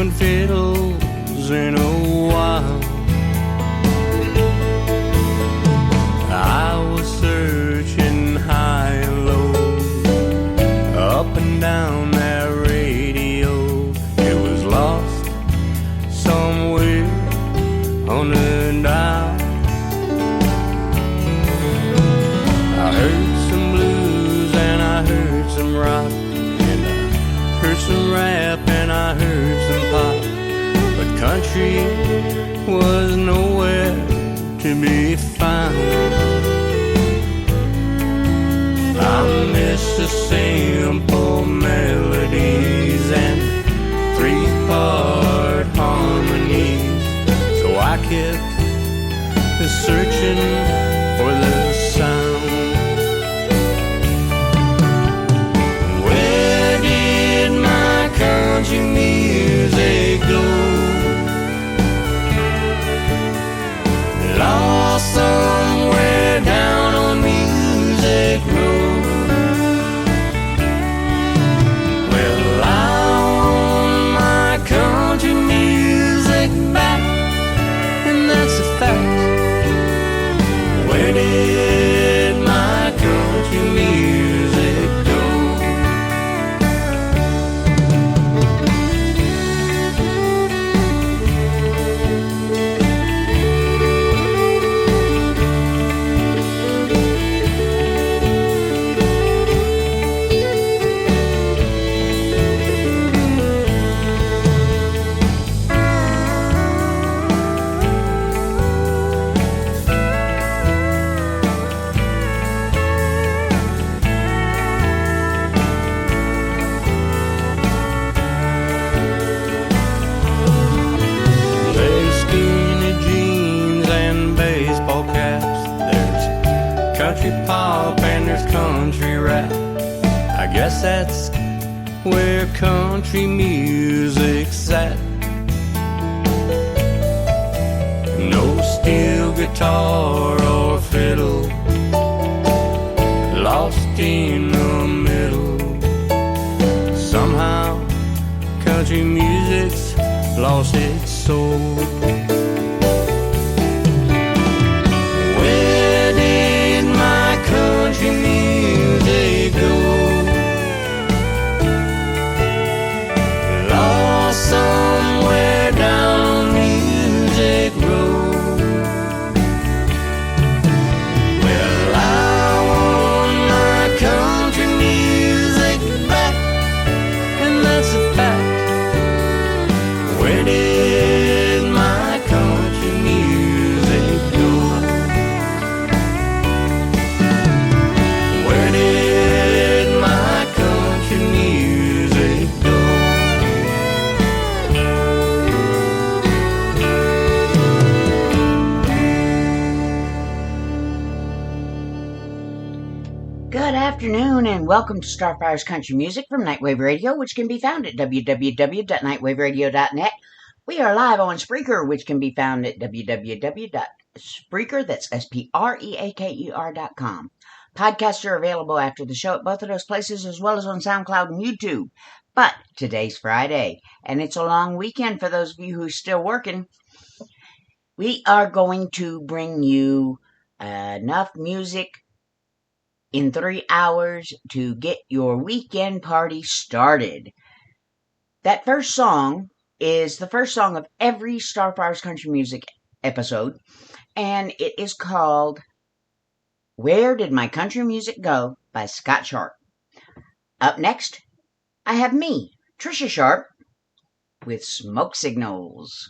haven't fiddles in a while. I was searching high and low, up and down that radio. It was lost somewhere on the dial. I heard some blues and I heard some rock, and I heard some rap and I heard some pop, but country was nowhere to be found. I miss the simple melodies and three-part harmonies, so I kept searching for the sound. Where did my country music go? Lost somewhere down on Music Road. Well, I want my country music back, and that's a fact. Where did my country music go? Country pop and there's country rap. I guess that's where country music's at. No steel guitar or fiddle, lost in the middle. Somehow country music's lost its soul. Country music go? Lost somewhere down Music Road. Well, I want my country music back, and that's a fact. Where did my country music go? Good afternoon and welcome to Starfire's Country Music from Nightwave Radio, which can be found at www.nightwaveradio.net. We are live on Spreaker, which can be found at www.spreaker, that's SPREAKER.com. Podcasts are available after the show at both of those places, as well as on SoundCloud and YouTube. But today's Friday, and it's a long weekend for those of you who are still working. We are going to bring you enough music in 3 hours to get your weekend party started. That first song is the first song of every Starfire's Country Music episode, and it is called Where Did My Country Music Go by Scott Sharp. Up next, I have me, Trisha Sharp, with Smoke Signals.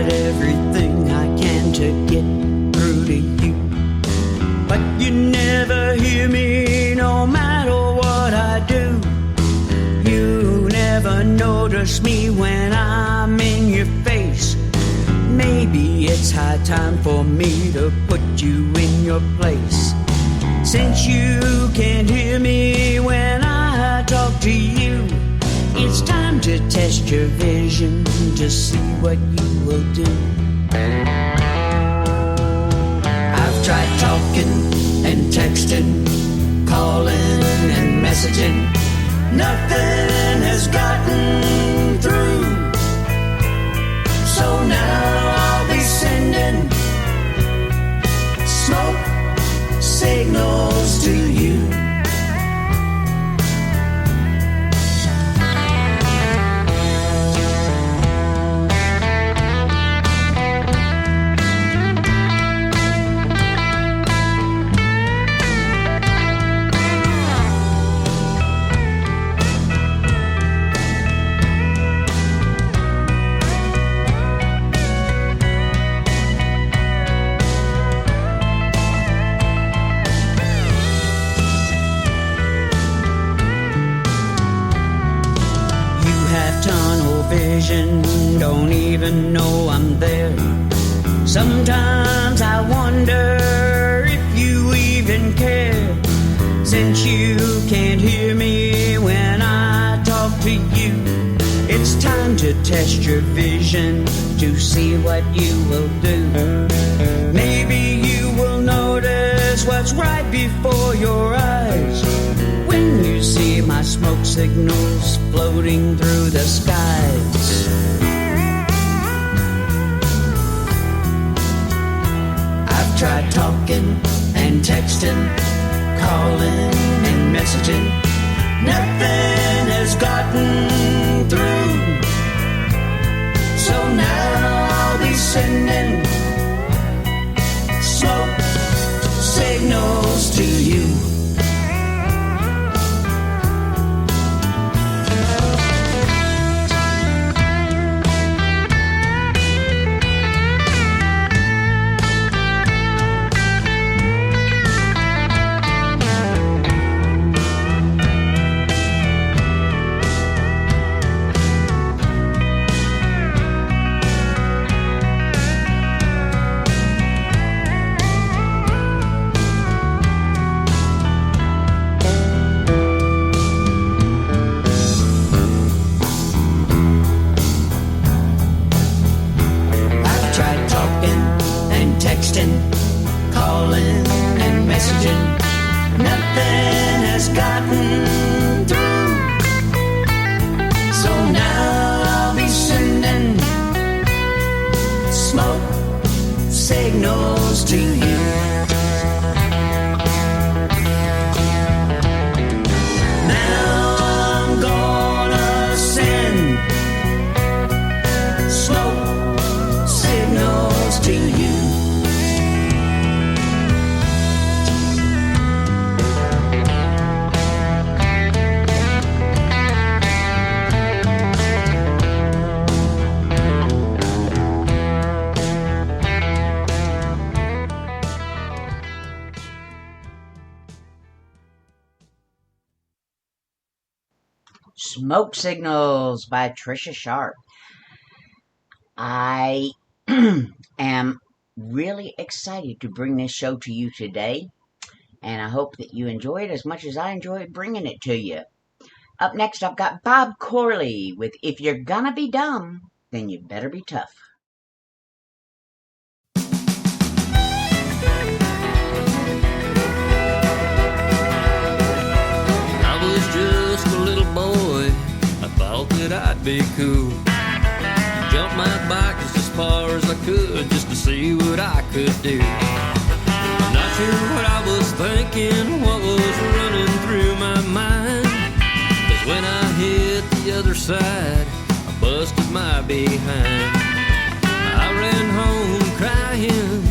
Everything I can to get through to you, but you never hear me no matter what I do. You never notice me when I'm in your face. Maybe it's high time for me to put you in your place. Since you can't hear me when I talk to you, it's time to test your vision vision to see what you will do. I've tried talking and texting, calling and messaging. Nothing has gotten through. So now I'll be sending smoke signals to you. Don't even know I'm there. Sometimes I wonder if you even care, since you can't hear me when I talk to you. It's time to test your vision to see what you will do. Maybe you will notice what's right before your eyes when you see my smoke signals floating through the skies. I've tried talking and texting, calling and messaging. Nothing has gotten through. So now I'll be sending smoke signals to you. Calling and messaging, nothing has gotten through. So now I'll be sending smoke signals to you. Now I'm gonna send smoke signals to you. Smoke Signals by Trisha Sharp. I am really excited to bring this show to you today, and I hope that you enjoy it as much as I enjoyed bringing it to you. Up next, I've got Bob Corley with If You're Gonna Be Dumb, Then You Better Be Tough. That I'd be cool. Jump my bike just as far as I could, just to see what I could do. I'm not sure what I was thinking, what was running through my mind, 'cause when I hit the other side, I busted my behind. I ran home crying,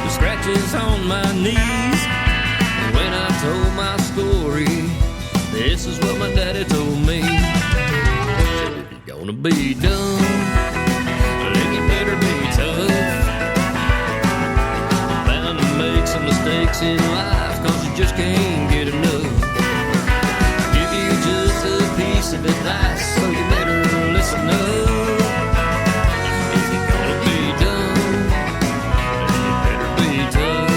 with scratches on my knees, and when I told my story, this is what my daddy told me. Gonna be dumb, then you better be tough. Bound to make some mistakes in life, 'cause you just can't get enough. Give you just a piece of advice, so you better listen up. If you're gonna be dumb, then you better be tough.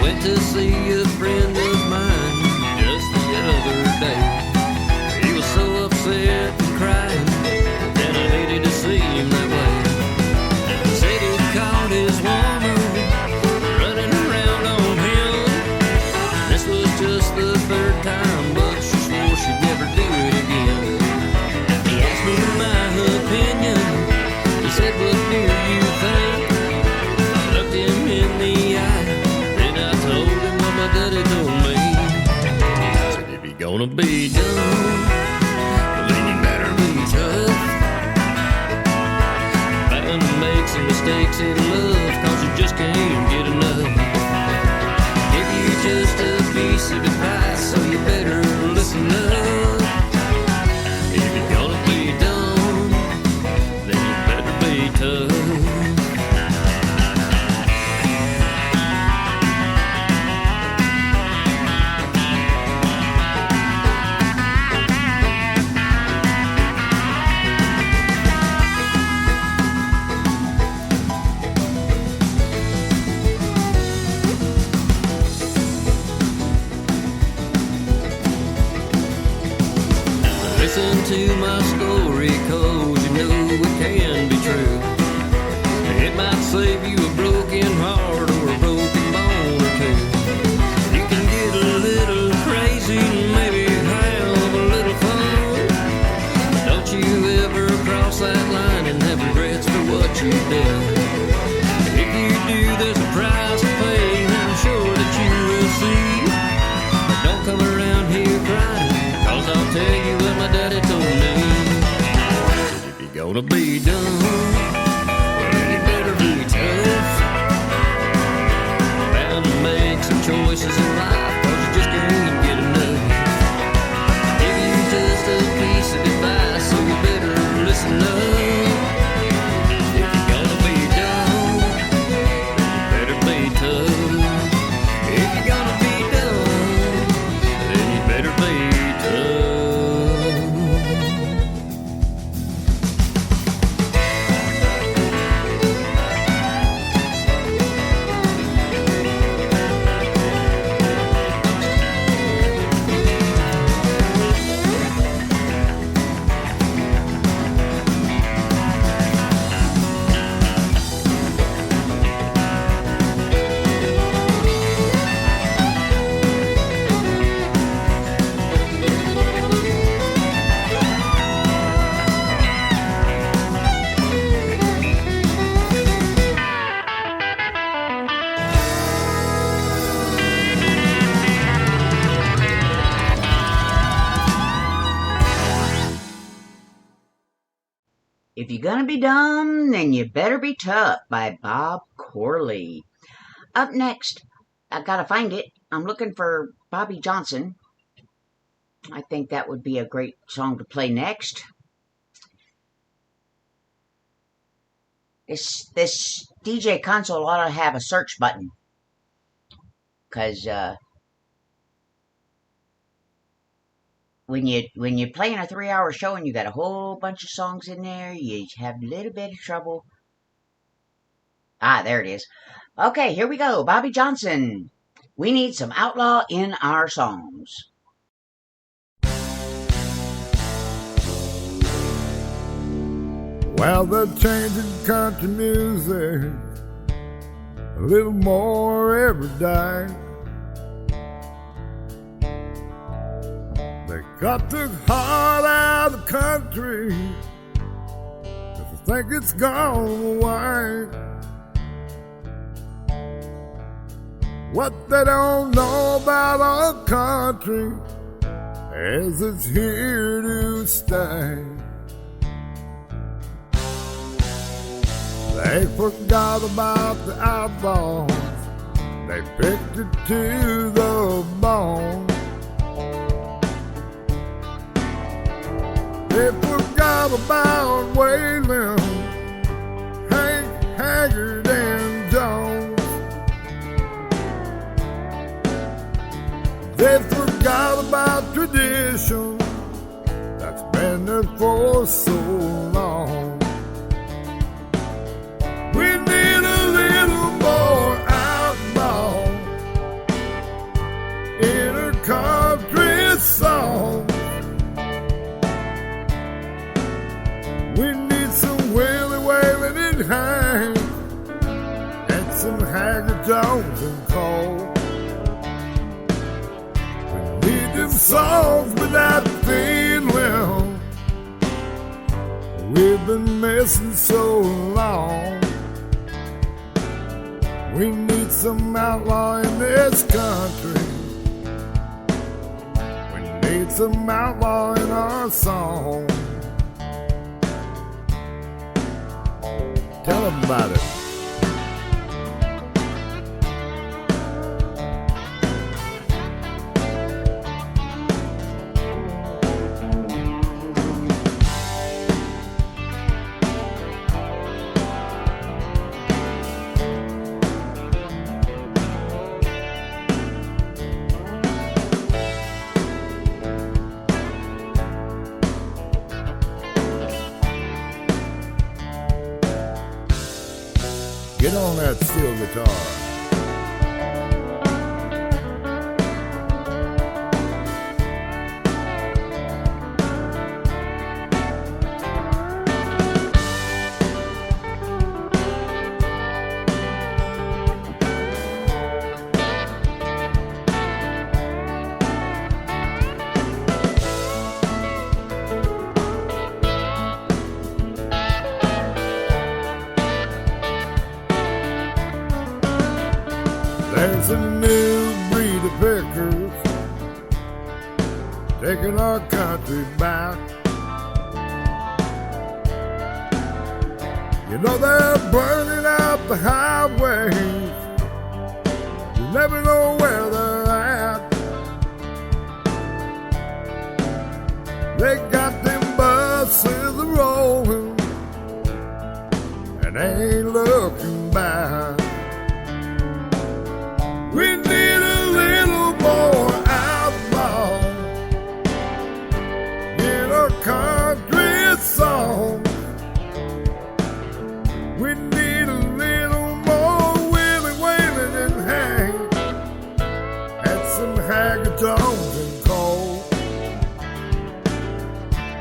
Went to see a friend of mine other day. daddy told me. He said, if you're gonna be dumb, then you better be tough. Bound to make some mistakes in love, 'cause you just can't get enough. Give you just a piece of advice, so you better listen up. If you're gonna be dumb, then you better be tough. Listen to my story, 'cause you know it can be true. It might save you a broken heart or a broken bone or two. You can get a little crazy and maybe have a little fun. Don't you ever cross that line and have regrets for what you've done. If you do, there's a price to pay, and I'm sure that you will see. But don't come around here crying, 'cause I'll tell you what my daddy told me. If you're gonna be dumb, well, then you better be tough. Bound to make some choices in life, 'cause you just can't get enough. Give you just a piece of advice, so you better listen up. If you're gonna be dumb, you better be tough. If you're gonna be dumb, then you better be tough. If you're gonna be dumb, then you better be tough by Bob Corley. Up next, I gotta find it. I'm looking for Bobby Johnson. I think that would be a great song to play next. This DJ console ought to have a search button, because when you're playing a 3-hour show and you got a whole bunch of songs in there, you have a little bit of trouble. Ah, there it is. Okay, here we go. Bobby Johnson. We need some outlaw in our songs. Well, they're changing country music a little more every day. They cut the heart out of the country 'cause I think it's gone away. What they don't know about our country is it's here to stay. They forgot about the outlaws. They picked it to the bone. They forgot about Waylon, Hank, Haggard, and Jones. They forgot about tradition that's been there for so long. We need a little more outlaw in a country song. We need some Willie Waylon and Hank, and some Haggard, Jones, and Cole. We need them songs with that feeling we've been missing so long. We need some outlaw in this this country. We need some outlaw in our song. Tell them about it. Get on that steel guitar. There's a new breed of pickers taking our country back. You know they're burning out the highways. You never know where they're at. They got them buses rolling and they ain't looking back. We need a little more outlaw in our country song. We need a little more Willie Whalen and Hank, and some Haggard Jones and Cole.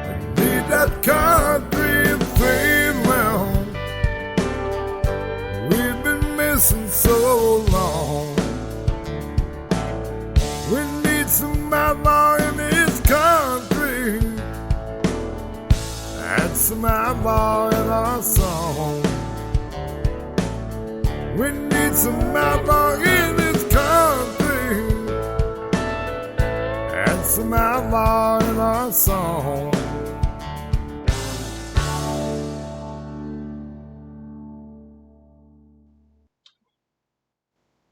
We need that country feeling we've been missing so long. We need some outlaw in this country and some outlaw in our song. We need some outlaw in this country and some outlaw in our song.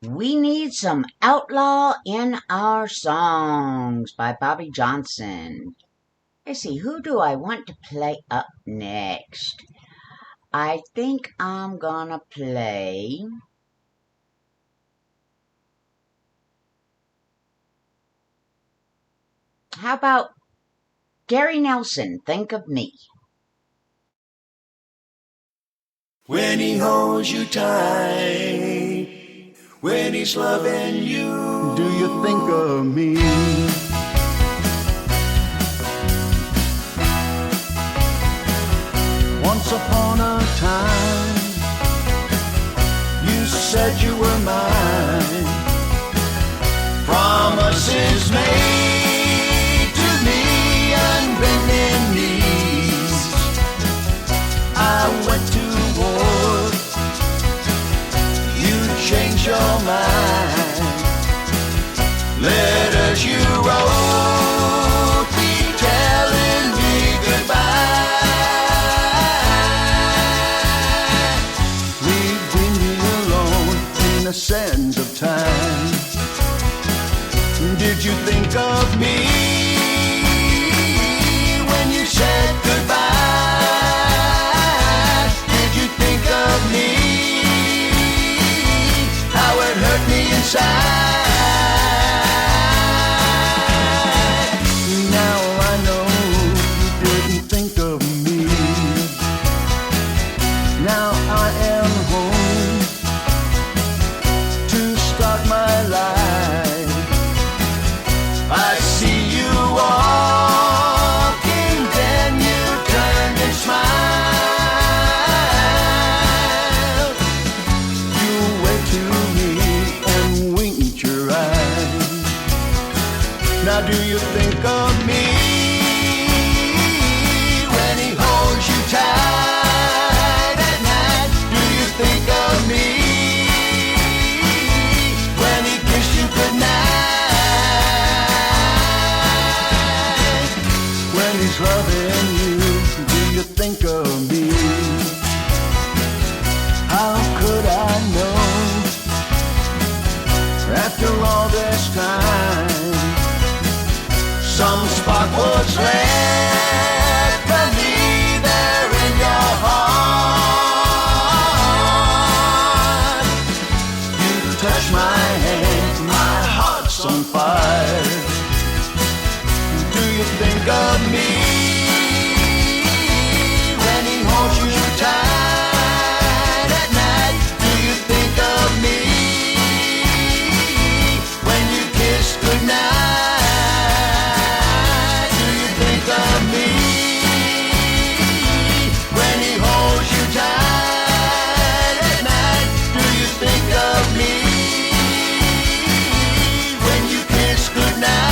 We Need Some Outlaw in Our Songs by Bobby Johnson. Let's see, who do I want to play up next? I think I'm gonna play... How about Gary Nelson, Think of Me? When he holds you tight, when he's loving you, do you think of me? Once upon a time, you said you were mine. Promises made to me on bending knees. I went to war, you changed your mind. Letters you wrote me telling me goodbye. We've been here alone in the sands of time. Did you think of me when you said goodbye? Did you think of me? How it hurt me inside. Now I know you didn't think of me. Now I am home to start my life. I see you walking, then you turned and smiled. You waved to me and winked your eyes. Now do you think of me when he holds you tight at night? Do you think of me when he kissed you after all this time. Some spark was left for me there in your heart. You touch my hand, my heart's on fire. Do you think of me when he holds you tight at night? Do you think of me when you kiss goodnight? Do you think of me when he holds you tight at night? Do you think of me when you kiss goodnight?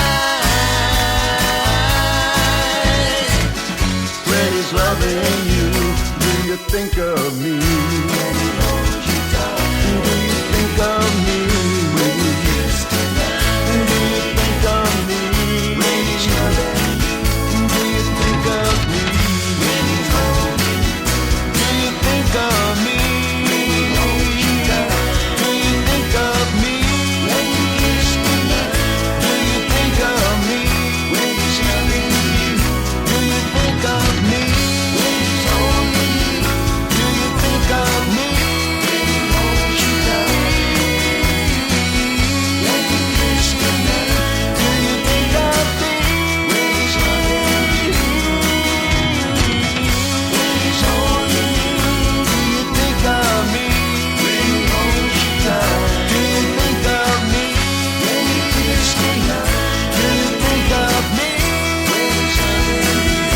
When he's loving you, do you think of me? When he holds you tight, do you think of me? When you kiss goodnight, do you think of me? When he's loving you, do you think of me? When he's holding you, do you think of me? When he holds you tight, do you think of me? When you kiss goodnight, do you think of me? When he's loving you, do you think of me? When he's holding you, do you think of me? When he holds you tight, when you kiss goodnight, do you think of me? When he's loving you, when he's holding you, do you think of me? When he holds you tight, do you think of me? When you kiss goodnight, do you think of me? When he's loving you,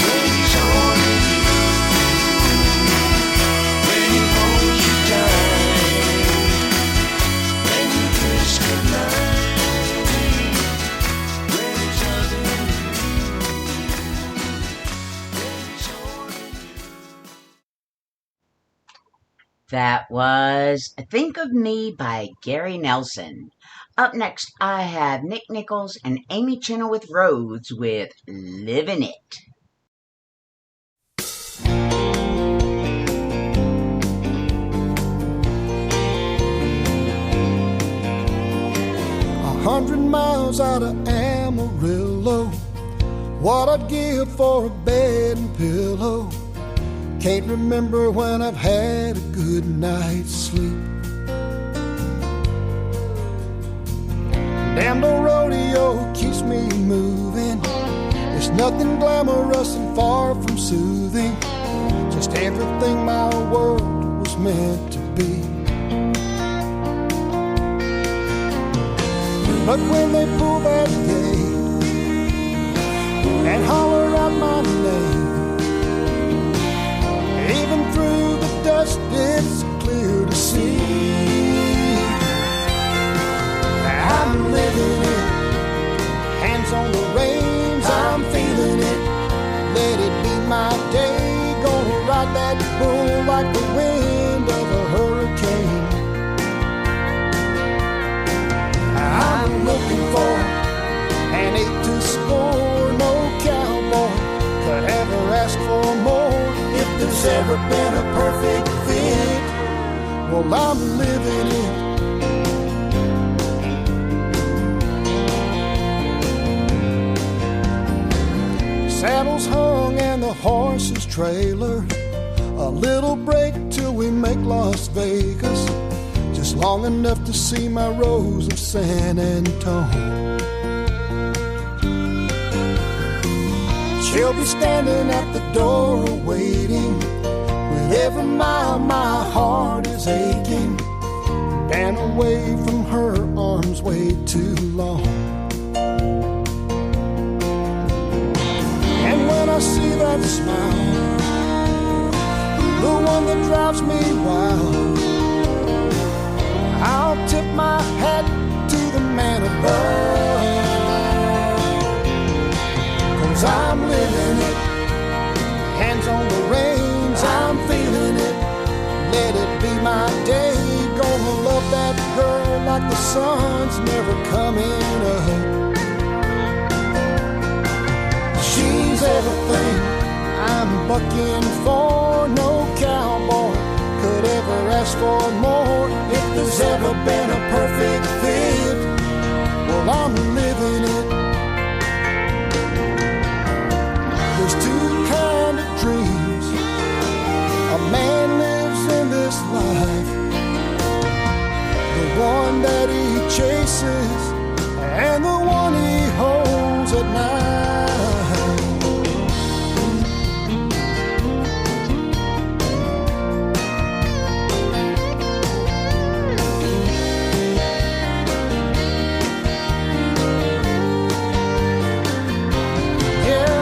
when he's holding you, when he holds you tight, when you kiss goodnight, when he's loving you, when he's holding you. That was Think of Me by Gary Nelson. Up next, I have Nick Nichols and Amy Chenoweth Rhodes with Livin' It. A 100 miles out of Amarillo, what I'd give for a bed and pillow. Can't remember when I've had a good night's sleep. Damn, no rodeo keeps me moving. There's nothing glamorous and far from soothing, just everything my world was meant to be. But when they pull that gate and holler out my name, even through the dust it's clear to see I'm living it. Hands on the reins, I'm feeling it. Let it be my day. Gonna ride that bull like the wind of a hurricane. I'm looking for an 8 to score. No cowboy could ever ask for more. If there's ever been a perfect fit, well, I'm living it. Saddles hung and the horses trailered. A little break till we make Las Vegas, just long enough to see my Rose of San Antonio. She'll be standing at the door waiting. With every mile my heart is aching. Been away from her arms way too long. And when I see that smile, the one that drives me wild, I'll tip my hat to the man above. 'Cause I'm living it. Hands on the reins, I'm feeling it. Let it be my day. Gonna love that girl like the sun's never coming up. She's everything I'm bucking for. No cowboy could could ever ask for more. If there's ever been a perfect fit, well, I'm living it. There's two kind of dreams a man lives in this life. The one that he chases and the one he holds at night. Yeah,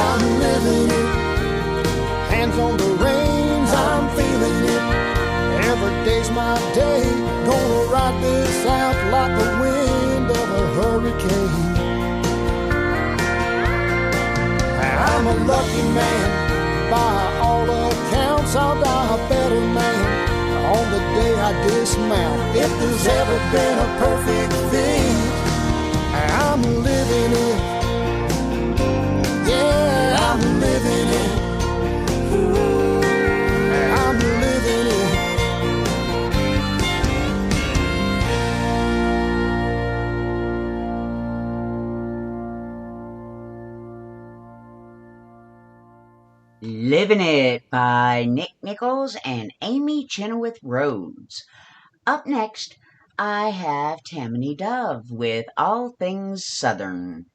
I'm living it. Hands on the reins, I'm feeling it. Every day's my day. Gonna ride this out like the wind of a hurricane. I'm a lucky man, by all accounts. I'll die a better man on the day I dismount. If there's ever been a perfect fit, I'm living it. Yeah, I'm living it. Ooh, I'm living it. Living It by Nick Nichols and Amy Chenoweth Rhodes. Up next, I have Tammany Dove with All Things Southern.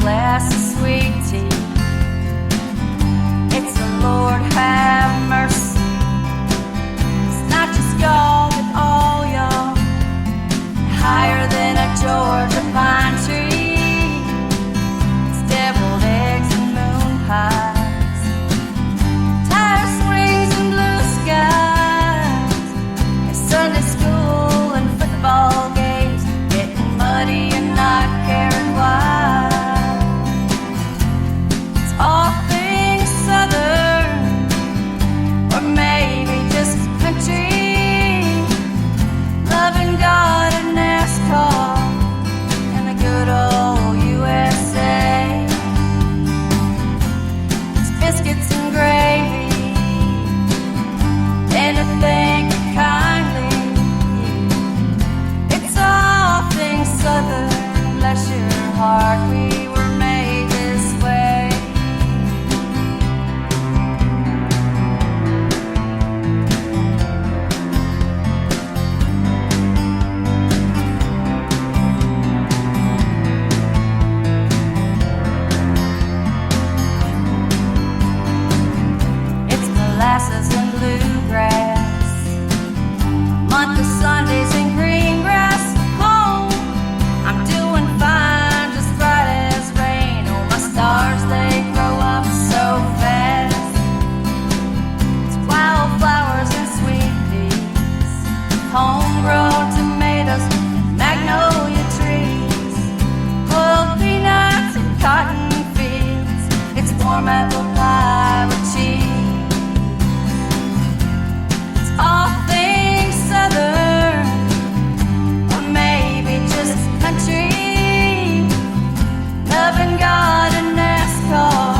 Glass of sweet tea. It's the Lord have mercy. It's not just y'all, but all y'all. Higher than a Georgia pine tree. It's deviled eggs and moon pies. Tire swings and blue skies. And Sunday school and football games. Getting muddy and not caring why. All things southern, or maybe just country, loving God and NASCAR, and the good old USA. It's biscuits and gravy, and to think kindly. It's all things southern, bless your heart, we were made this way. Molasses and bluegrass, month of Sundays and green grass. Home, I'm doing fine, just bright as rain. Oh, my stars, they grow up so fast. It's wildflowers and sweet peas, homegrown tomatoes, magnolia trees, boiled peanuts and cotton fields. It's warm apple pie with cheese. All things southern, or maybe just country, loving God and NASCAR,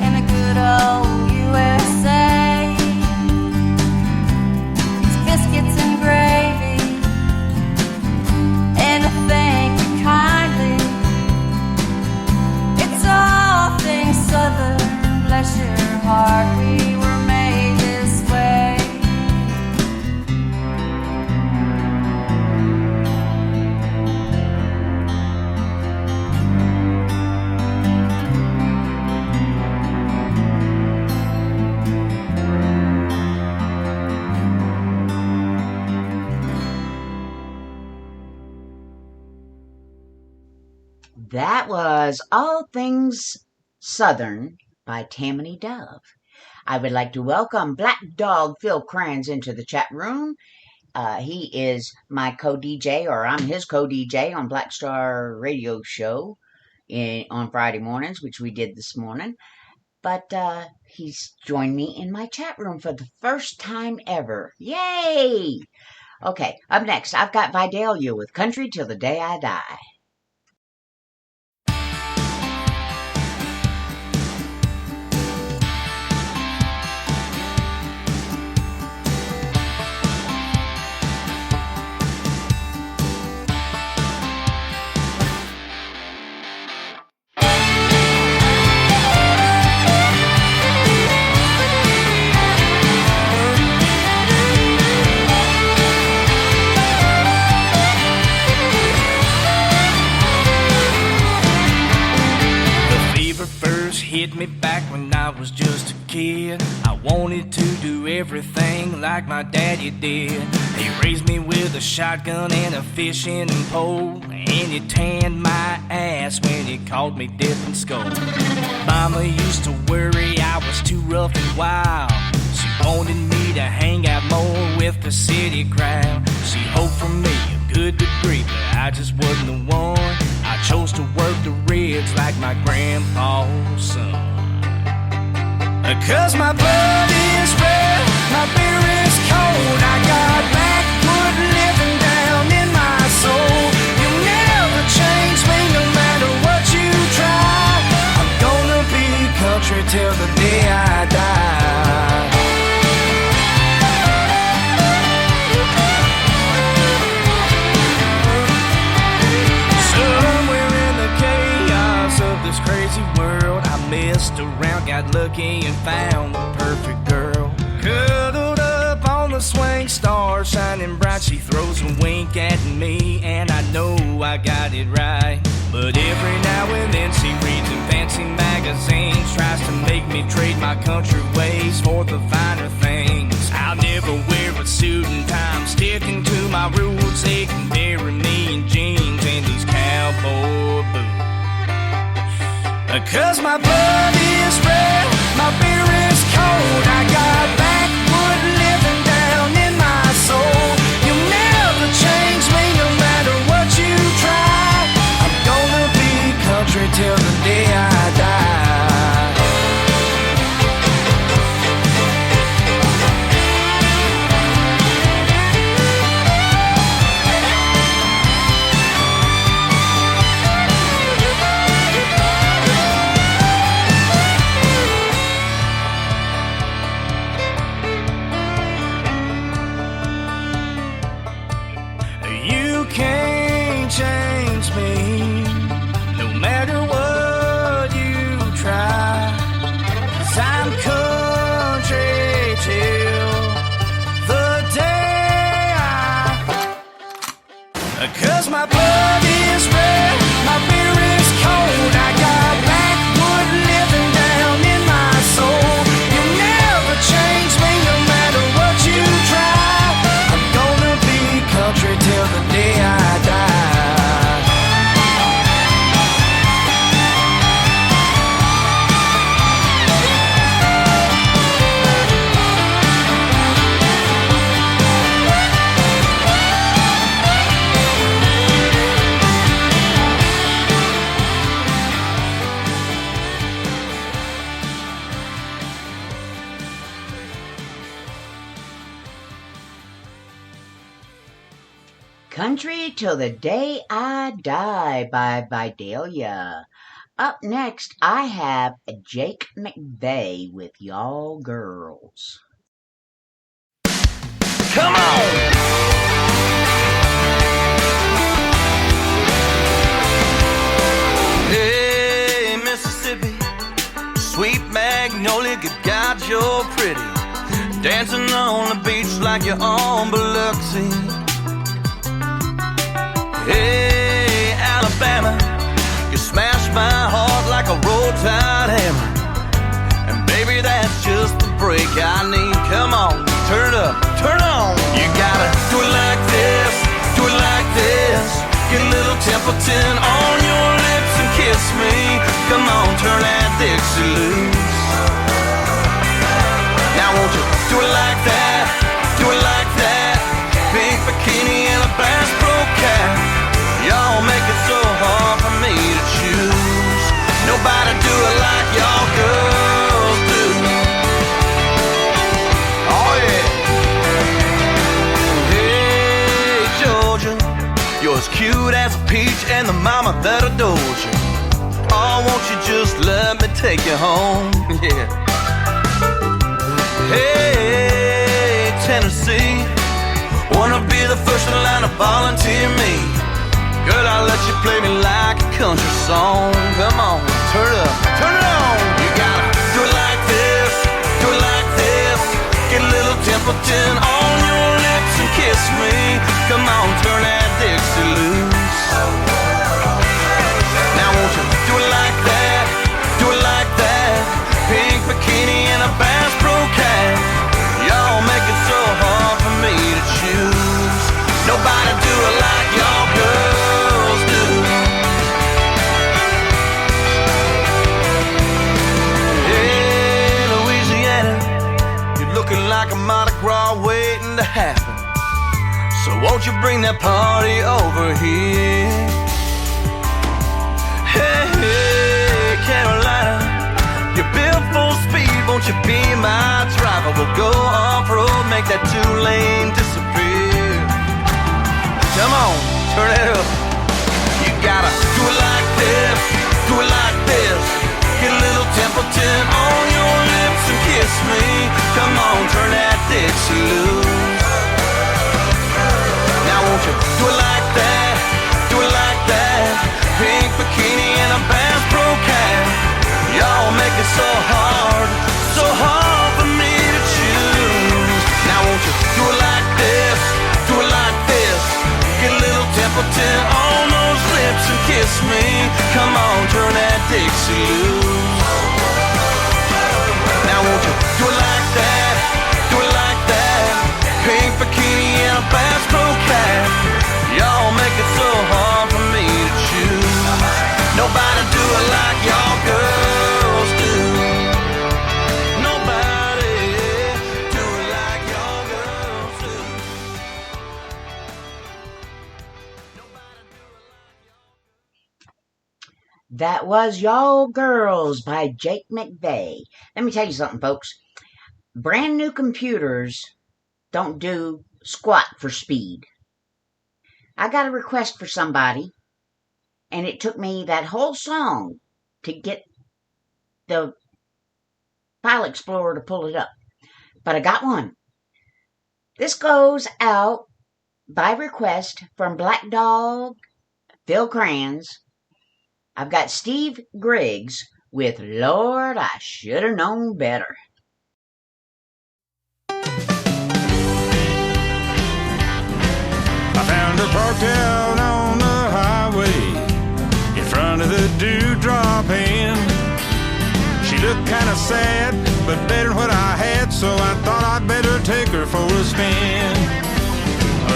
and the good old USA. It's biscuits and gravy, and to thank you kindly. It's all things southern, bless your heart, we were made this way. That was All Things Southern by Tammany Dove. I would like to welcome Black Dog Phil Kranz into the chat room. He is my co-DJ, or I'm his co-DJ on Black Star Radio Show on Friday mornings, which we did this morning. but he's joined me in my chat room for the first time ever. Yay! Okay, up next, I've got Vidalia with Country Till the Day I Die. Hit me back when I was just a kid. I wanted to do everything like my daddy did. He raised me with a shotgun and a fishing pole, and he tanned my ass when he called me dipping skull. Mama used to worry I was too rough and wild. She wanted me to hang out more with the city crowd. She hoped for me a good degree, but I just wasn't the one. I chose to work the rigs like my grandpa's son. 'Cause my blood is red, my beer is cold. I got backwood living down in my soul. You'll never change me no matter what you try. I'm gonna be country till the day I die. This crazy world, I messed around, got lucky and found the perfect girl. Cuddled up on the swing, stars shining bright. She throws a wink at me, and I know I got it right. But every now and then she reads in fancy magazines, tries to make me trade my country ways for the finer things. I'll never wear a suit and tie, I'm sticking to my roots. They can bury me in jeans and these cowboy boots. 'Cause my blood is red, my beer is cold. I got backwood living down in my soul. You'll never change me no matter what you try. I'm gonna be country till the day I die. Change me, no matter what you try. 'Cause I'm country till the day I. 'Cause my blood is red, my beer is cold. I got backwood living down in my soul. You'll never change me no matter what you try. I'm gonna be country till the day I die. Country Till the Day I Die by Vidalia. Up next, I have Jake McVeigh with Y'all Girls. Come on! Hey, Mississippi, sweet magnolia, good God, you're pretty. Dancing on the beach like you're on Biloxi. Hey, Alabama, you smashed my heart like a road-tied hammer. And baby, that's just the break I need. Come on, turn it up, turn it on. You gotta do it like this, do it like this. Get a little Templeton on your lips and kiss me. Come on, turn that Dixie loose. Now won't you do it like that, do it like that. Pink bikini and a Bass Pro cap. Y'all make it so hard for me to choose. Nobody do it like y'all girls. and the mama that adores you. Oh, won't you just let me take you home? Yeah. Hey, Tennessee, wanna be the first in line to volunteer me. Girl, I'll let you play me like a country song. Come on, turn it up, turn it on. You gotta do it like this, do it like this. Get a little Templeton on your lips and kiss me. Come on, turn that Dixie loose. Now won't you do it like that, do it like that. Pink bikini and a Bass Pro Cat. Y'all make it so hard for me to choose. Nobody do it like y'all girls do. Hey, Louisiana, you're looking like a Mardi Gras waiting to happen. So won't you bring that party over here? Hey, hey, Carolina, you're built full speed, won't you be my driver? We'll go off-road, make that two-lane disappear. Come on, turn it up. You gotta do it like this, do it like this. Get a little Templeton on your lips and kiss me. Come on, turn that Dixie loose. Now won't you do it like that, do it like that. Pink bikini and a Bass Pro Cat. Y'all make it so hard for me to choose. Now won't you do it like this, do it like this. Get a little Templeton on those lips and kiss me. Come on, turn that Dixie loose. Now won't you do it like that, do it like that. Pink bikini and a Bass Pro Cat. Y'all make it so hard for me to choose. Nobody do it like y'all girls do. Nobody do it like y'all girls do. That was Y'all Girls by Jake McVeigh. Let me tell you something, folks. Brand new computers don't do squat for speed. I got a request for somebody, and it took me that whole song to get the File Explorer to pull it up. But I got one. This goes out by request from Black Dog, Phil Kranz. I've got Steve Griggs with Lord, I Should Have Known Better. I found her parked out on the highway in front of the Dewdrop Inn. She looked kind of sad, but better than what I had, so I thought I'd better take her for a spin.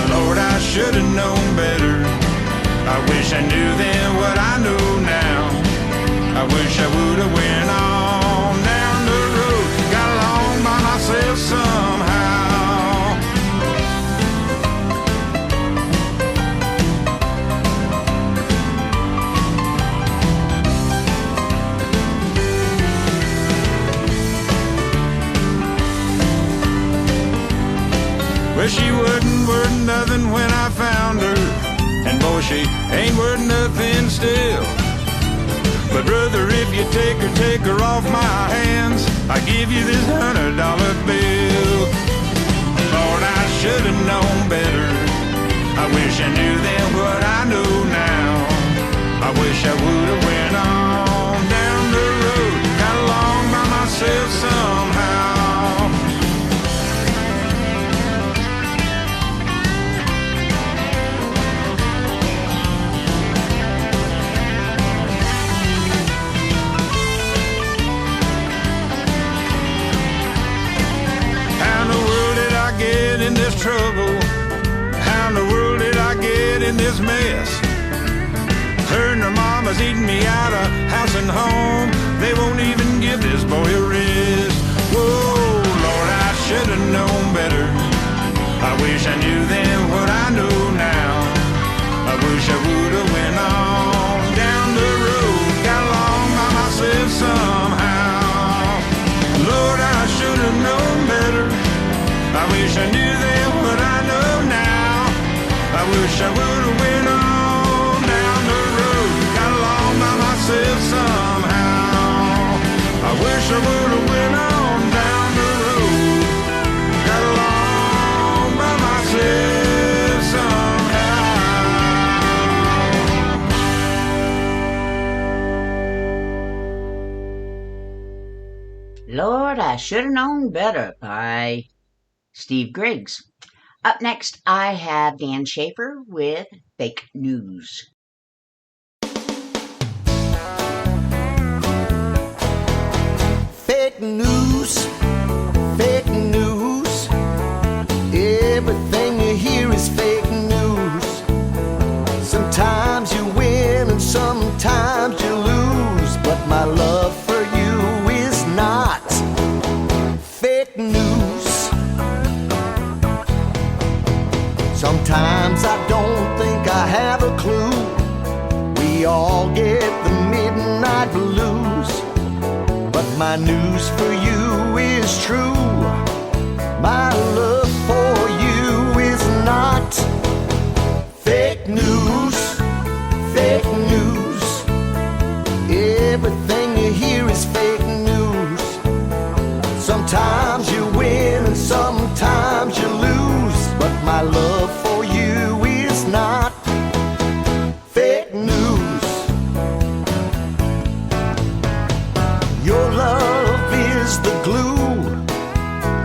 Lord, I should have known better. I wish I knew then what I know now. I wish I would have went on down the road, got along by myself somehow. Well, she wasn't worth nothing when I found her, and boy, she ain't worth nothing still. But brother, if you take her off my hands, I give you this $100 bill. Lord, I should have known better. I wish I knew then what I know now. I wish I would have went on down the road, got along by myself somehow. In this trouble, how in the world did I get in this mess? Her and her mama's eating me out of house and home. They won't even give this boy a rest. Whoa, Lord, I should have known better. I wish I knew then what I know now. I wish I would have went on down the road, got along by myself somehow. Lord, I should have known better. I wish I knew then what I know now. I wish I would have went on down the road. Lord, I Should Have Known Better by Steve Griggs. Up next, I have Dan Schaefer with Fake News. Fake news, fake news. Everything you hear is fake news. Sometimes you win and sometimes you lose, but my love for you is not fake news. Sometimes I don't think I have a clue. We all get the midnight blues, but my news for you is true. My love for you is not fake news, fake news. Everything you hear is fake news. Sometimes you win and sometimes you lose, but my love for you is not fake news. Your love is the glue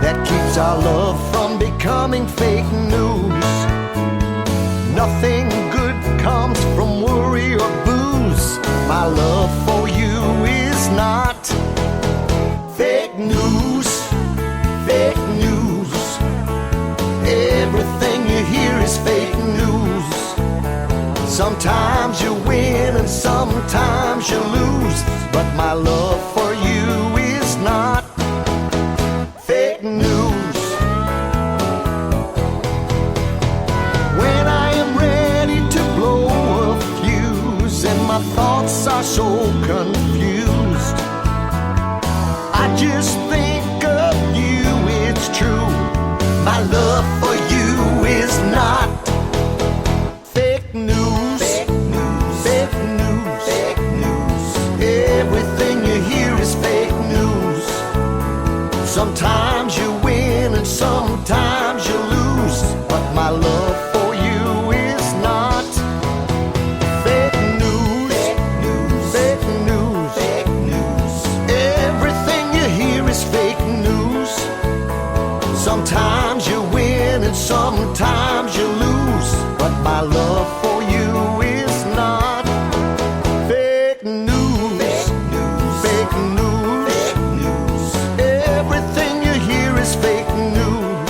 that keeps our love from becoming fake news. Nothing good comes from worry or booze. My love for you is not fake news, fake news. Everything you hear is fake news. Sometimes you win and sometimes you lose, but my love for you is not fake news. When I am ready to blow a fuse and my thoughts are so confused, I just think of you, it's true. My love for you is not fake news, fake news, fake news, fake news. Everything you hear is fake news. Sometimes you win and sometimes you lose, but my love for you is not fake news, fake news, fake news, fake news. Everything you hear is fake news. Sometimes you win and sometimes you lose, but my love for you is not fake news, fake news, fake news. Everything you hear is fake news.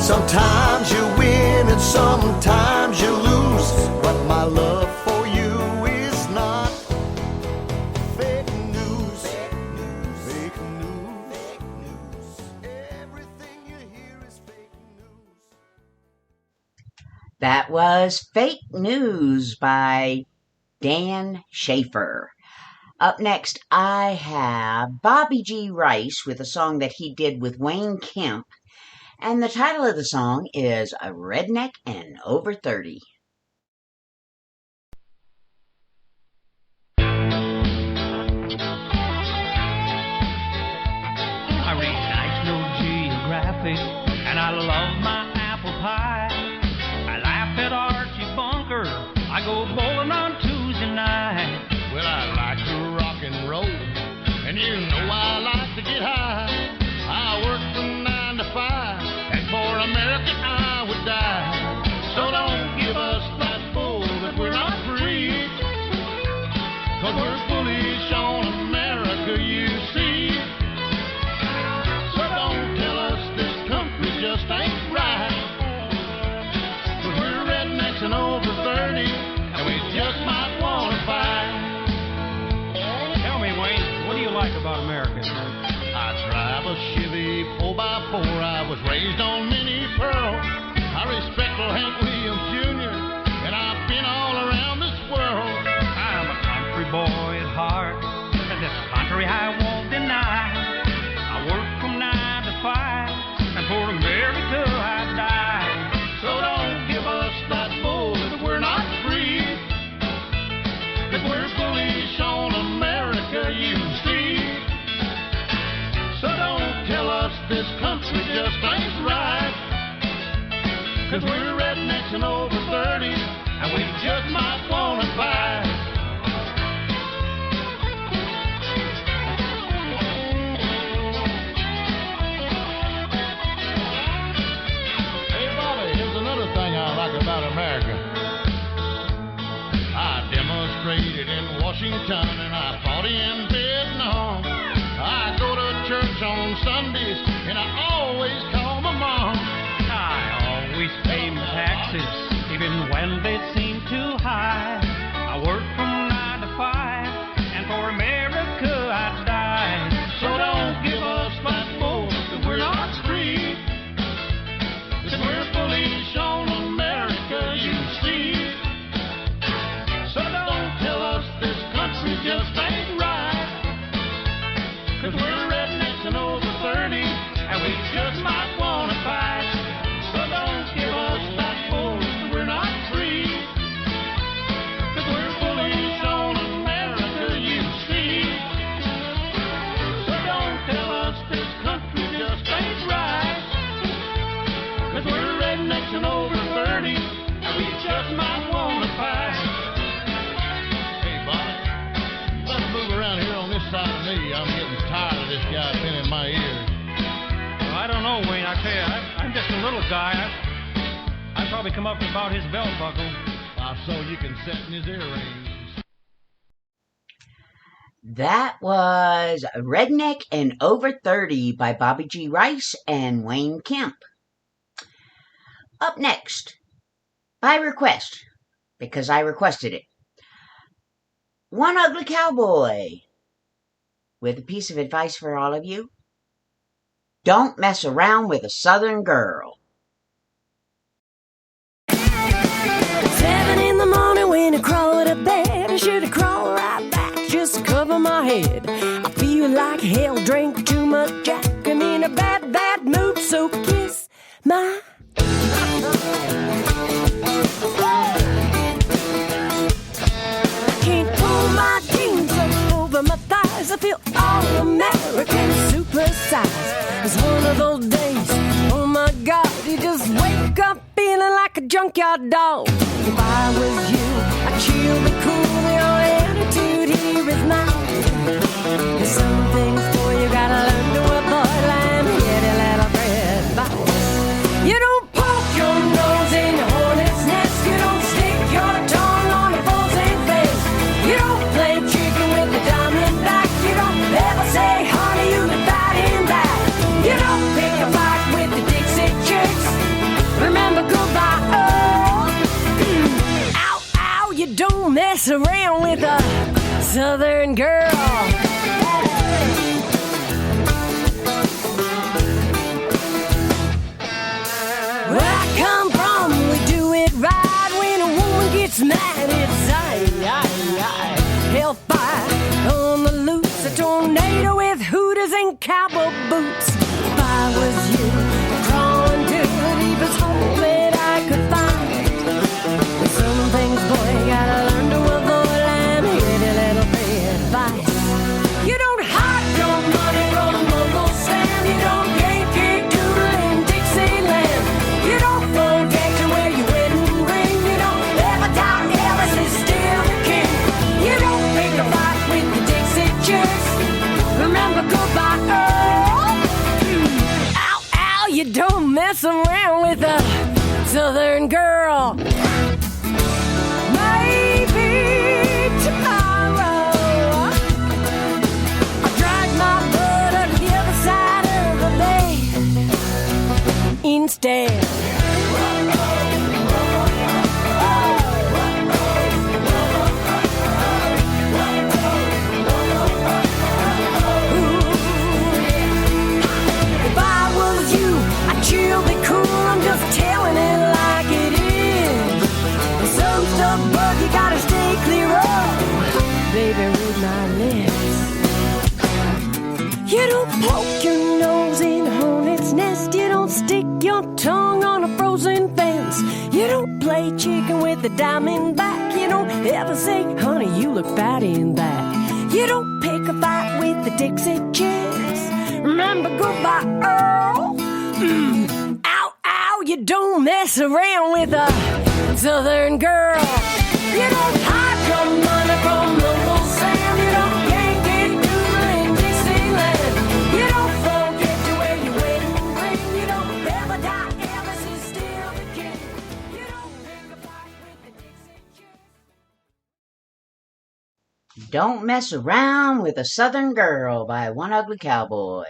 Sometimes you win and sometimes you lose, but my love for you is not fake news, fake news, fake news. Everything you hear is fake news. That was Fake News by Dan Schaefer. Up next, I have Bobby G. Rice with a song that he did with Wayne Kemp, and the title of the song is A Redneck and Over 30. I read National Geographic and I love my apple pie. I laugh at Archie Bunker. I go bowling on Tuesday night. Well, I like to rock and roll, and you know I like to get high. I work from 9 to 5, and for America I would die. So don't give us that bull that we're not free, 'cause we're foolish on America, you see. So don't tell us this country just ain't right, 'cause we're rednecks and over 30, and we just might want to fight. Tell me, Wayne, what do you like about America? I drive a Chevy 4x4. I was raised on Minnie Pearl. I respect old Hank Williams Jr., and I've been all around this world. I'm a country boy at heart, and this country I won't deny. I work from 9 to 5, and for America I die. So don't give us that bull that we're not free, that we're foolish on America, you see. So don't tell us this country just ain't right, 'cause we're rednecks and over 30, and we just might want to fight. like about America. I demonstrated in Washington and I fought in Vietnam. I go to church on Sundays and I always call my mom. I always pay my taxes, even when they seem too high. I work from 9 to 5, and for America I die. So don't give us much more, 'cause we're not free. 'Cause we're foolish on America, you see. So don't tell us this country just ain't right. 'Cause we're rednecks and over 30, and we just might wanna fight. So don't give us that more, 'cause we're not free. 'Cause we're foolish on America, you see. So don't tell us this country just ain't right. 'Cause we're rednecks and over 30, and we just might wanna fight. Hey, Bobby, let's move around here on this side of me. I'm getting tired of this guy pinning my ears. Well, I don't know, Wayne. I tell you, I'm just a little guy. I'd probably come up to about his belt buckle. So you can set in his earrings. That was Redneck and Over 30 by Bobby G. Rice and Wayne Kemp. Up next, by request, because I requested it, One Ugly Cowboy, with a piece of advice for all of you. Don't mess around with a Southern girl. 7 in the morning when I crawl out of bed, I should have crawled right back, just cover my head. I feel like hell, drink too much Jack, I'm in a bad, bad mood, so kiss my can't pull my jeans up over my thighs. I feel all American supersized. It's one of those days, oh my God, you just wake up feeling like a junkyard dog. If I was you, I'd chill, be cool, your attitude here is mine. There's some things, boy, you gotta learn to avoid, like get a little bread bite. You don't poke your nose in a hornet's nest. You don't stick your tongue on a frozen fence. You don't play chicken with the diamond back. You don't ever say, honey, you can fight in that. You don't pick a fight with the Dixie Chicks. Remember, goodbye, oh. Ow, ow, you don't mess around with a Southern girl. Where I come from, we do it right. When a woman gets mad, it's hellfire on the loose. A tornado with hooters and cowboy boots. If I was you, crawling to the deepest hole that I could find. But some things, boy, you gotta learn to avoid. I'm here to little bit advice. You don't hide your money from a mobile stand. You don't Yankee Doodle in Dixieland. You don't forget to wear your wedding ring. You don't ever doubt Elvis is still the king. You don't pick a fight with the Dixie Chicks. Remember, goodbye, Earl. Ow, ow, you don't mess around with a Southern girl. Maybe tomorrow I'll drag my butt up the other side of the bay instead. If I was you, I'd chill, be cool, I'm just telling it like it is. Some stuff, bug, you gotta stay clear of. Baby, read my lips. You don't poke your nose in a hornet's nest. You don't stick your tongue on a frozen fence. You don't play chicken with the diamond back. You don't ever say, honey, you look fat in that. You don't pick a fight with the Dixie Chicks. Remember, goodbye, Earl. Ow, ow, you don't mess around with a Southern girl. You don't hide your money from Uncle Sam. You don't Yankee Doodle in Dixieland. You don't forget to wear your wedding ring. You don't ever die, Elvis is still the king. You don't Don't Mess Around with a Southern Girl by One Ugly Cowboy.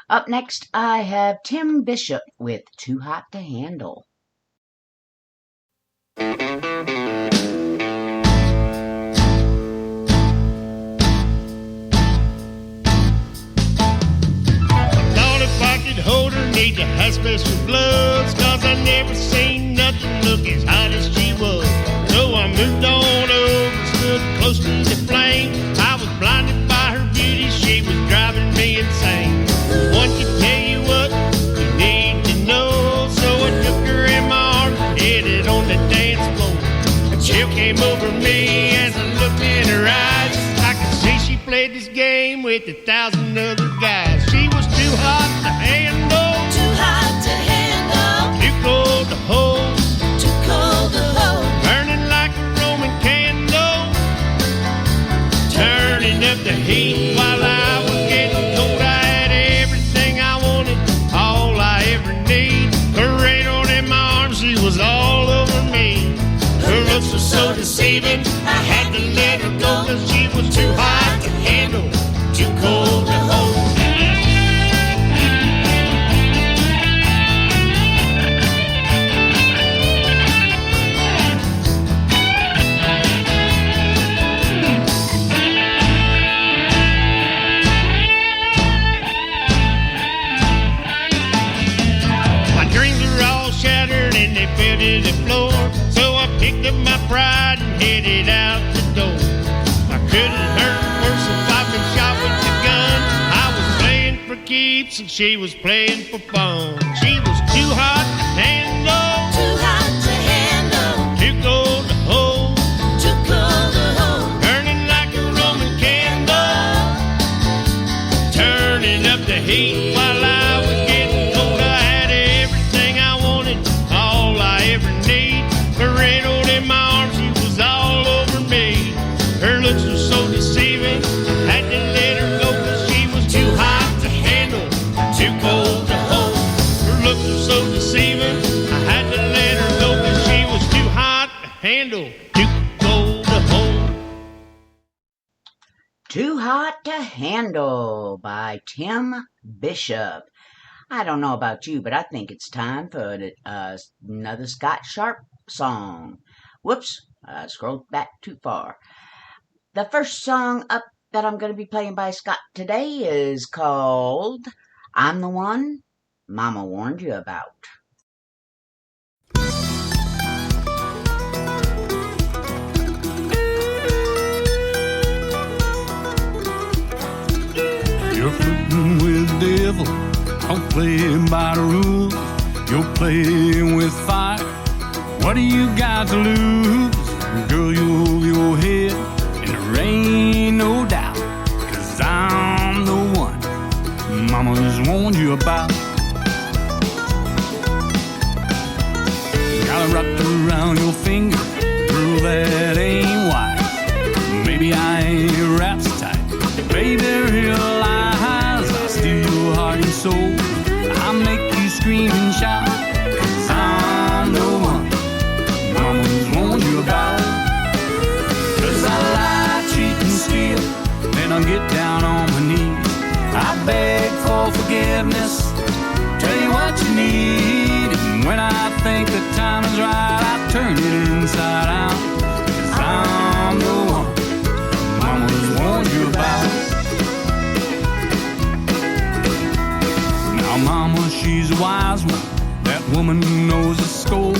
Up next, I have Tim Bishop with Too Hot to Handle. Hold her, need to have special gloves, 'cause I never seen nothing look as hot as she was. So I moved on over, stood close to the flame. I was blinded by her beauty, she was driving me insane. One could tell you what you need to know, so I took her in my arms and headed on the dance floor. A chill came over me as I looked in her eyes. I could see she played this game with 1,000 other guys. She was too hot to handle, too hot to handle, too cold to hold, too cold to hold, burning like a Roman candle, turning up the heat while I was getting cold. I had everything I wanted, all I ever need. Cradled in my arms, she was all over me. Her looks were so deceiving, I had to let her go, 'cause she was too hot to handle, too cold to hold. To the floor, so I picked up my pride and headed out the door. I couldn't hurt worse if I'd been shot with a gun. I was playing for keeps and she was playing for fun. She was too hot to handle, too hot to handle, too cold to hold, too cold to hold, burning like a Roman candle, turning up the heat while I was getting cold. I had everything I wanted, all I ever need. Cradled in my arms, she was all over me. Her looks were so deceiving, I had to let her go, 'cause she was too hot to handle, too cold to hold. Her looks were so deceiving, I had to let her go, 'cause she was too hot to handle, too cold to hold. Too Hot to Handle by Tim Bishop. I don't know about you, but I think it's time for another Scott Sharp song. Whoops, I scrolled back too far. The first song up that I'm going to be playing by Scott today is called I'm the One Mama Warned You About. You're flirting with the devil, don't play by the rules. You're playing with fire, what do you got to lose? Girl, you hold your head, and there ain't no doubt, 'cause I'm the one Mama's warned you about. Got it wrapped around your finger, girl, that ain't wise. Maybe I ain't wrapped so tight, baby, realize I steal your heart and soul. I make you scream and shout, 'cause I'm the one Mama's warned you about. 'Cause I lie, cheat and steal, then I get down on my knees. I beg for forgiveness, tell you what you need, and when I think the time is right, I turn it inside out. 'Cause I'm the one Mama's warned you about. Now Mama, she's a wise one, that woman knows the score.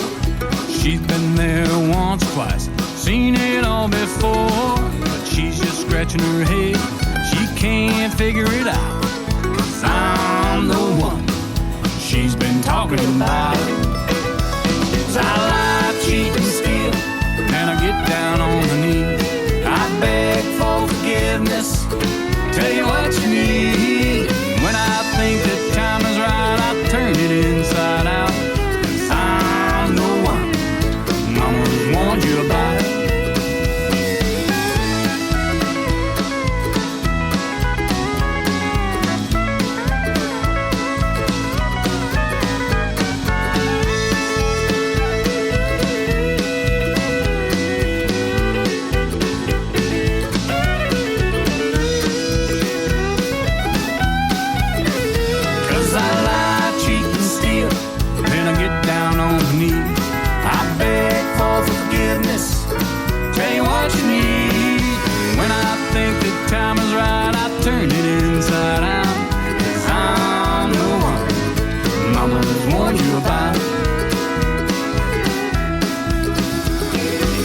She's been there once, twice, seen it all before, but she's just scratching her head, she can't figure it out. 'Cause I'm the one she's been talking about. 'Cause I lie, cheat and steal, and I get down on my knees. I beg for forgiveness, tell you what you need, when I think the time is right, I turn it inside out. 'Cause I'm the one Mama's warned you about. down on my knees. I beg for forgiveness, tell you what you need. When I think the time is right, I turn it inside out. 'Cause I'm the one Mama's warned you about.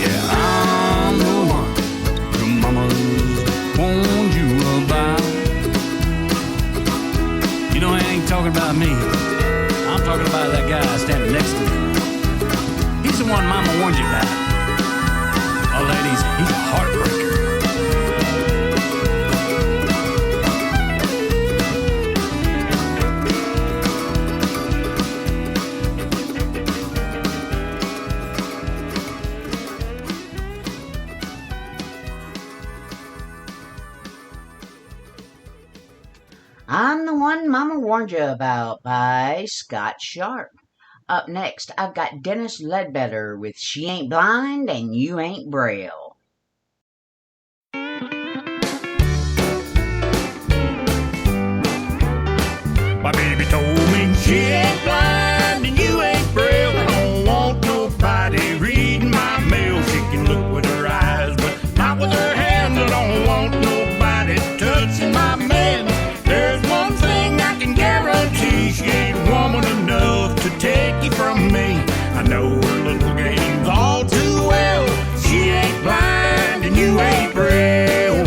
Yeah, I'm the one your Mama's warned you about. You know, I ain't talking about me. I'm talking about that guy standing next to me. He's the one Mama warned you about. Oh, ladies, he's a heartbreaker. I'm the One Mama Warned You About by Scott Sharp. Up next, I've got Dennis Ledbetter with She Ain't Blind and You Ain't Braille. My baby told me she ain't blind and you ain't braille. I don't want nobody reading my mail. She can look with her eyes, but not with her hands. I don't want nobody touching my man. There's one thing I can guarantee, she ain't woman enough to take you from me. I know her little games all too well. She ain't blind and you ain't braille.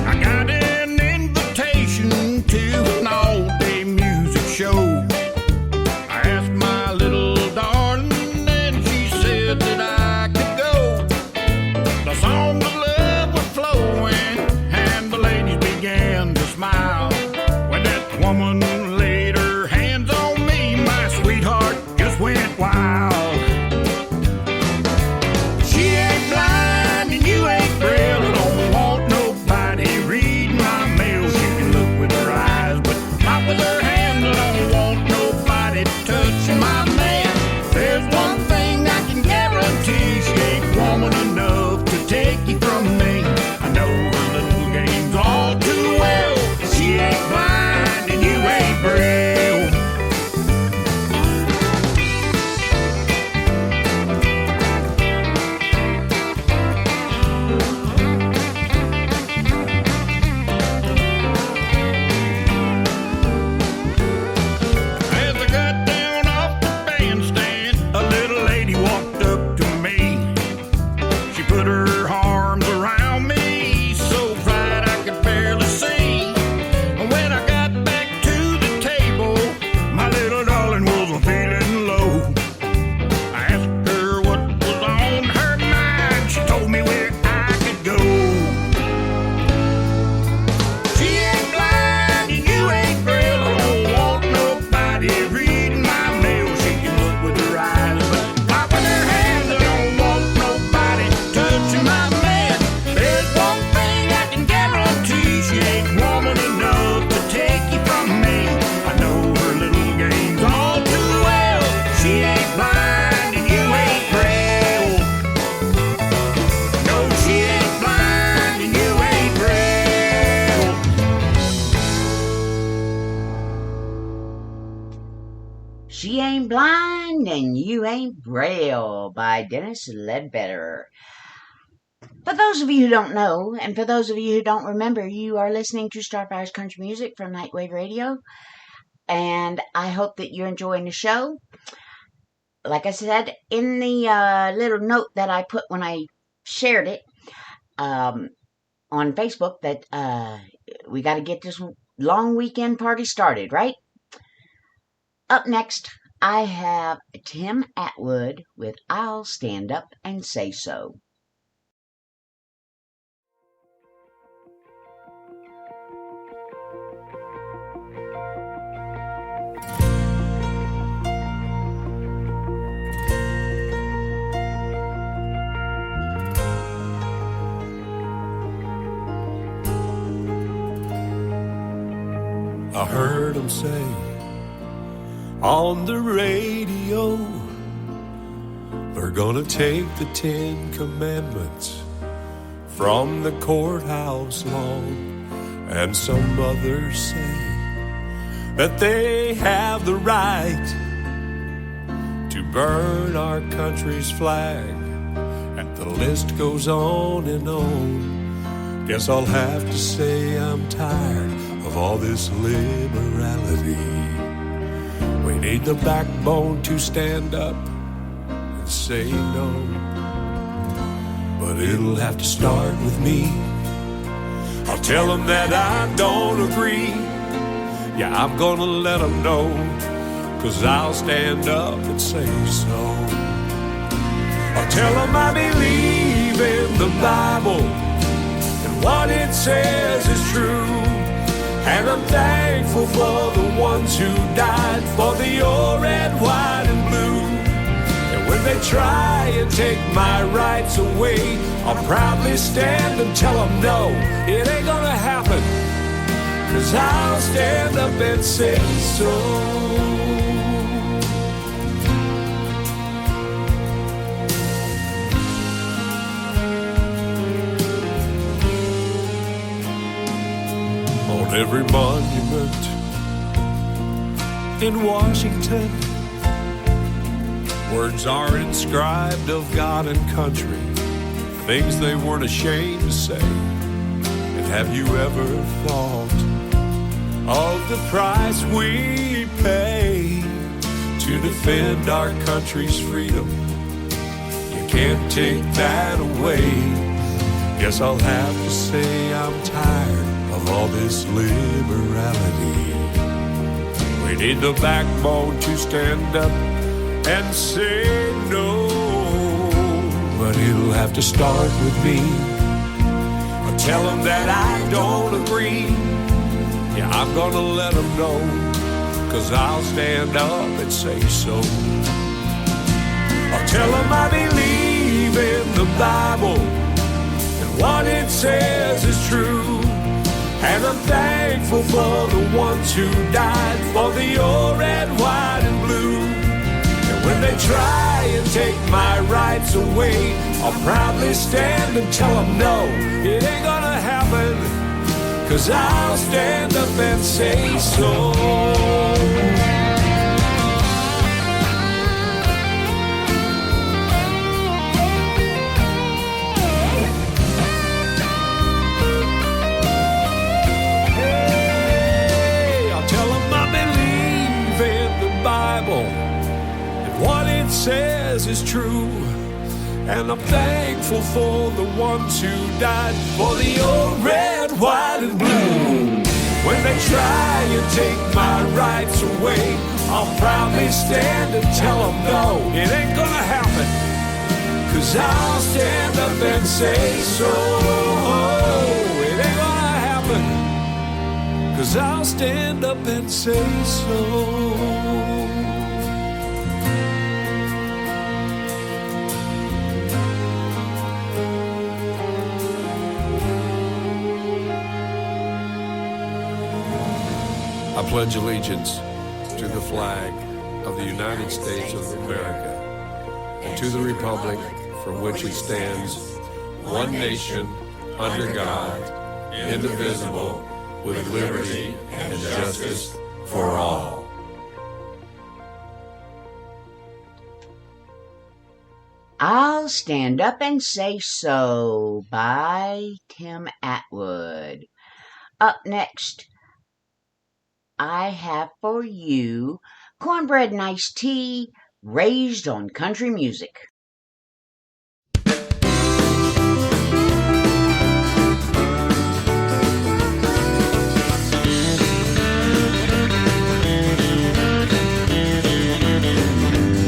I got an invitation to an all-day music show. I asked my little darling and she said that I could go. The song of love was flowing and the ladies began to smile. When that woman laid her hands on me, my sweetheart just went wild. She ain't blind and you ain't braille. I don't want nobody reading my mail. She can look with her eyes, but not with her hands. I don't want nobody touching my man. There's one thing I can guarantee, she ain't woman enough to take you from me. I know her little games all too well. She ain't blind and you ain't braille. As I got down off the bandstand, a little lady walked up to me. She put her arms around me so tight I could barely see. And when I got back to the table, my little darling was feeling low. I asked her what was on her mind. She told me where I could go. She ain't blind and you ain't braille. I don't want nobody reading my mail. She can look with her eyes, but not with her hands. I don't want nobody touching my man. There's one thing I can guarantee, she ain't woman enough to take you from me. I know her little games all too well. She ain't blind and you ain't braille. No, she ain't blind and you ain't braille. She Ain't Blind and You Ain't Braille by Dennis Ledbetter. For those of you who don't know, and for those of you who don't remember, you are listening to Starfire's Country Music from Nightwave Radio, and I hope that you're enjoying the show. Like I said in the little note that I put when I shared it on Facebook, that we got to get this long weekend party started, right? Up next, I have Tim Atwood with I'll Stand Up and Say So. I heard him say on the radio, they're gonna take the 10 Commandments from the courthouse lawn. And some others say that they have the right burn our country's flag, and the list goes on and on. Guess I'll have to say I'm tired of all this liberality. We need the backbone to stand up and say no, but it'll have to start with me. I'll tell them that I don't agree. Yeah, I'm gonna let them know, 'cause I'll stand up and say so. I'll tell them I believe in the Bible, and what it says is true. And I'm thankful for the ones who died for the old, red, white, and blue. And when they try and take my rights away, I'll proudly stand and tell them no, it ain't gonna happen, 'cause I'll stand up and say so. On every monument in Washington, words are inscribed of God and country, things they weren't ashamed to say. And have you ever thought of the price we pay to defend our country's freedom? You can't take that away. Guess I'll have to say I'm tired of all this liberality. We need the backbone to stand up and say no, but it'll have to start with me. I'll tell them that I don't agree. Yeah, I'm gonna let them know, 'cause I'll stand up and say so. I'll tell them I believe in the Bible, and what it says is true. And I'm thankful for the ones who died for the old, red, white, and blue. And when they try and take my rights away, I'll proudly stand and tell them no, it ain't gonna happen, 'cause I'll stand up and say so. What it says is true, and I'm thankful for the ones who died for the old, red, white, and blue. When they try and take my rights away, I'll proudly stand and tell them no, it ain't gonna happen, 'cause I'll stand up and say so. It ain't gonna happen, 'cause I'll stand up and say so. I pledge allegiance to the flag of the United States of America and to the republic for which it stands, one nation, under God, indivisible, with liberty and justice for all. I'll Stand Up and Say So by Tim Atwood. Up next, I have for you Cornbread and Iced Tea, Raised on Country Music.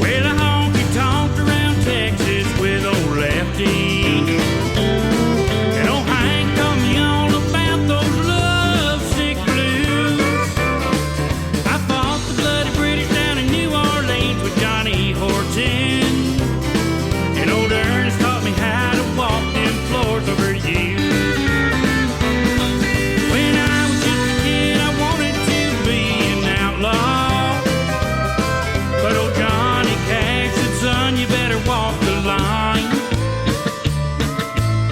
Well, a honky tonked around Texas with old Lefty. And old Hank told me all about those lovesick blues. I fought the bloody British down in New Orleans with Johnny Horton. And old Ernest taught me how to walk them floors over you. When I was just a kid, I wanted to be an outlaw. But old Johnny Cash said, son, you better walk the line,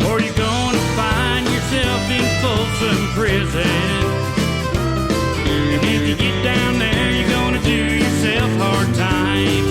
or you're gonna find yourself in Folsom Prison. And if you get down there, you're gonna do yourself hard time.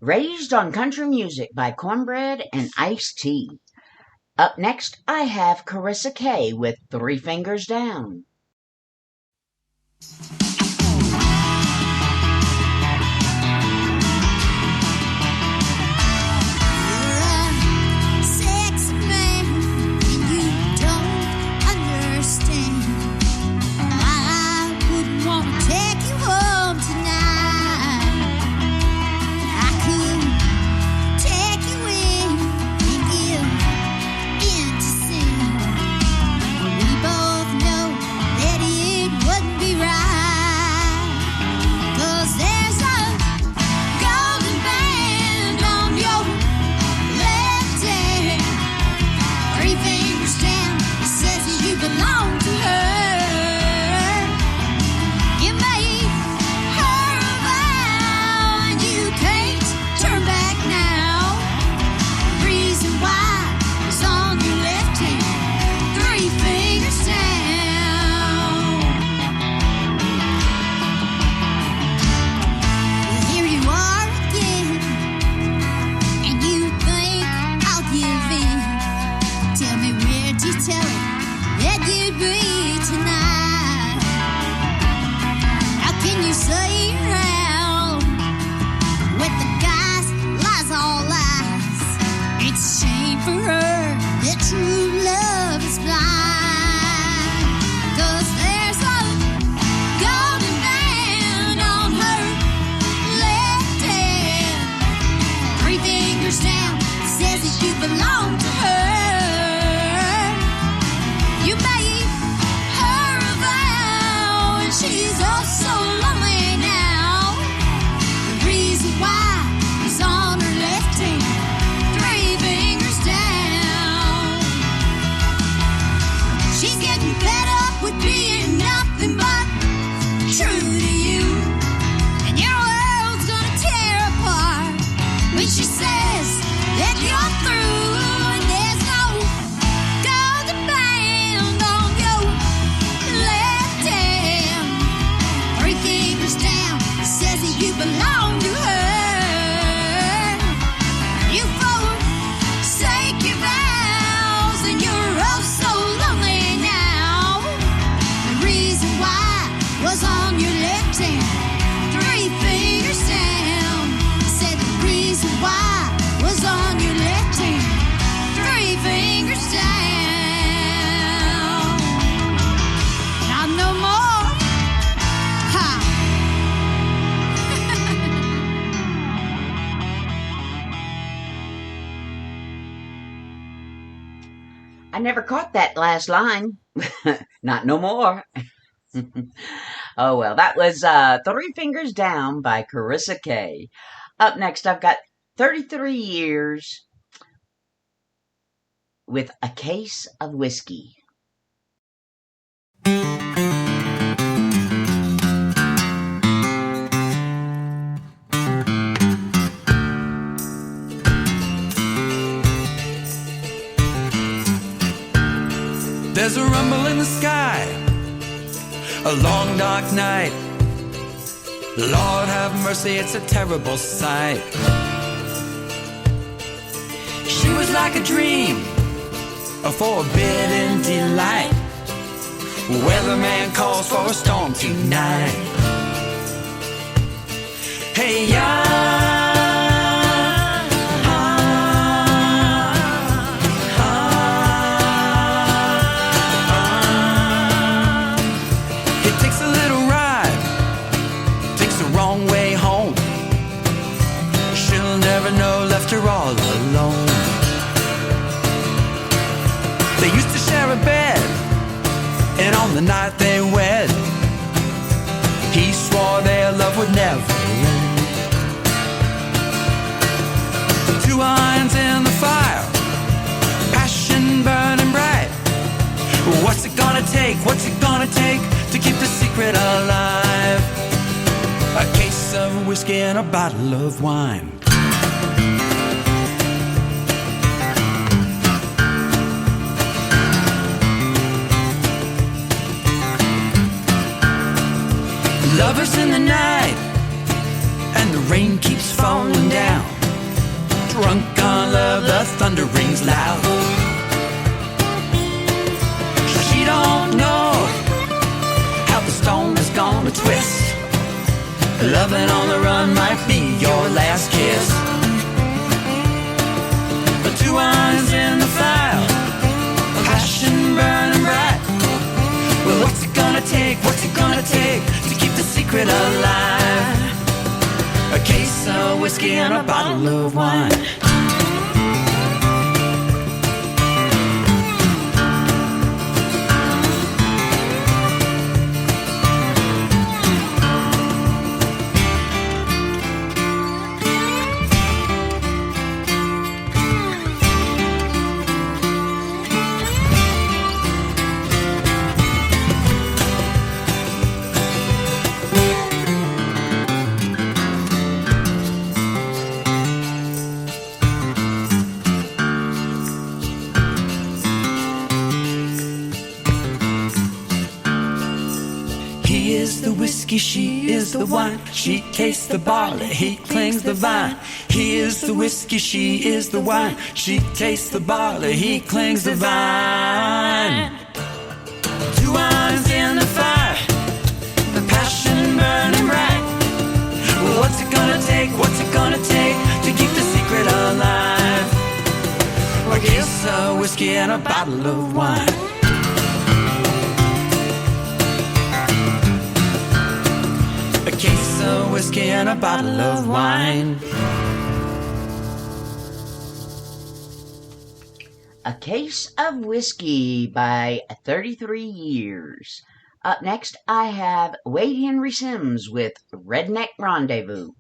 Raised on Country Music by Cornbread and Ice-T. Up next, I have Carissa Kay with 3 Fingers Down. I never caught that last line. Not no more. Oh well, that was 3 Fingers Down by Carissa Kay. Up next, I've got 33 Years with A Case of Whiskey. There's a rumble in the sky, a long dark night. Lord have mercy, it's a terrible sight. She was like a dream, a forbidden delight. Weatherman calls for a storm tonight. Hey, her all alone. They used to share a bed, and on the night they wed, he swore their love would never end. 2 irons in the fire, passion burning bright. What's it gonna take? What's it gonna take to keep the secret alive? A case of whiskey and a bottle of wine. Lovers in the night, and the rain keeps falling down. thunder rings loud. She don't know how the storm is gonna twist. Loving on the run might be your last kiss. The two irons in the fire, passion burning bright. Well, what's it gonna take, what's it gonna take to keep the secret alive? A case of whiskey and a bottle of wine. He is the whiskey, she is the wine. She tastes the barley, he clings the vine. He is the whiskey, she is the wine. She tastes the barley, he clings the vine. Two irons in the fire, the passion burning bright. Well, what's it gonna take, what's it gonna take to keep the secret alive? A case of whiskey and a bottle of wine. A case of whiskey and a bottle of wine. A Case of Whiskey by 33 Years. Up next, I have Wade Henry Sims with Redneck Rendezvous.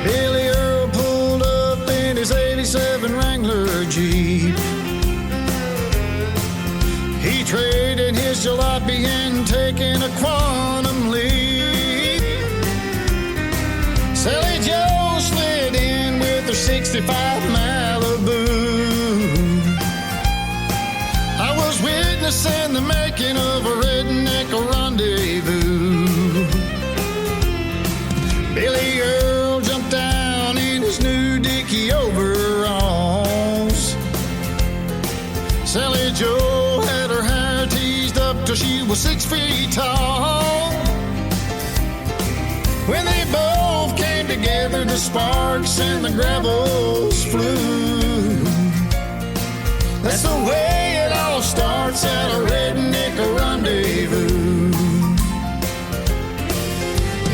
Billy Earl pulled up in his 87 Wrangler Jeep. He traded his jalopy and taken a quantum leap. Sally Joe slid in with her 65 Malibu. I was witnessing the making of a redneck rendezvous. Billy Earl jumped down in his new Dickie overalls. Sally Joe had her hair teased up till she was 6 feet tall. When they both came together, the sparks and the gravels flew. That's the way it all starts at a redneck rendezvous.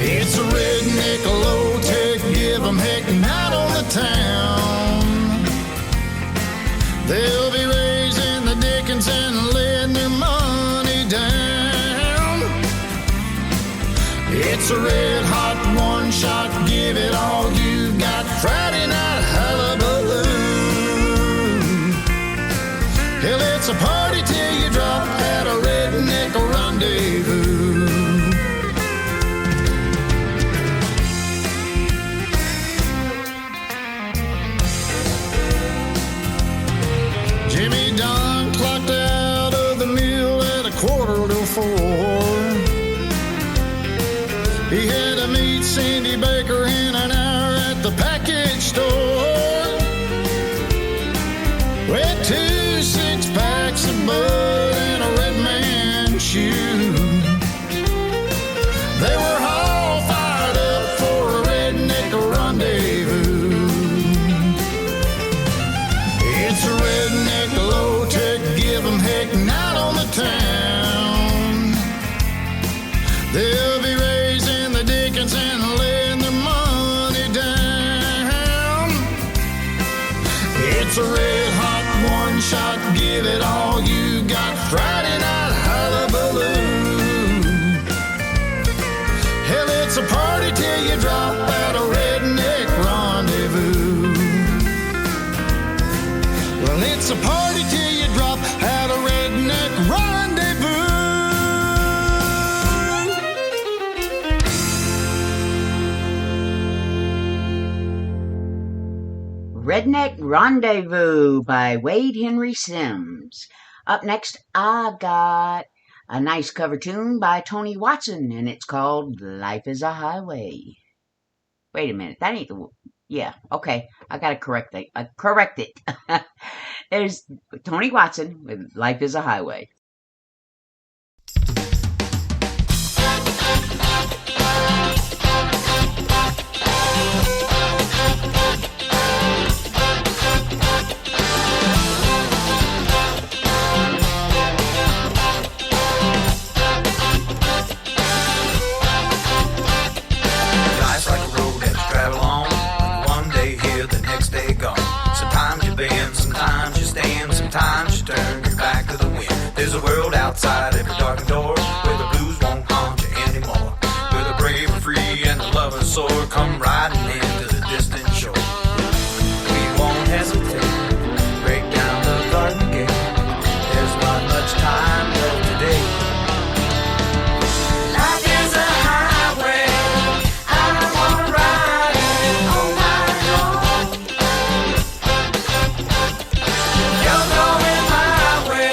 It's a redneck low-tech, give 'em heck night on the town. They'll be raising the dickens and laying their money down. It's a red-hot one-shot, give it all you got, Friday night hullabaloo. Hell, it's a party till you drop at a redneck rendezvous. Jimmy Don clocked out of the mill at 3:45. He had to meet Cindy Baker in an hour at the package store. With 2 6-packs of bud and a red man shoe. They were all fired up for a redneck rendezvous. It's a redneck low-tech, give 'em heck night on the town. They'll be raising the dickens and laying their money down. It's a red-hot one-shot, give it all you got, Friday night hullabaloo. Hell, it's a party till you drop at a redneck rendezvous. Well, it's a party till you drop at a redneck rendezvous. Redneck Rendezvous by Wade Henry Sims. Up next, I got a nice cover tune by Tony Watson, and it's called Life is a Highway. Wait a minute, that ain't the... Yeah, okay, I gotta correct it. There's Tony Watson with Life is a Highway. Sometimes you turn your back to the wind. There's a world outside every darkened door where the blues won't haunt you anymore. Where the brave are free and the lovers soar, come riding into the distant shore. We won't hesitate, break down the garden gate. There's not much time left today. Life is a highway, I wanna ride it on my own. You're going my way,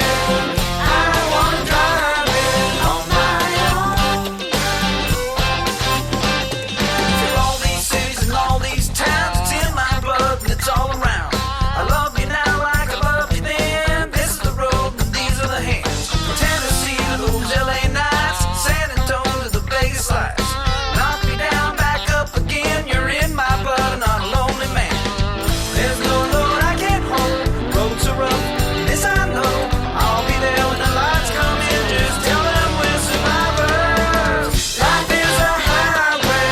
I wanna drive it on my own. Through all these cities and all these towns, it's in my blood and it's all around. I love you now like I loved you then. This is the road and these are the hands. From Tennessee to those LA nights, San Antonio to the Vegas lights. Knock me down, back up again. You're in my blood and I'm a lonely man. There's no road I can't hold. Roads are rough, this I know. I'll be there when the lights come in. Just tell them we're survivors. Life is a highway,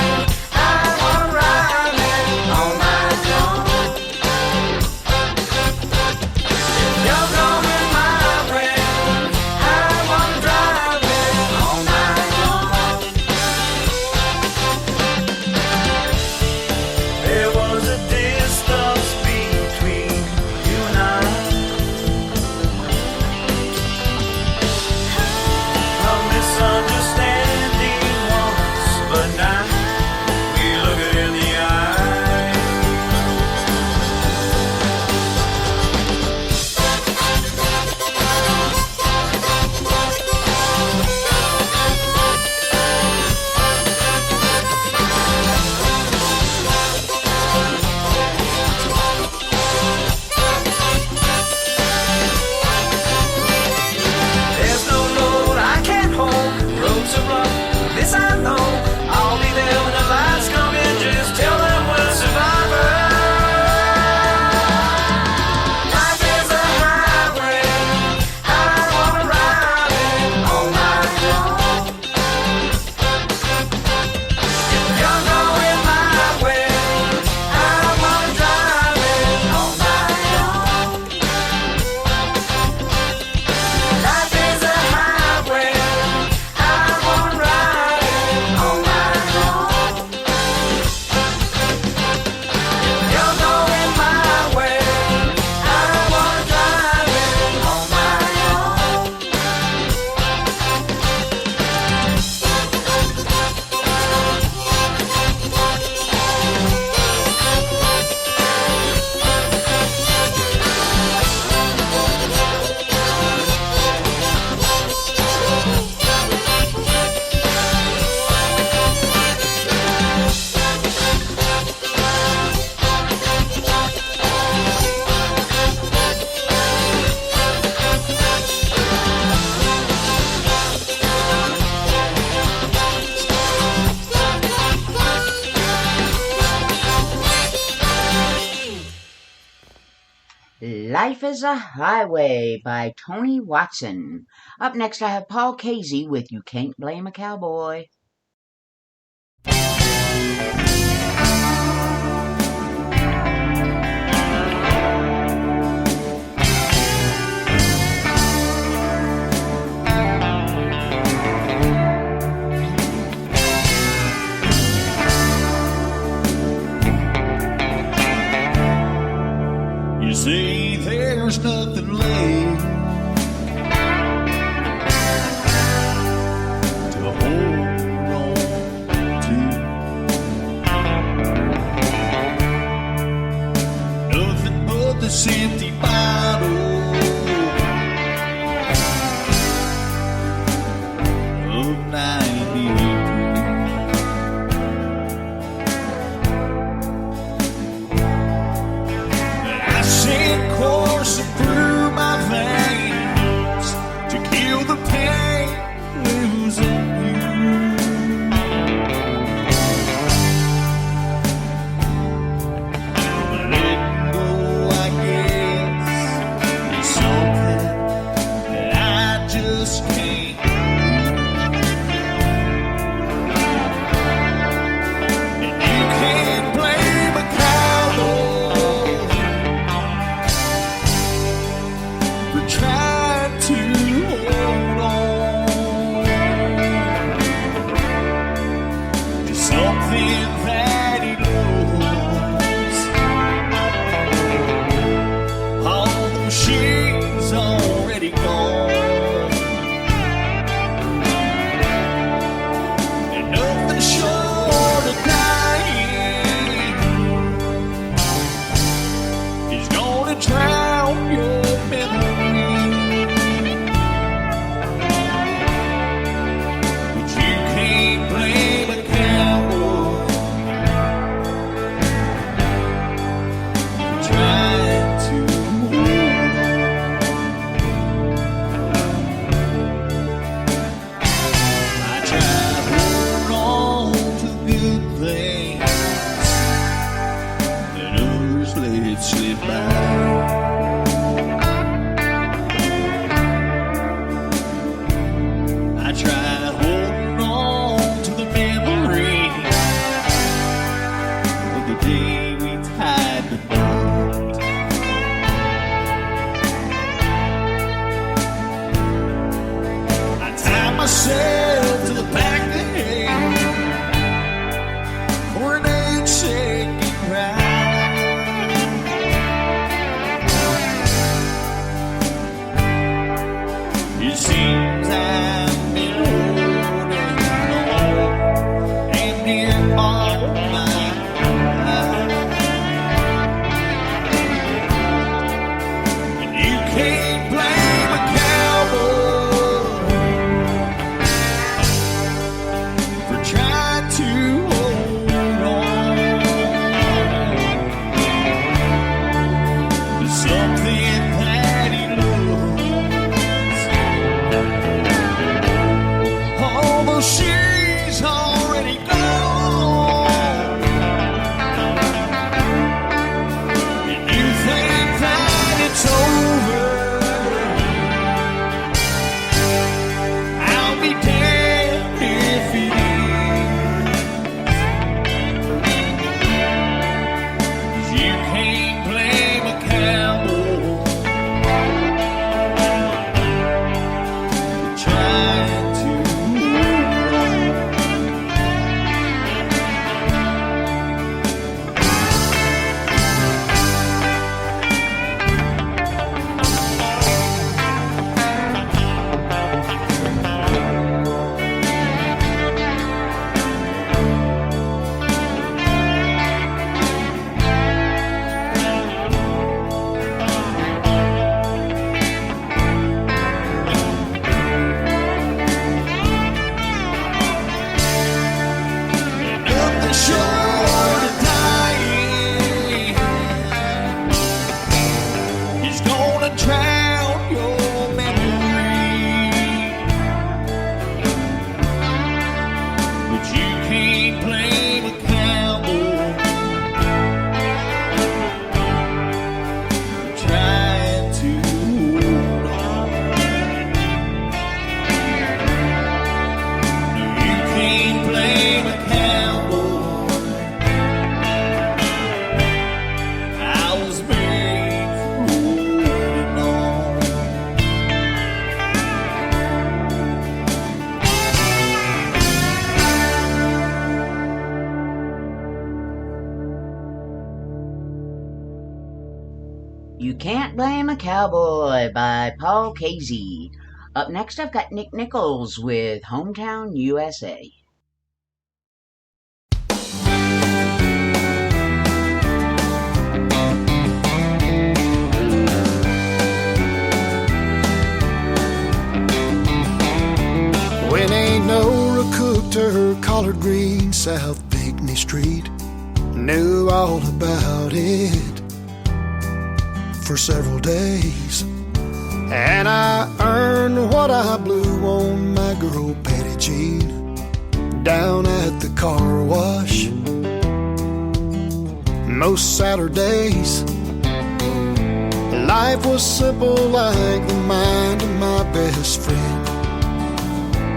I wanna ride it on my own. You're going my way, I wanna drive it on my own. There was a distance between you and I. A misunderstanding once, but now we look it in the eye. There's no load I can't hold. Roads are rough, this I know. I'll be there when the lights come in. Just tell them we're survivors. Life is a highway, I wanna ride it on my own. You're going my way, I wanna drive it on my own. Life is a highway, I wanna ride it on my own. You're going my way, I wanna drive it on my own. Life is a Highway by Tony Watson. Up next, I have Paul Casey with You Can't Blame a Cowboy. You see, there's nothing left to hold myself to the back of the head for an age-shaking ride. It seems I've been holding on and near all my life, and you can't blame a cowboy for trying to hold on to something that he loves, although she's already gone. And you think that it's over, I'll be damned if it is. 'Cause you can't blame a cowboy for trying to run. Nothing short of dying is gonna drown your memory, but you can't blame a cowboy for trying to hold on. You can't blame a cowboy. I was made for holding on. You Can't Blame a Cowboy by Paul Casey. Up next, I've got Nick Nichols with Hometown USA. When ain't Nora cooked her collard green South Pinckney Street, knew all about it for several days. And I earned what I blew on my girl Patty Jean down at the car wash most Saturdays. Life was simple like the mind of my best friend.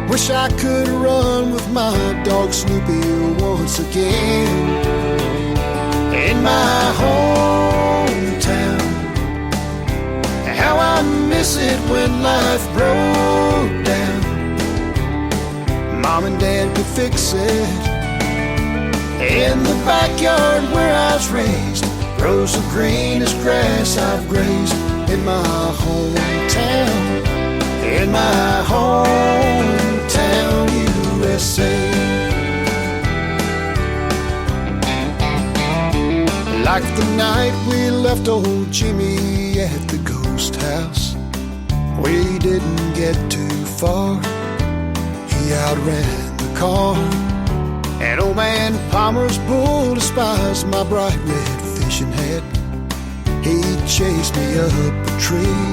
Wish I could run with my dog Snoopy once again. In my hometown, how I miss it when life broke down. Mom and Dad could fix it. In the backyard where I was raised, rows of green as grass I've grazed. In my hometown, in my hometown USA. Like the night we left old Jimmy at the ghost house, we didn't get too far. He outran the car, and old man Palmer's bull despised my bright red fishing hat. He chased me up a tree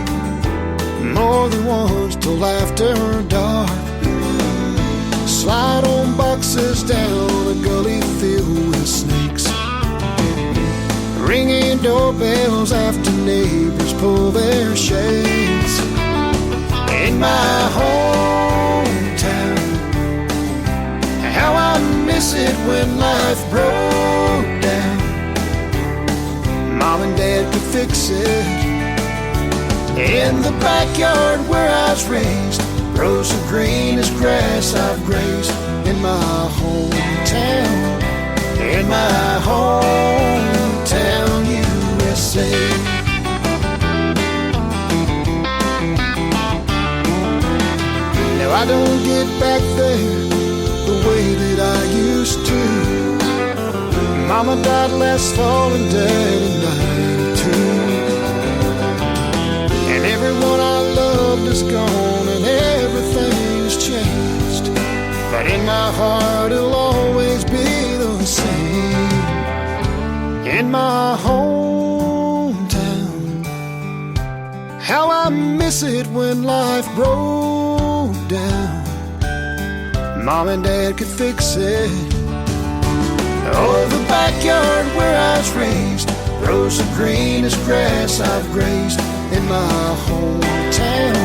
more than once till after dark. Slide on boxes down a gully filled with snakes, ringing doorbells after neighbors pull their shades. In my hometown, how I miss it when life broke down. Mom and Dad could fix it. In the backyard where I was raised, Rows so green as grass I've grazed in my hometown. In my hometown, USA. Now I don't get back there the way that I used to. Mama died last fall and Dad in '92. And everyone I loved is gone and everything's changed. But in my heart it'll always be the same. In my hometown, how I miss it when life broke down. Mom and Dad could fix it. Oh, the backyard where I was raised, rows of green as grass I've grazed. In my hometown,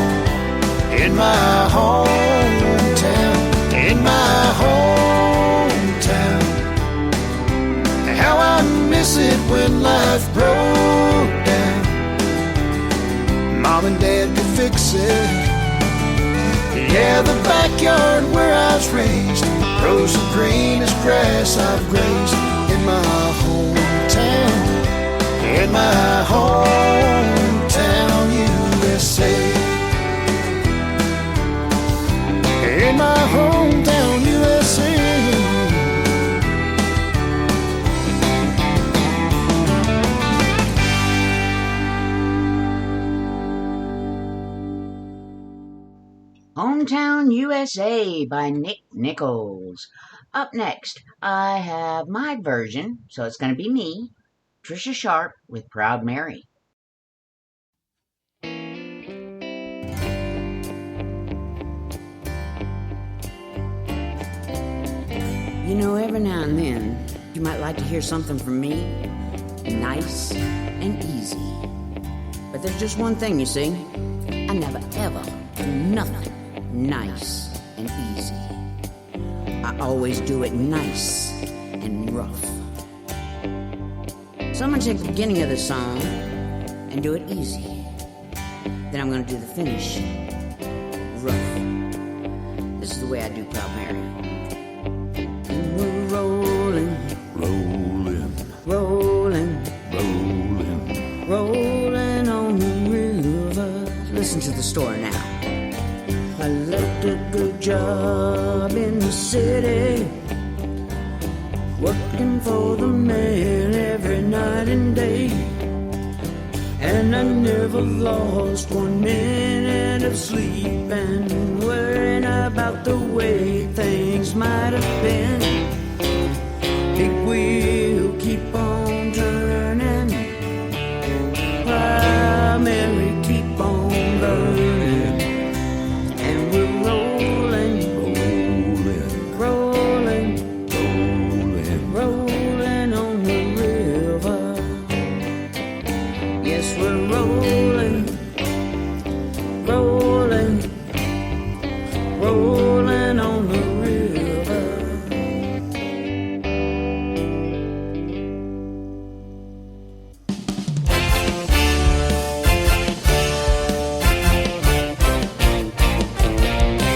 in my hometown, in my hometown. How I miss it when life broke down. Mom and Dad could fix it. Yeah, the backyard where I was raised, rows of green as grass I've grazed. In my hometown, in my hometown, USA. In my hometown, USA. Hometown USA by Nick Nichols. Up next, I have my version, so it's going to be me, Trisha Sharp with Proud Mary. You know, every now and then, you might like to hear something from me, nice and easy. But there's just one thing, you see. I never ever do nothing nice and easy. I always do it nice and rough. So I'm going to take the beginning of the song and do it easy. Then I'm going to do the finish rough. This is the way I do Proud Mary. And we're rolling, rolling, rolling, rolling, rolling on the river. Listen to the story now. I left a good job in the city, working for the man every night and day. And I never lost 1 minute of sleep and worrying about the way things might have been. Big wheel keep on turning, primary keep on burning, and we're rolling, rolling, rolling, rolling on the river. Yes, we're rolling, rolling, rolling on the river.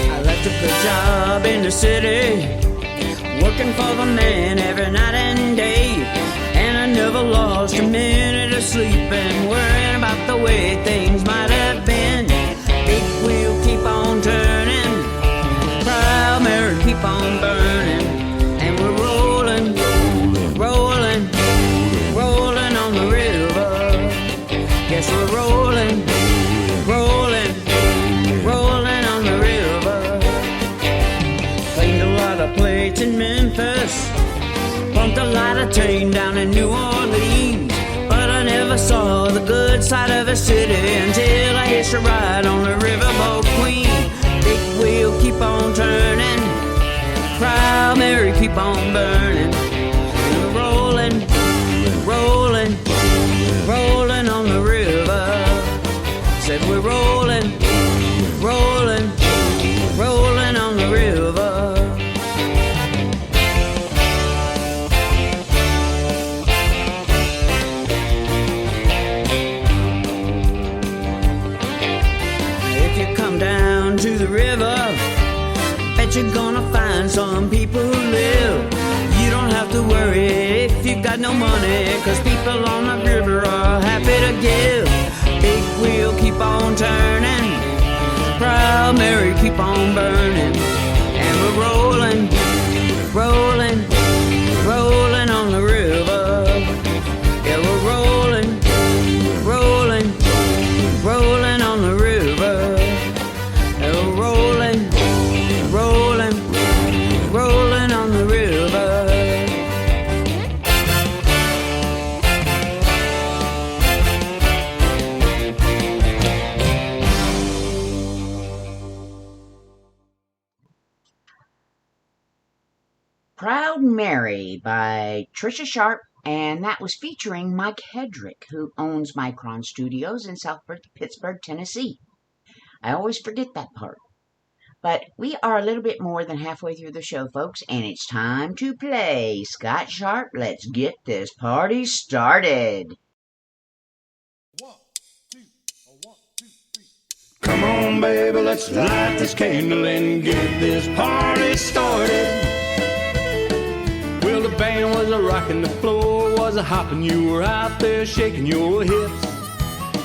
I left a good job in the city, working for the man every night and day. And I never lost a minute of sleep and worrying about the way things might have been. Big wheel keep on turning, Proud Mary keep on burning, and we're rolling, rolling, rolling on the river. Yes, we're rolling, rolling, rolling on the river. Cleaned a lot of plates in Memphis, pumped a lot of train down in New Orleans, but I never saw the good side of the city until I hitched a ride on the riverboat Queen. Big wheel keep on turning, Proud Mary keep on burning, and we're rolling, rolling, rolling on the river. Said we're rolling, rolling, rolling on the river. to the river. Bet you're gonna find some people who live. You don't have to worry if you got no money, 'cause people on the river are happy to give. Big wheel keep on turning, Proud Mary keep on burning, and we're rolling, rolling, rolling on the river. Yeah, we're rolling, rolling, rolling on the river. Yeah, we're rolling, rolling, rolling on the river. Proud Mary by Trisha Sharp, and that was featuring Mike Hedrick, who owns Micron Studios in South Pittsburgh, Tennessee. I always forget that part. But we are a little bit more than halfway through the show, folks, and it's time to play Scott Sharp. Let's get this party started. Come on, baby, let's light this candle and get this party started. Well, the band was a rocking, the floor was a hopping. You were out there shaking your hips.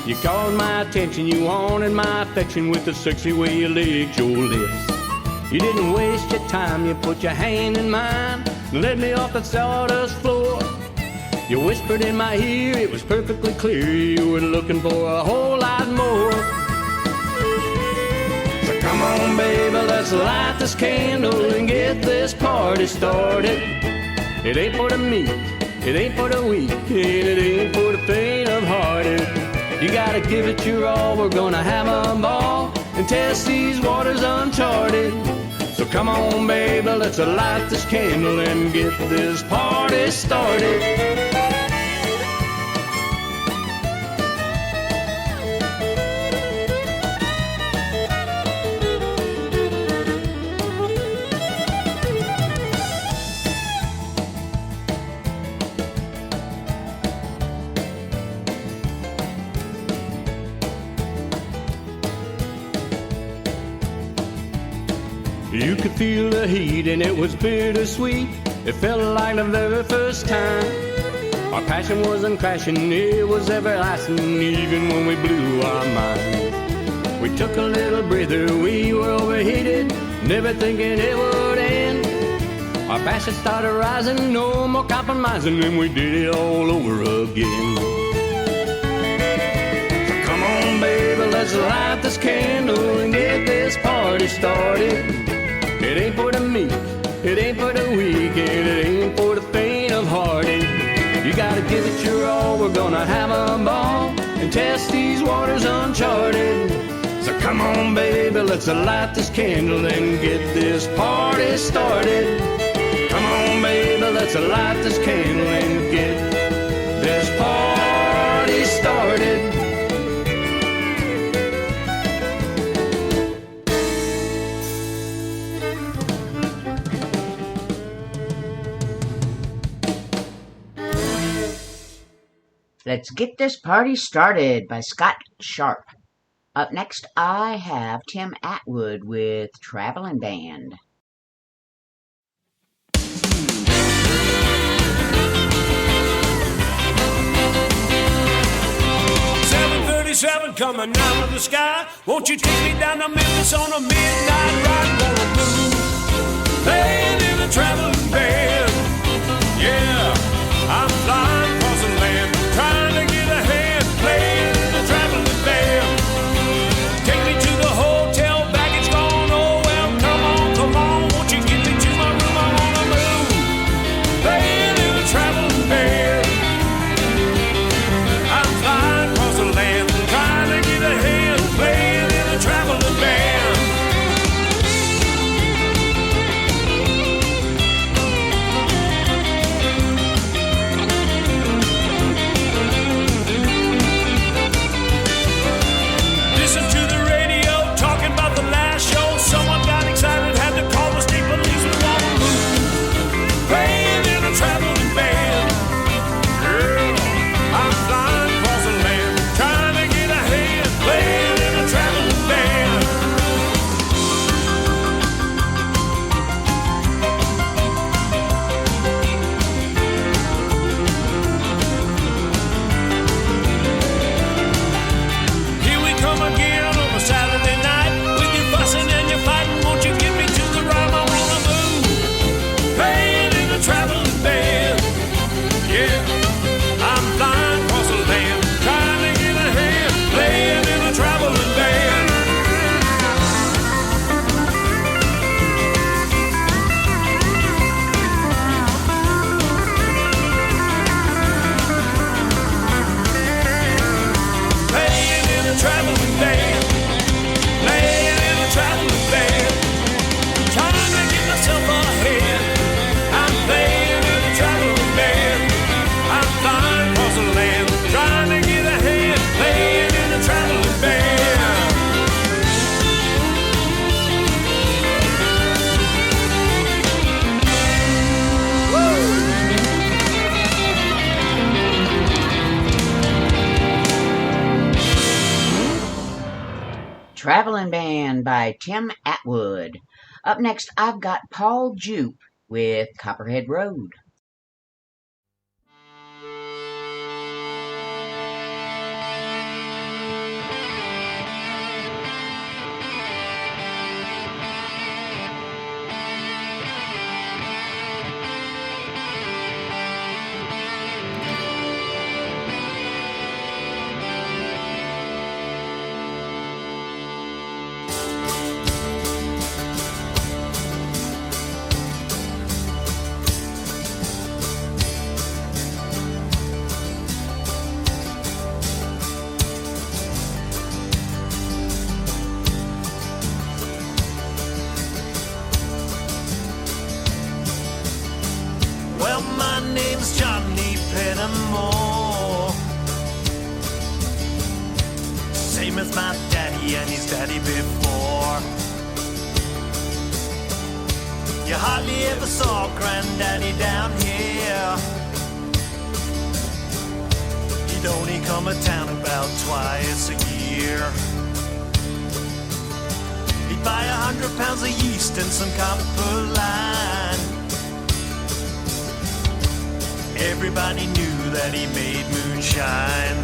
You caught my attention, you wanted my affection with the sexy way you licked your lips. You didn't waste your time, you put your hand in mine and led me off the sawdust floor. You whispered in my ear, it was perfectly clear you were looking for a whole lot more. So come on, baby, let's light this candle and get this party started. It ain't for the meek, it ain't for the weak, and it ain't for the faint of hearted. You gotta give it your all, we're gonna have a ball and test these waters uncharted. So come on, baby, let's light this candle and get this party started. You could feel the heat and it was bittersweet. It felt like the very first time. Our passion wasn't crashing, it was everlasting, even when we blew our minds. We took a little breather, we were overheated, never thinking it would end. Our passion started rising, no more compromising, and we did it all over again. So come on, baby, let's light this candle and get this party started. It ain't for the meek, it ain't for the weak, and it ain't for the faint of hearted. You gotta give it your all, we're gonna have a ball and test these waters uncharted. So come on, baby, let's light this candle and get this party started. Come on, baby, let's light this candle and get this party started. Let's Get This Party Started by Scott Sharp. Up next, I have Tim Atwood with Traveling Band. 737 coming out of the sky. Won't you take me down to Memphis on a midnight ride? Gonna move, playing in a traveling band. Yeah, I'm flying across the land, trying to get ahead, playing in a traveling band. Take me to the hotel, baggage gone. Oh well, come on, won't you get me to my room? I wanna move, playing in a traveling band. I'm flying across the land, trying to get ahead, playing in a traveling band. Traveling Band by Tim Atwood. Up next, I've got Paul Jupe with Copperhead Road. Well, my name's Johnny Pettimore, same as my daddy and his daddy before. You hardly ever saw Granddaddy down here. He'd only come to town about twice a year. He'd buy 100 pounds of yeast and some copper line. Everybody knew that he made moonshine.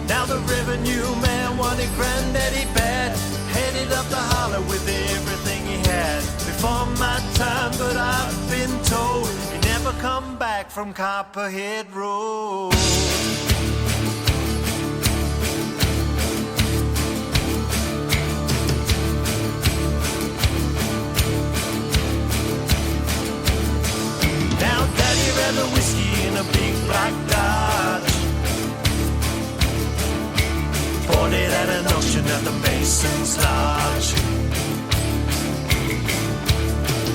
Now the revenue man wanted Granddaddy bad, headed up the holler with everything he had. Before my time, but I've been told he never come back from Copperhead Road. Now Daddy ran the whiskey in a big black Dodge, bought it at an auction at the Mason's Lodge.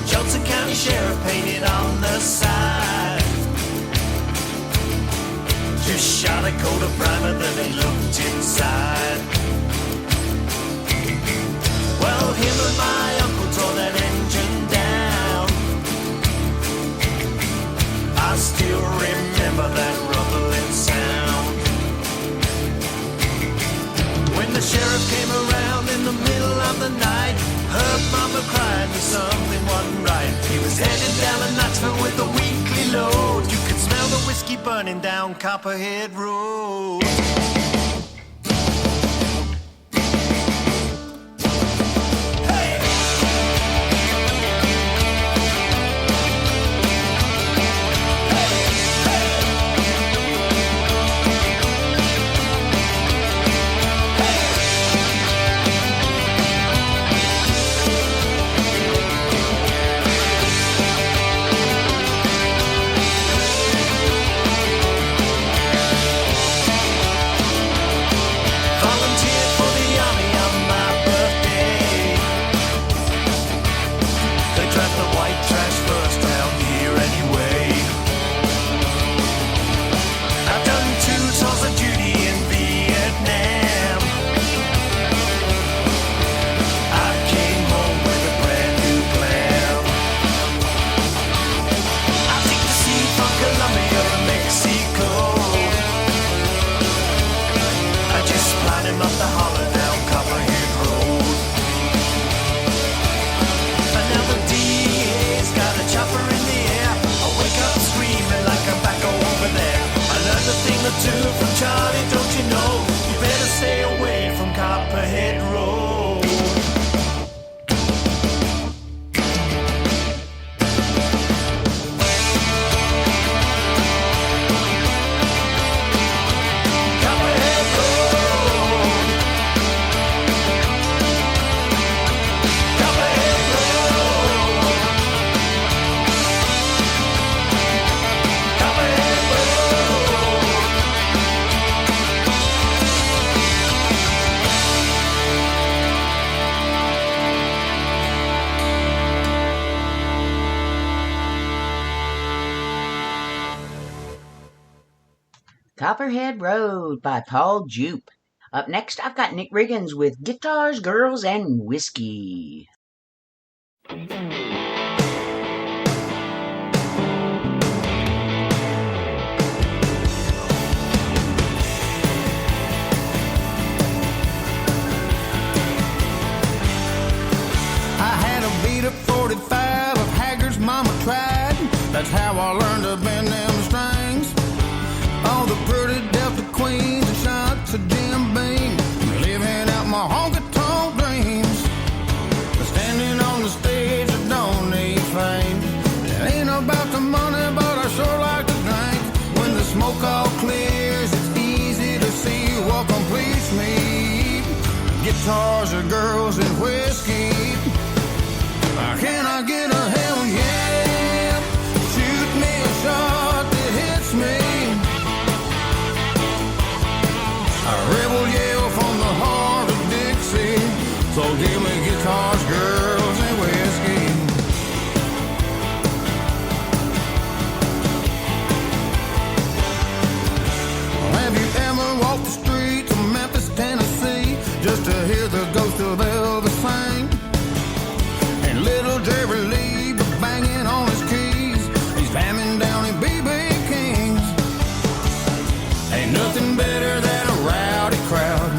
Johnson County Sheriff painted on the side, just shot a coat of primer, then they looked inside. Well, him and my uncle tore that engine down. I still remember that rumbling sound. When the sheriff came around in the middle of the night, heard Mama crying that something wasn't right. He was headed down to Knoxville with a weekly load. You could smell the whiskey burning down Copperhead Road. From Charlie, don't you know? You better stay away from Copperhead Road. Copperhead Road. Copperhead Road. Copperhead Road. Copperhead Road by Paul Jupe. Up next, I've got Nick Riggins with Guitars, Girls, and Whiskey. That's how I learned to bend them strings. All the pretty Delta queens and shots of Jim Beam, living out my honky-tonk dreams. Standing on the stage that don't need fame. It ain't about the money, but I sure like to drink. When the smoke all clears, it's easy to see what completes me. Guitars or girls and whiskey. Can I get a hell yeah? Shoot me a shot that hits me. A rebel yell from the heart of Dixie. So give me guitars, girls, and whiskey. Have you ever walked the streets of Memphis, Tennessee, just to hear the ghost of Elvis sing? And little Jerry Lee banging on his keys, he's jamming down in B.B. King's. Ain't nothing better than a rowdy crowd,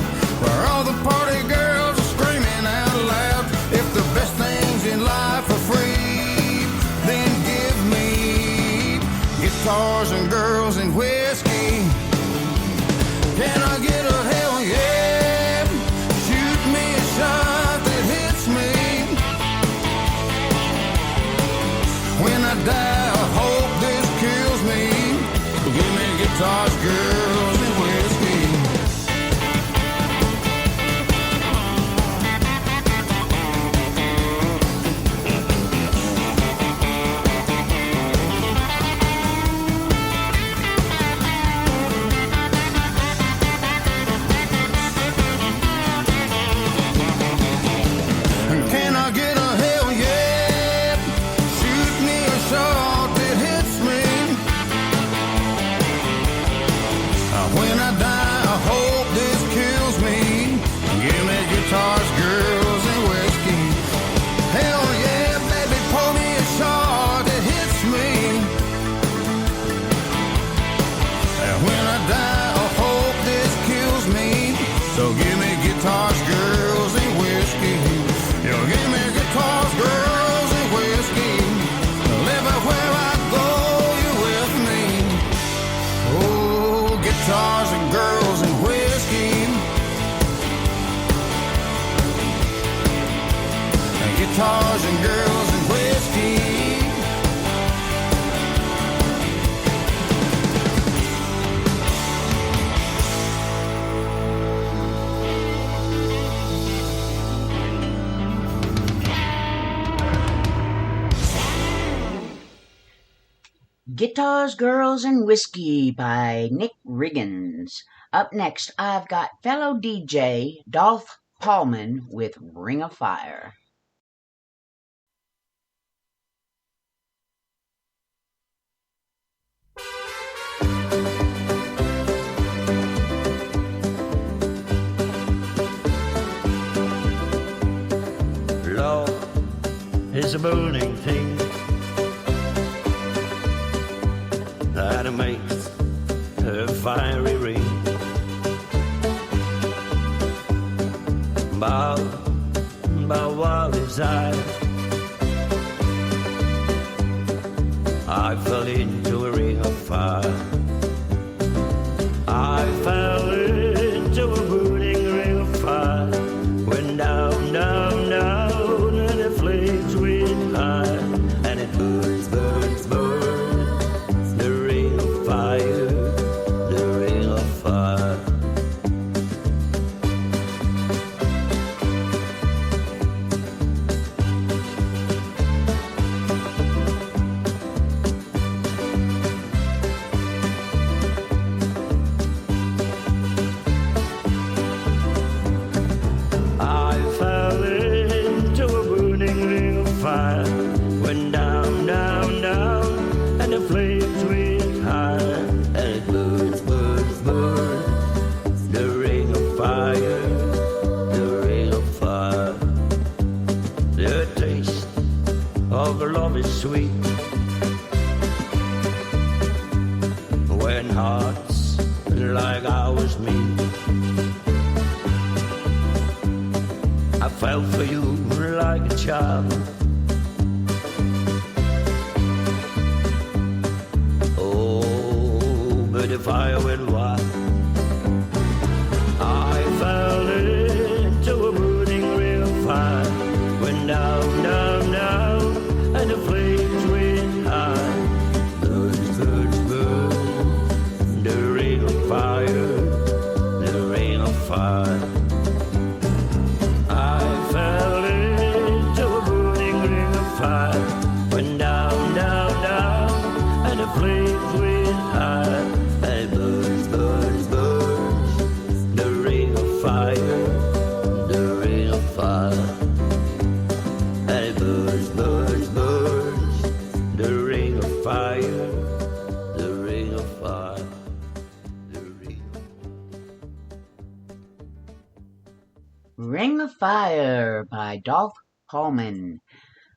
where all the party girls are screaming out loud. If the best things in life are free, then give me guitars and girls and whiskey. Can I get a hell yeah? Shoot me a shot that hits me. When I die, I hope this kills me. Give me guitars, girls, and whiskey. Can I get a hell yeah? Shoot me a shot that hits me. When I die, I hope this kills me. Give me guitars, girls, and whiskey. Hell yeah, baby, pour me a shot that hits me. When I die, I hope this kills me. So give me guitars, girls, and whiskey. You give me guitars, girls, and whiskey. Everywhere I go, you're with me. Oh, guitars and girls and whiskey. Guitars and girls and whiskey. Guitars, Girls, and Whiskey by Nick Riggins. Up next, I've got fellow DJ Dolph Paulman with Ring of Fire. Love is a burning thing that makes a fiery ring. But while desire, I fell into a ring of fire. I fell into a burning ring of fire. Went down, down, down, and the flames went high, and it burns, burns, burns. The ring of fire, the ring of fire. I fell into a burning ring of fire. Went down, down, down, and the flames went high, and it burns, burns, burns. The ring of fire, the ring of fire. The taste of love is sweet when hearts like ours meet. I fell for you like a child. fire will wild. I fell into a burning ring of fire. Went down, down, down, and the flames went high. Burns, burns, burns, the ring of fire, the ring of fire. I fell into a burning ring of fire. Went down, down, down, and the flames went high. And burns, burns, burns, the ring of fire, the ring of fire. And burns, burns, burns, the ring of fire, the ring of fire, the ring of Ring of Fire by Dolph Coleman.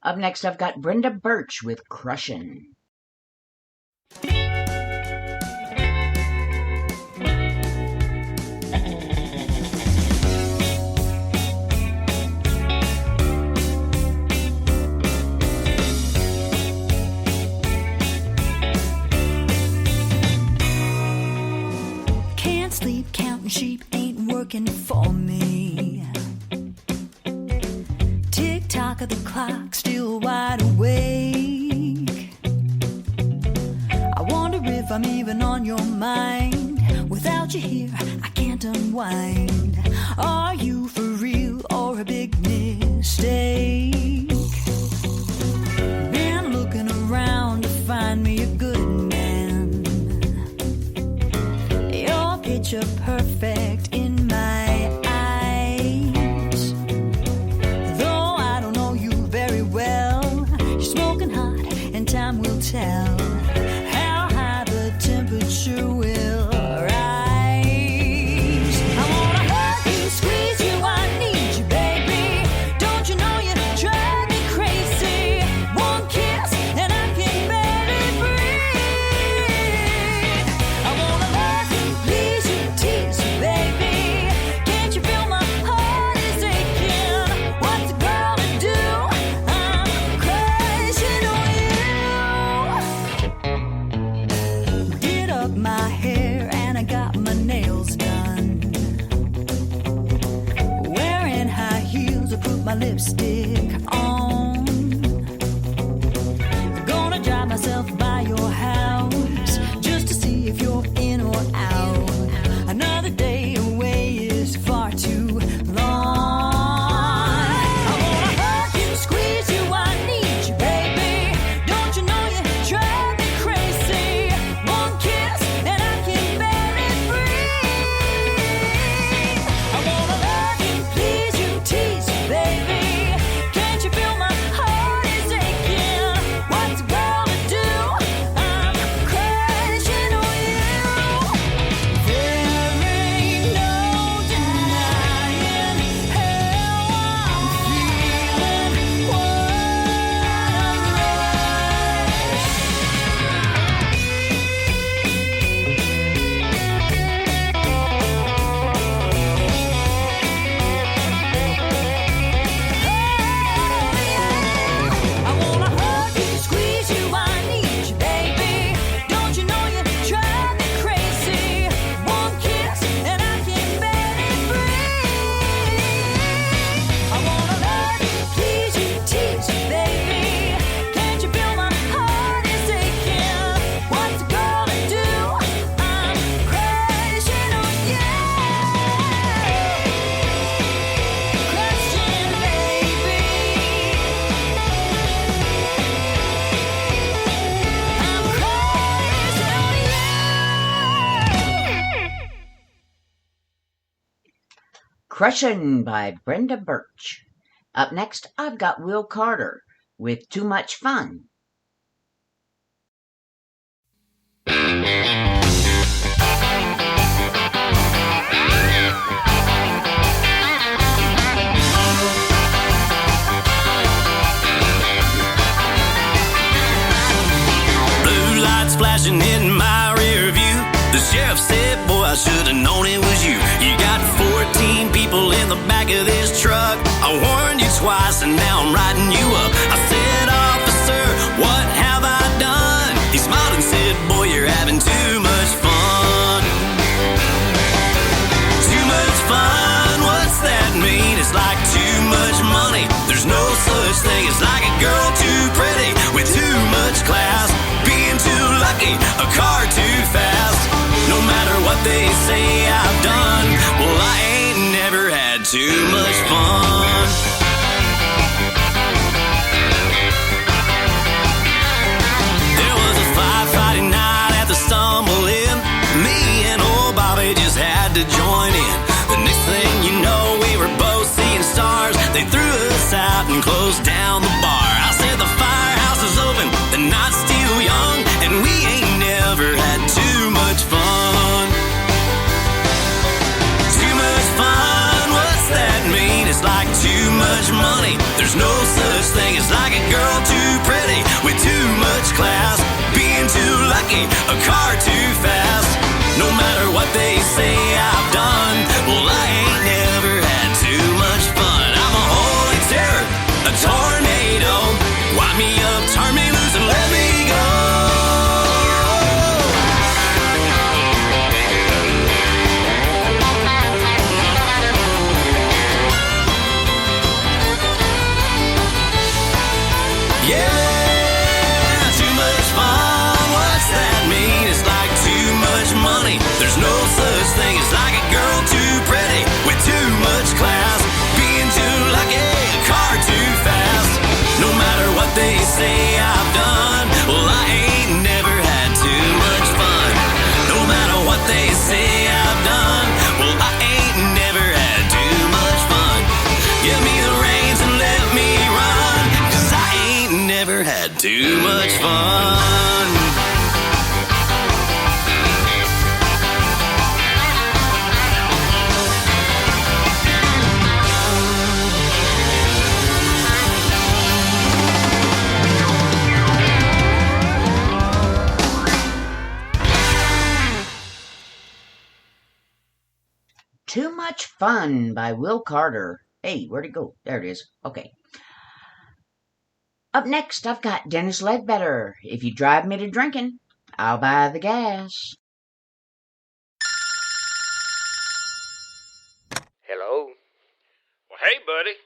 Up next, I've got Brenda Birch with Crushin'. Can't sleep, counting sheep ain't working for me. Tick-tock of the clock, still wide awake. I wonder if I'm even on your mind. Without you here, I can't unwind. Are you for real or a big mistake? Been looking around to find me a good man. You're picture perfect in my eyes. Though I don't know you very well, you're smoking hot and time will tell how high the temperature will rise. I wanna hug you, squeeze you, I need you, baby. Don't you know you drive me crazy? One kiss and I can barely breathe. I wanna love you, please you, tease you, baby. Can't you feel my heart is aching? What's a girl to do? I'm crushing on you. Did up my hair and I got my nails done. Wearing high heels, I put my lipstick on. Gonna drive myself by your house just to see if you're in or out. Another day away is far too long. I wanna hug you, squeeze you, I need you, baby. Don't you know you drive me crazy? One kiss and I can barely breathe. I wanna love you, please you, tease you, baby. Can't you feel my heart is aching? What's a girl to do? I'm crushing on you. There ain't no denying how I'm feeling. One I wanna hug you, squeeze you, I need you, baby. Don't you know you drive me crazy? One kiss and I can barely breathe. I wanna love you, please you, tease you, baby. Can't you feel my heart is aching? What's a girl to do? I'm crushing on you. Crushing, baby. I'm crazy on you. Crushin' by Brenda Birch. Up next, I've got Will Carter with Too Much Fun. Blue lights flashing in my rear view. The sheriff said, boy, I should have known it was you. You got 14 people in the back of this truck. I warned you twice and now I'm riding you up. I said, officer, what have I done? He smiled and said, boy, you're having too much fun. they say I've done. Well, I ain't never had too much fun. There was a fight Friday night at the Stumble Inn. Me and old Bobby just had to join in. The next thing you know, we were both seeing stars. They threw us out and closed down the bar. I said the firehouse is open, the night's still young, and we ain't never had too much fun. Too much fun, what's that mean? It's like too much money. There's no such thing as like a girl too pretty with too much class, being too lucky, a car too fast. No matter what they say I've done, well, I ain't never had too much fun. I'm a holy terror, a tornado. Wind me up, turn me loose, and let me go. Yeah, too much fun, what's that mean? It's like too much money. There's no such thing as like a girl too pretty with too much class, being too lucky, a car too fast. No matter what they say I've done, well, I ain't never had too much fun. No matter what they say I've done, well, I ain't never had too much fun. Give me the reins and let me run, 'cause I ain't never had too much fun. Too Much Fun by Will Carter. Hey, where'd it go? There it is. Okay. Up next, I've got Dennis Ledbetter. If you drive me to drinking, I'll buy the gas. Hello? Well, hey, buddy.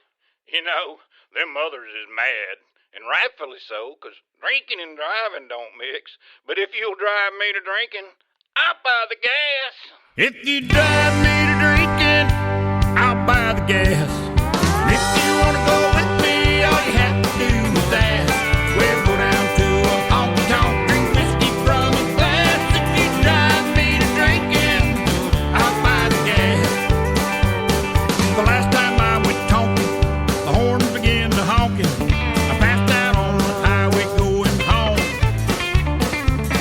You know, them mothers is mad, and rightfully so, 'cause drinking and driving don't mix. But if you'll drive me to drinking, I'll buy the gas. If you drive me to drinking, I'll buy the gas. And if you want to go with me, all you have to do is ask. We'll go down to a honky-tonk, drink whiskey from a glass. If you drive me to drinking, I'll buy the gas. The last time I went honking, the horns began to honking. I passed out on the highway going home.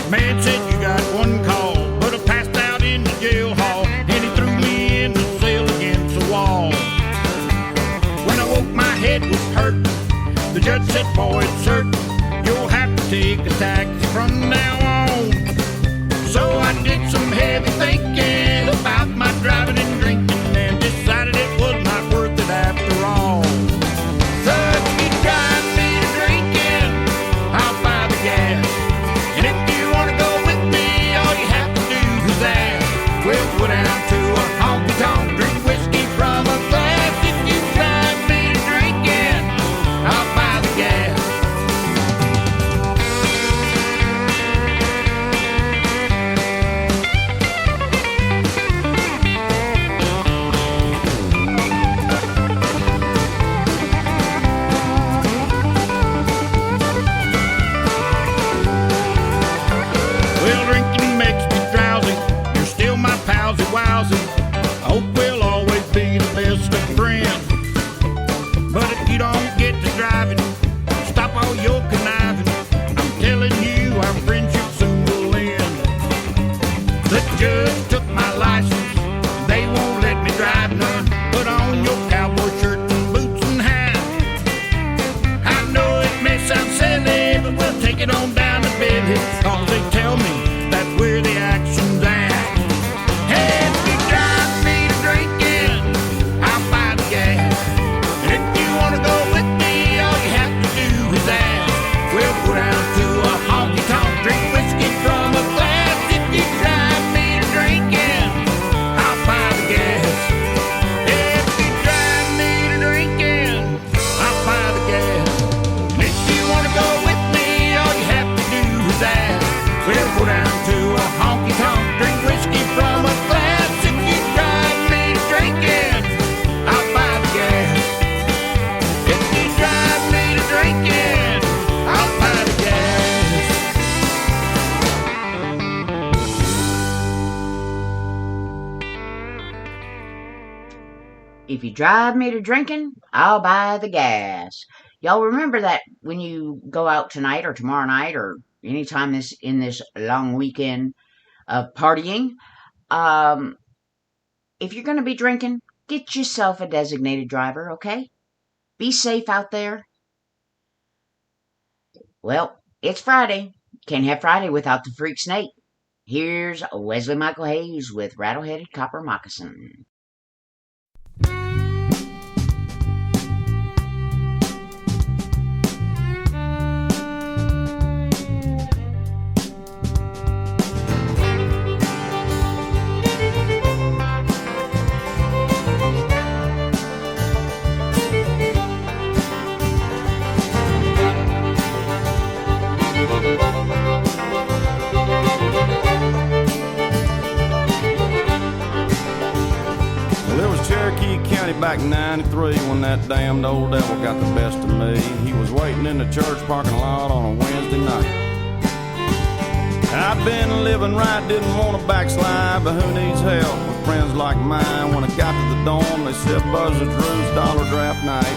Man said you got one call, but I passed out in the jail hall, and he threw me in the cell against the wall. When I woke, my head was hurt. The judge said, boy, it's certain you'll have to take a taxi from now on. So I did some heavy thinking about my driving and drinking, and decided it was not worth it after all. So if you drive me to drinking, I'll buy the gas. And if you want to go with me, all you have to do is ask. We'll go down to a honky-tonk, drink whiskey from a glass. If you drive me to drinking, I'll buy the gas. If you drive me to drinking, I'll buy the gas. Y'all remember that when you go out tonight or tomorrow night or anytime in this long weekend of partying, if you're going to be drinking, get yourself a designated driver, okay? Be safe out there. Well, it's Friday. Can't have Friday without the Freak Snake. Here's Wesley Michael Hayes with Rattle-Headed Copper Moccasin. Back in '93 when that damned old devil got the best of me. He was waiting in the church parking lot on a Wednesday night. I've been living right, didn't want to backslide, but who needs help with friends like mine? When I got to the dorm, they said Buzzard Drew's dollar draft night.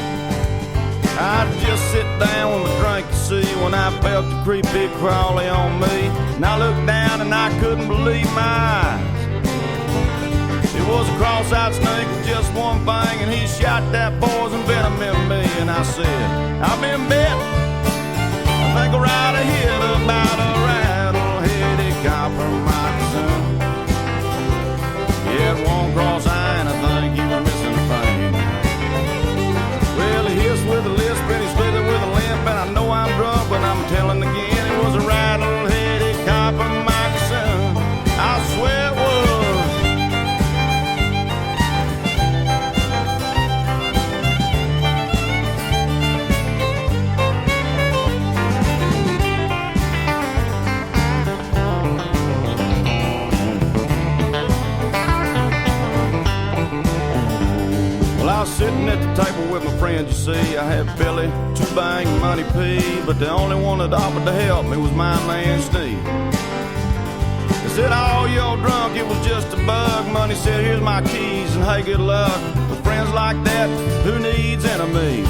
I'd just sit down with my drink, you see, when I felt the creepy crawly on me. And I looked down and I couldn't believe my eyes. It was a cross-eyed snake with just one thing, and he shot that poison venom in me. And I said, I've been bit. I think I'll ride ahead about a rattle-headed copper moccasin. He had one cross-eye, and I think he was missing a thing. Well, he hissed with a lisp, and he slithered with a limp, and I know I'm drunk, but I'm telling again, it was a rattle-headed copper moccasin. I swear it was. I was sitting at the table with my friends, you see. I had Billy, Two-Bang, and Money P, but the only one that offered to help me was my man Steve. They said, oh, you're drunk, it was just a bug. Money said, here's my keys, and hey, good luck. With friends like that, who needs enemies?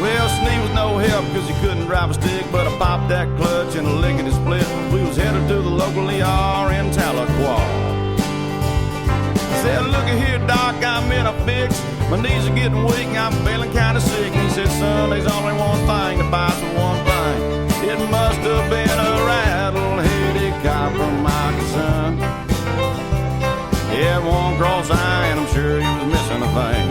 Well, Steve was no help because he couldn't drive a stick, but I popped that clutch and a lickety split. We was headed to the local ER in Tahlequah. I said, look at here, Doc, I'm in a fix. My knees are getting weak and I'm feeling kind of sick. And he said, son, there's only one thing that bites with one thing. It must have been a rattle-headed copper moccasin. He had one cross-eye and I'm sure he was missing a thing.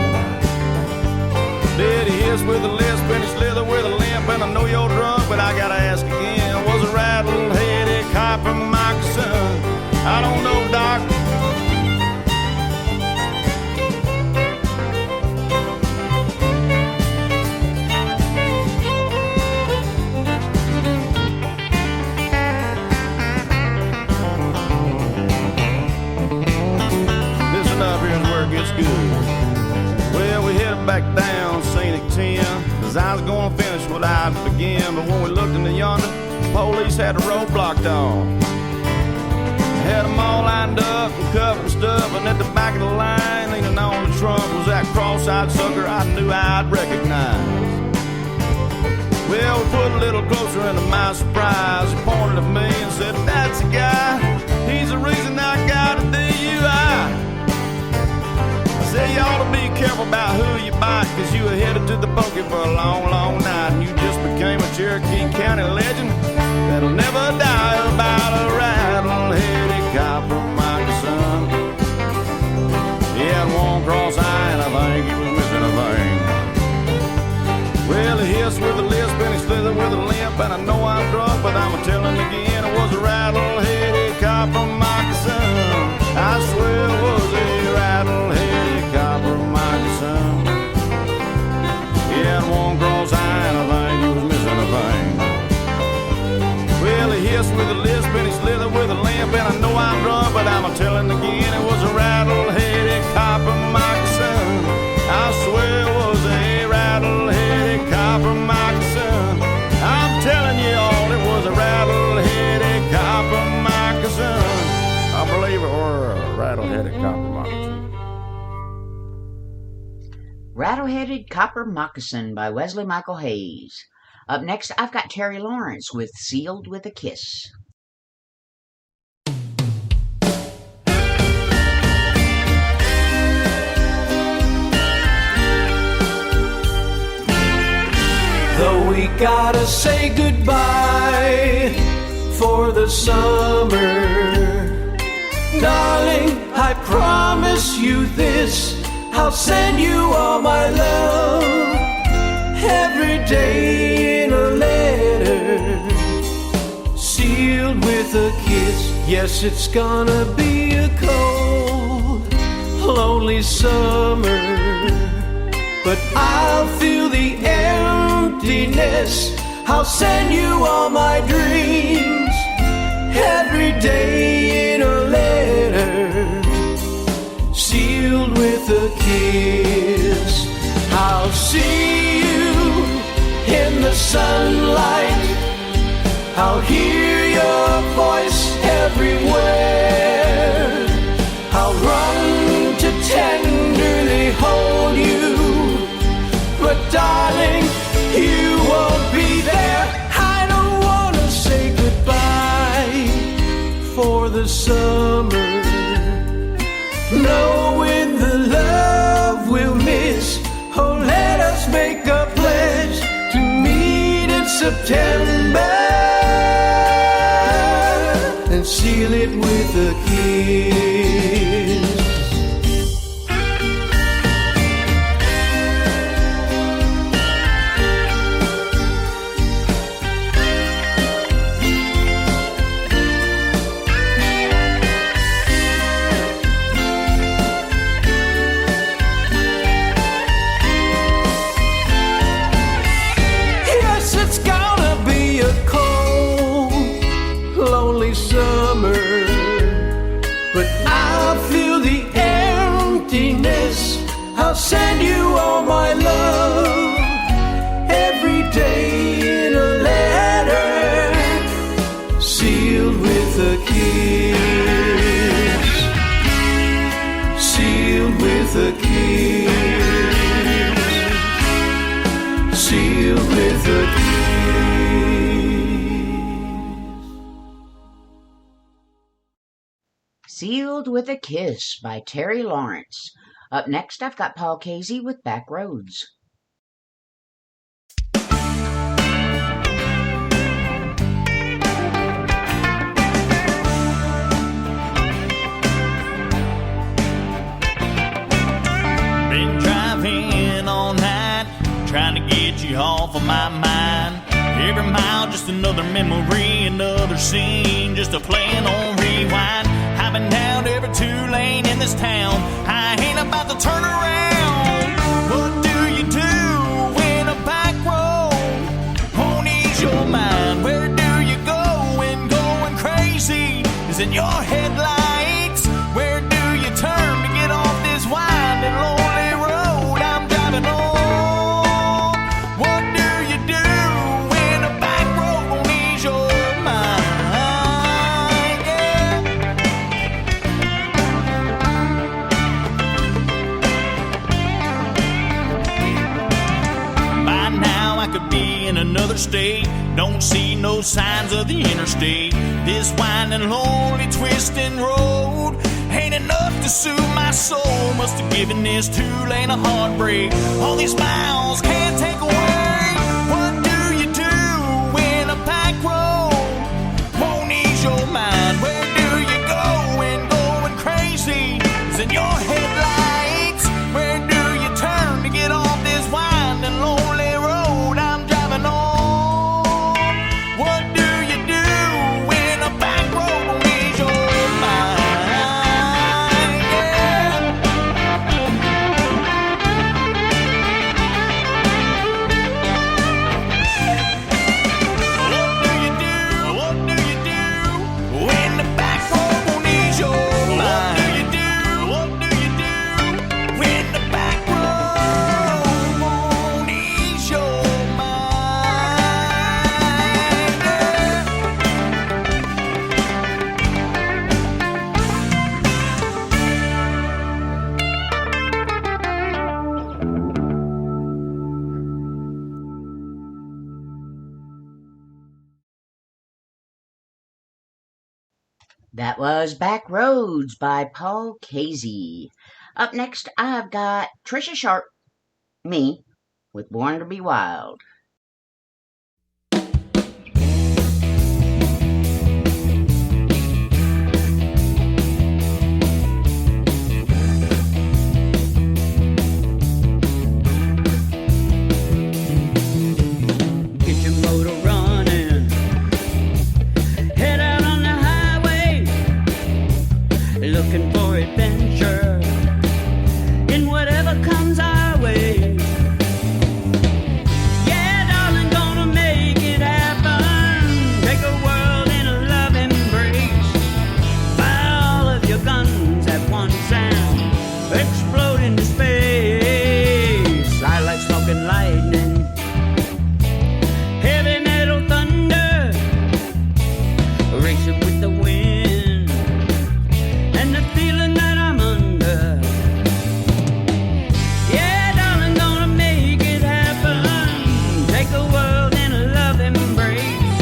Did he hiss with a lisp and he slithered with a limp? And I know you're drunk, but I gotta ask again, was a rattle-headed copper moccasin? I don't know, Doc. Back down Scenic 10, cause I was gonna finish what I'd begin. But when we looked into yonder, the police had the road blocked off. Had them all lined up and covered and stuff, and at the back of the line, leaning on the trunk, was that cross-eyed sucker I knew I'd recognize. Well, we put a little closer, and to my surprise, he pointed at me and said, that's the guy, he's the reason I got a DUI. Say you ought to be careful about who you bite, cause you were headed to the pokey for a long, long night, and you just became a Cherokee County legend that'll never die. About a rattle-headed copper moccasin. He had one cross-eye and I think he was missing a thing. Well, he hissed with a lisp and he slithered with a limp, and I know I'm drunk, but I'm telling again, it was a rattle-headed copper moccasin. I swear it was a rattle-headed copper moccasin. He had one cross-eye and I think he was missing a thing. Well, he hissed with a lisp and he Saddle-Headed Copper Moccasin by Wesley Michael Hayes. Up next, I've got Terry Lawrence with Sealed with a Kiss. Though we gotta say goodbye for the summer, darling, I promise you this, I'll send you all my love every day in a letter, sealed with a kiss. Yes, it's gonna be a cold, lonely summer, but I'll feel the emptiness. I'll send you all my dreams every day in a letter, sealed with a kiss. I'll see you in the sunlight, I'll hear your voice everywhere, I'll run to tenderly hold you, but darling, you won't be there. I don't want to say goodbye for the summer, knowing the love we'll miss. Oh, let us make a pledge to meet in September and seal it with a kiss. I'll send you all my love every day in a letter, sealed with a kiss, sealed with a kiss, sealed with a kiss. Sealed with a Kiss by Terry Lawrence. Up next, I've got Paul Casey with Back Roads. Been driving all night, trying to get you off of my mind. Every mile, just another memory, another scene, just a playing on rewind. I've been down every two-lane in this town, I ain't about to turn around. What do you do when a back road won't ease your mind? Where do you go when going crazy is in your headlights? Where do you turn to get off this winding lonely road I'm driving on? What do you do when a back road won't ease your mind? Yeah. By now I could be in another state, don't see no signs of the interstate. This winding, lonely, twisting road ain't enough to soothe my soul. Must have given this two-lane a heartbreak. All these miles can't take away. What do you do when a back road won't ease your mind? Where do you go when going crazy is in your headlights? Where do you turn to get off this winding, lonely road I'm driving on? What do you do when a back road won't ease your mind? Yeah. That was Back Roads by Paul Casey. Up next, I've got Trisha Sharp, me, with Born to Be Wild. Get your motor running, head out on the highway, looking for adventure in whatever comes our way. Yeah, darling, gonna make it happen. Take a world in a love embrace. Fire all of your guns at once and explode into space. I like smoking lightning, heavy metal thunder, racing with the wind, and the feeling that I'm under. Yeah, darling, gonna make it happen. Take a world in a love embrace.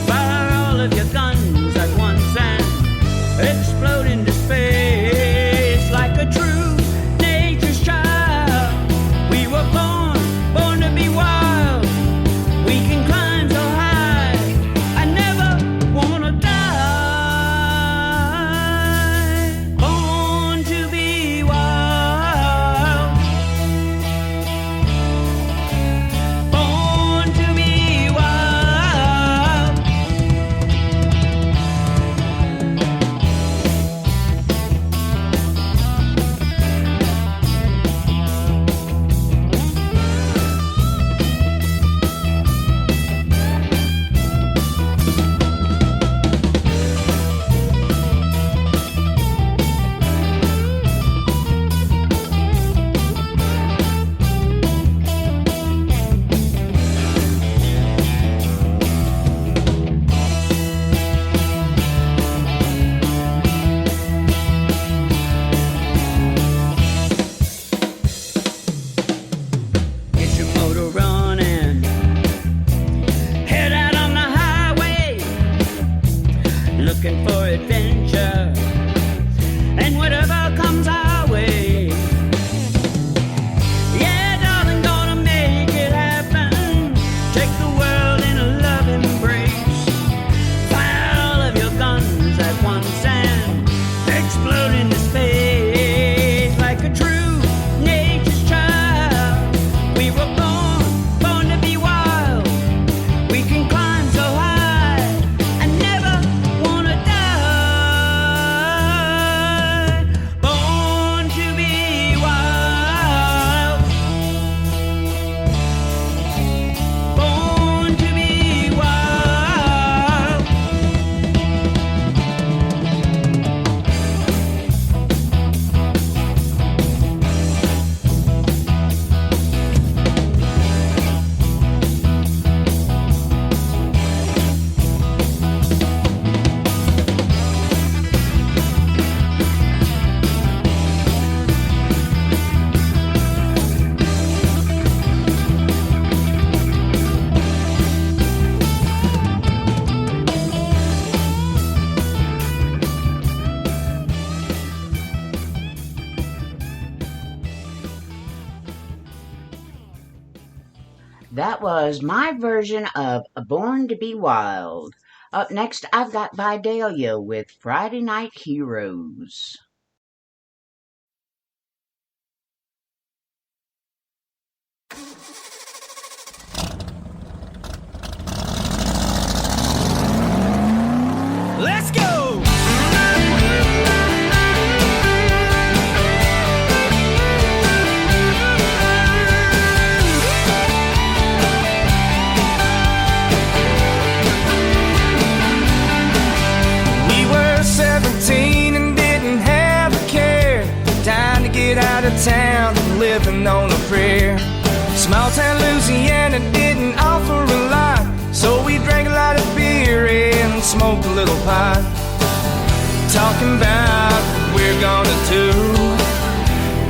Fire all of your guns at once and explode into space like a true nature's child. We were born to be wild. We can climb so high. I never wanna die. Born to be wild. Born to be wild. Get your motor running, head out on the highway, looking for adventure and whatever comes our way. Yeah, darling, gonna make it happen. Take the world in a love embrace. Fire all of your guns at once and explode into space like a true nature's child. We were born to be wild. We can climb so high. I never wanna die. Born to be wild. Born to be wild. That was my version of Born to Be Wild. Up next, I've got Vidalia with Friday Night Heroes. Let's go! We were 17 and didn't have a care. Time to get out of town, living on a prayer. Small town Louisiana didn't offer a lot, so we drank a lot of beer and smoked a little pot. Talking about what we're gonna do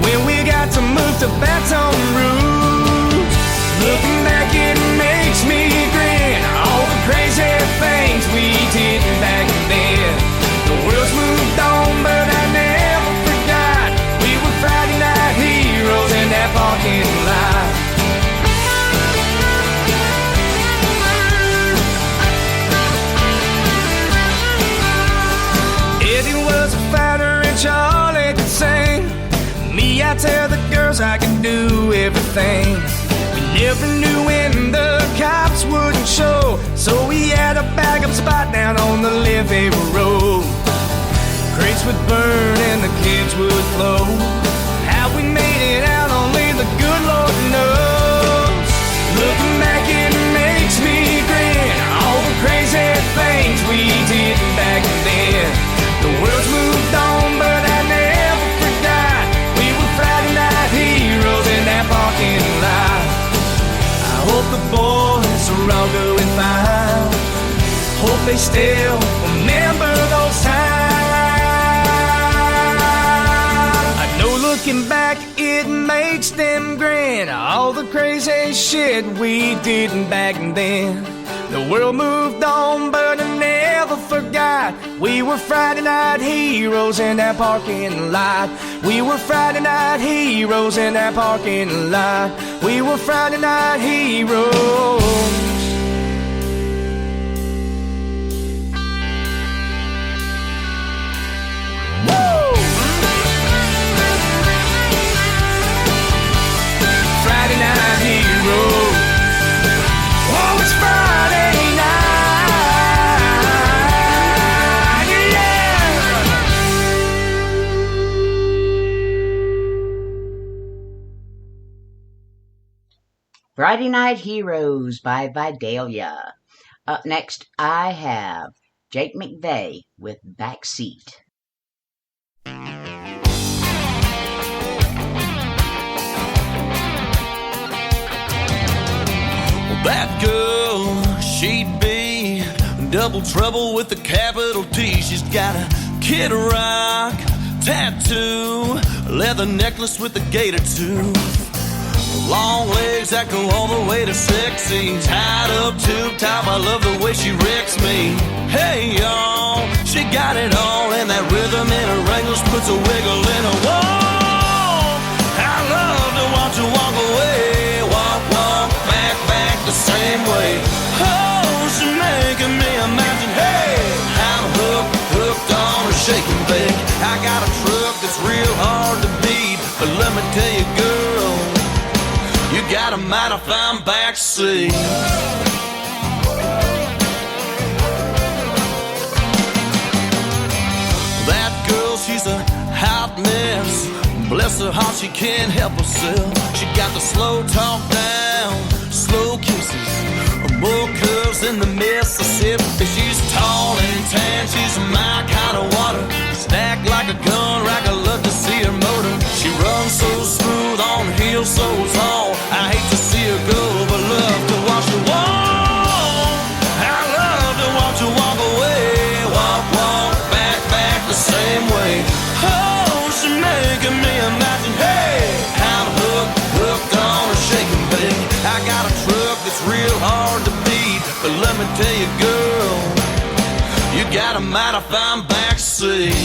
when we got to move to Baton Rouge. Looking back, it makes me grin. All the crazy things we did back then. The everything. We never knew when the cops wouldn't show, so we had a backup spot down on the levee road. Crates would burn and the kids would flow. How we made it out, only the good Lord knows. Looking back, it makes me grin. All the crazy things we did back then. The world's moved on, but I never forgot. We were Friday night heroes in that parking lot. I hope the boys are all doing fine. Hope they still remember those times. I know looking back, it makes them grin. All the crazy shit we did back then. The world moved on, but I never forgot. We were Friday night heroes in that parking lot. We were Friday night heroes in that parking lot. We were Friday night heroes. Friday night heroes. Oh, it's Friday night, yeah. Friday Night Heroes by Vidalia. Up next, I have Jake McVeigh with Backseat. That girl, she'd be double trouble with a capital T. She's got a Kid Rock tattoo, leather necklace with a gator tooth, long legs that go all the way to sexy, tied up tube top. I love the way she wrecks me. Hey y'all, she got it all, and that rhythm in her wranglers puts a wiggle in her wall. I love to watch her walk away, walk, walk, back, back the same way. Oh, she's making me imagine, hey, I'm hooked on her shake and bake. I got a truck that's real hard to beat, but let me tell you, girl, you got a mighty fine backseat. That girl, she's a hot mess. Bless her heart, she can't help herself. She got the slow talk down, slow kisses, more curves than the Mississippi. She's tall and tan, she's my kind of water. Stacked like a gun rack, I love to see her motor. She runs so smooth on heels so tall. I hate to see her go, but love to watch her walk. I love to watch her walk away, walk, walk, back, back the same way. Oh, she's making me imagine, hey, I'm hooked on her shake and bake. I got a truck that's real hard to beat, but let me tell you, girl, you got a mighty fine backseat.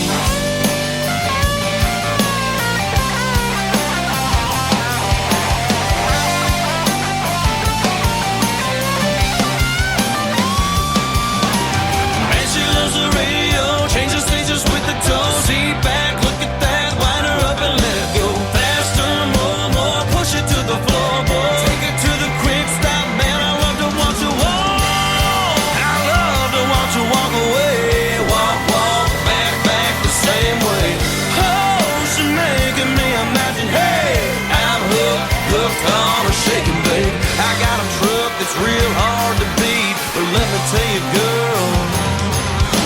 Real hard to beat, but let me tell you, girl,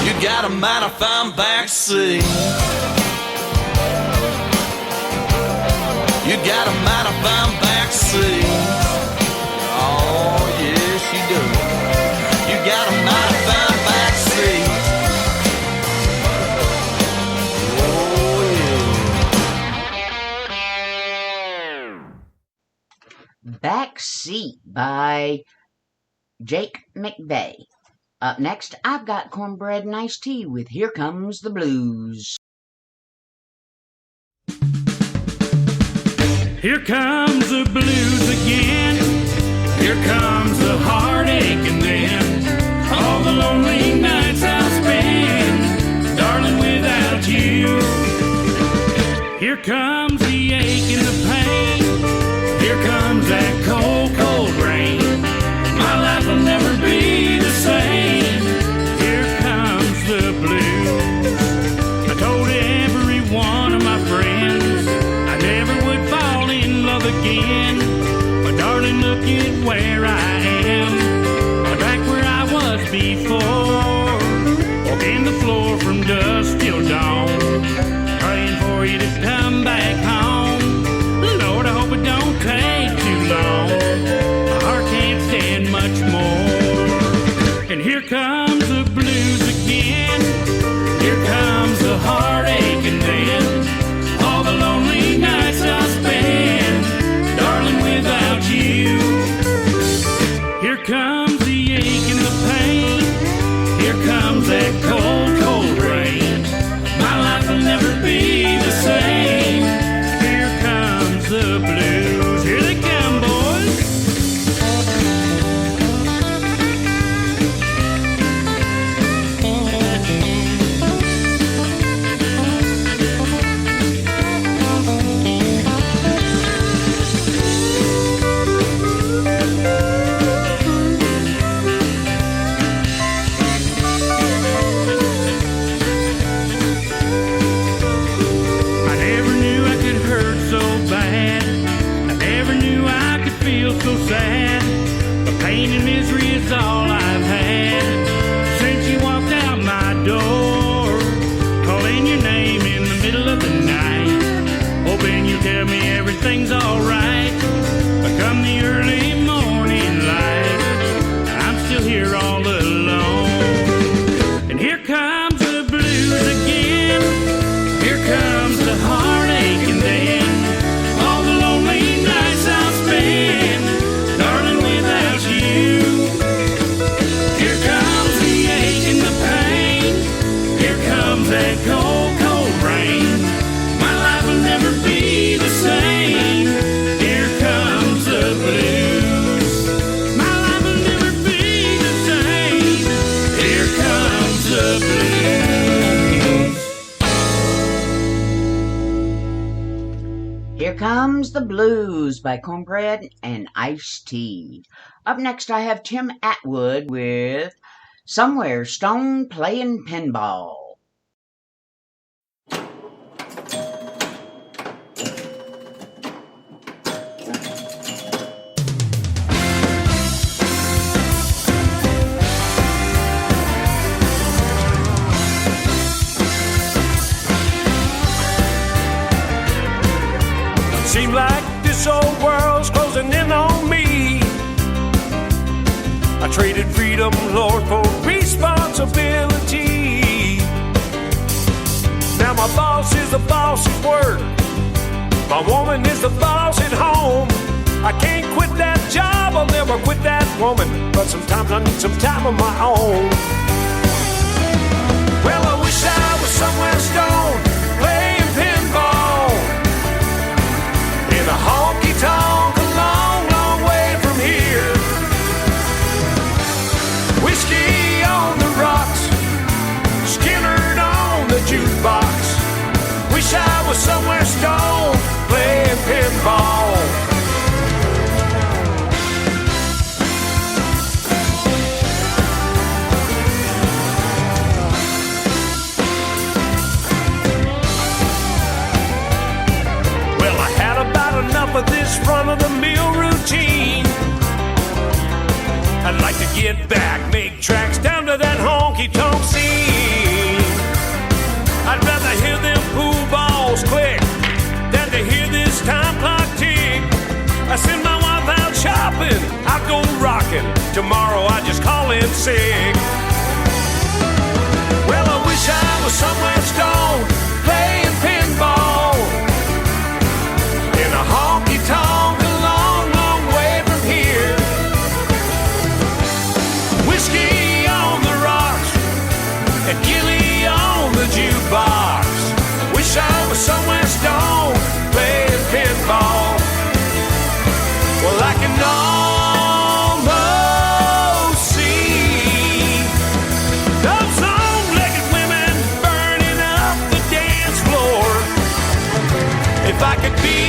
you got a mighty fine backseat. You got a mighty fine backseat. Oh, yes, you do. You got a mighty fine backseat. Oh, yeah. Backseat by Jake McVeigh. Up next, I've got Cornbread and Iced Tea with Here Comes the Blues. Here comes the blues again. Here comes the heartache, and then all the lonely nights I'll spend, darling, without you. Here comes the ache and the pain. Here but pain and misery is all I've had since you walked out my door, calling your name in the middle of the night, hoping you tell me everything's alright. But come the early morning light, I'm still here all alone. And here comes the blues again, here comes the heartache, and then all the lonely nights I'll spend, darling, without you. Here comes the ache and the pain, here comes that cold, cold rain. My life will never be the same. Here comes the blues. My life will never be the same. Here comes the blues. Here Comes the Blues by Cornbread and Iced Tea. Up next, I have Tim Atwood with Somewhere Stone Playing Pinball. Seems like this old world's closing in on me. I traded freedom, Lord, for responsibility. Now my boss is the boss at work, my woman is the boss at home. I can't quit that job, I'll never quit that woman, but sometimes I need some time of my own. Well, I wish I was somewhere stoned, playing pinball in a honky-tonk a long, long way from here. Whiskey on the rocks, Skinner on the jukebox. Wish I was somewhere stoned, playing pinball. Enough of this run-of-the-mill routine. I'd like to get back, make tracks down to that honky-tonk scene. I'd rather hear them pool balls click than to hear this time clock tick. I send my wife out shopping, I go rocking. Tomorrow I just call in sick. Well, I wish I was somewhere stoned, playing pinball in a honky-tonk a long, long way from here. Whiskey on the rocks and Gilly on the jukebox. Wish I was somewhere stoned, playing pinball. Well, I can almost see those long-legged women burning up the dance floor. If I could be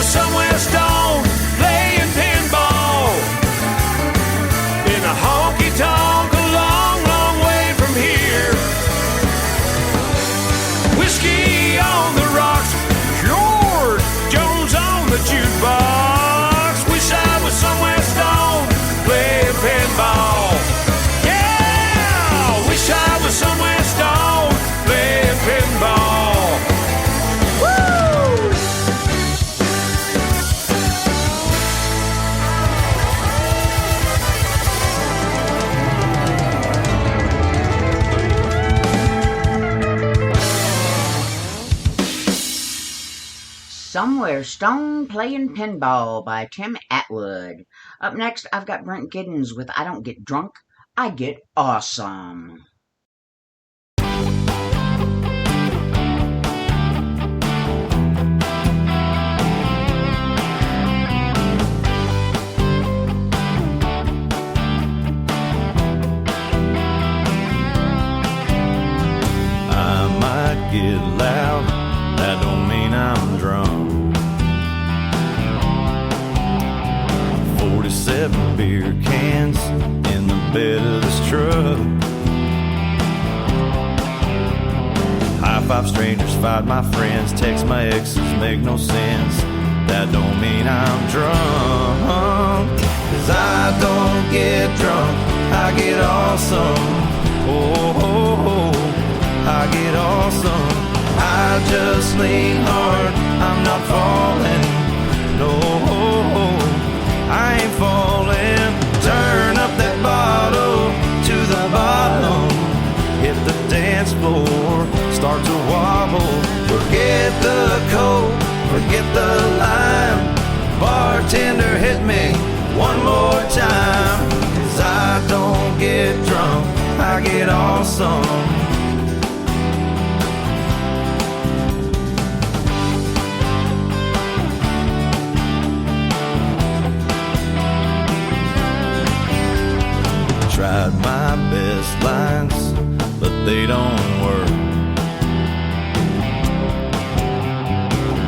somewhere stoned, playing pinball in a honky-tonk a long, long way from here. Whiskey on the rocks, George Jones on the jukebox. Wish I was somewhere stoned, playing pinball. Yeah, wish I was somewhere stoned, playing pinball. Somewhere Stone Playing Pinball by Tim Atwood. Up next, I've got Brent Giddens with I Don't Get Drunk, I Get Awesome. I might get loud, that don't mean I'm drunk. 47 beer cans in the bed of this truck. truck. High five strangers, fight my friends, text my exes, make no sense. That don't mean I'm drunk, 'cause I don't get drunk, I get awesome. Oh, I get awesome. I just lean hard, I'm not falling. No, I ain't falling. Turn up that bottle to the bottom. Hit the dance floor, start to wobble. Forget the coke, forget the lime. Bartender, hit me one more time. 'Cause I don't get drunk, I get awesome. Tried my best lines, but they don't work.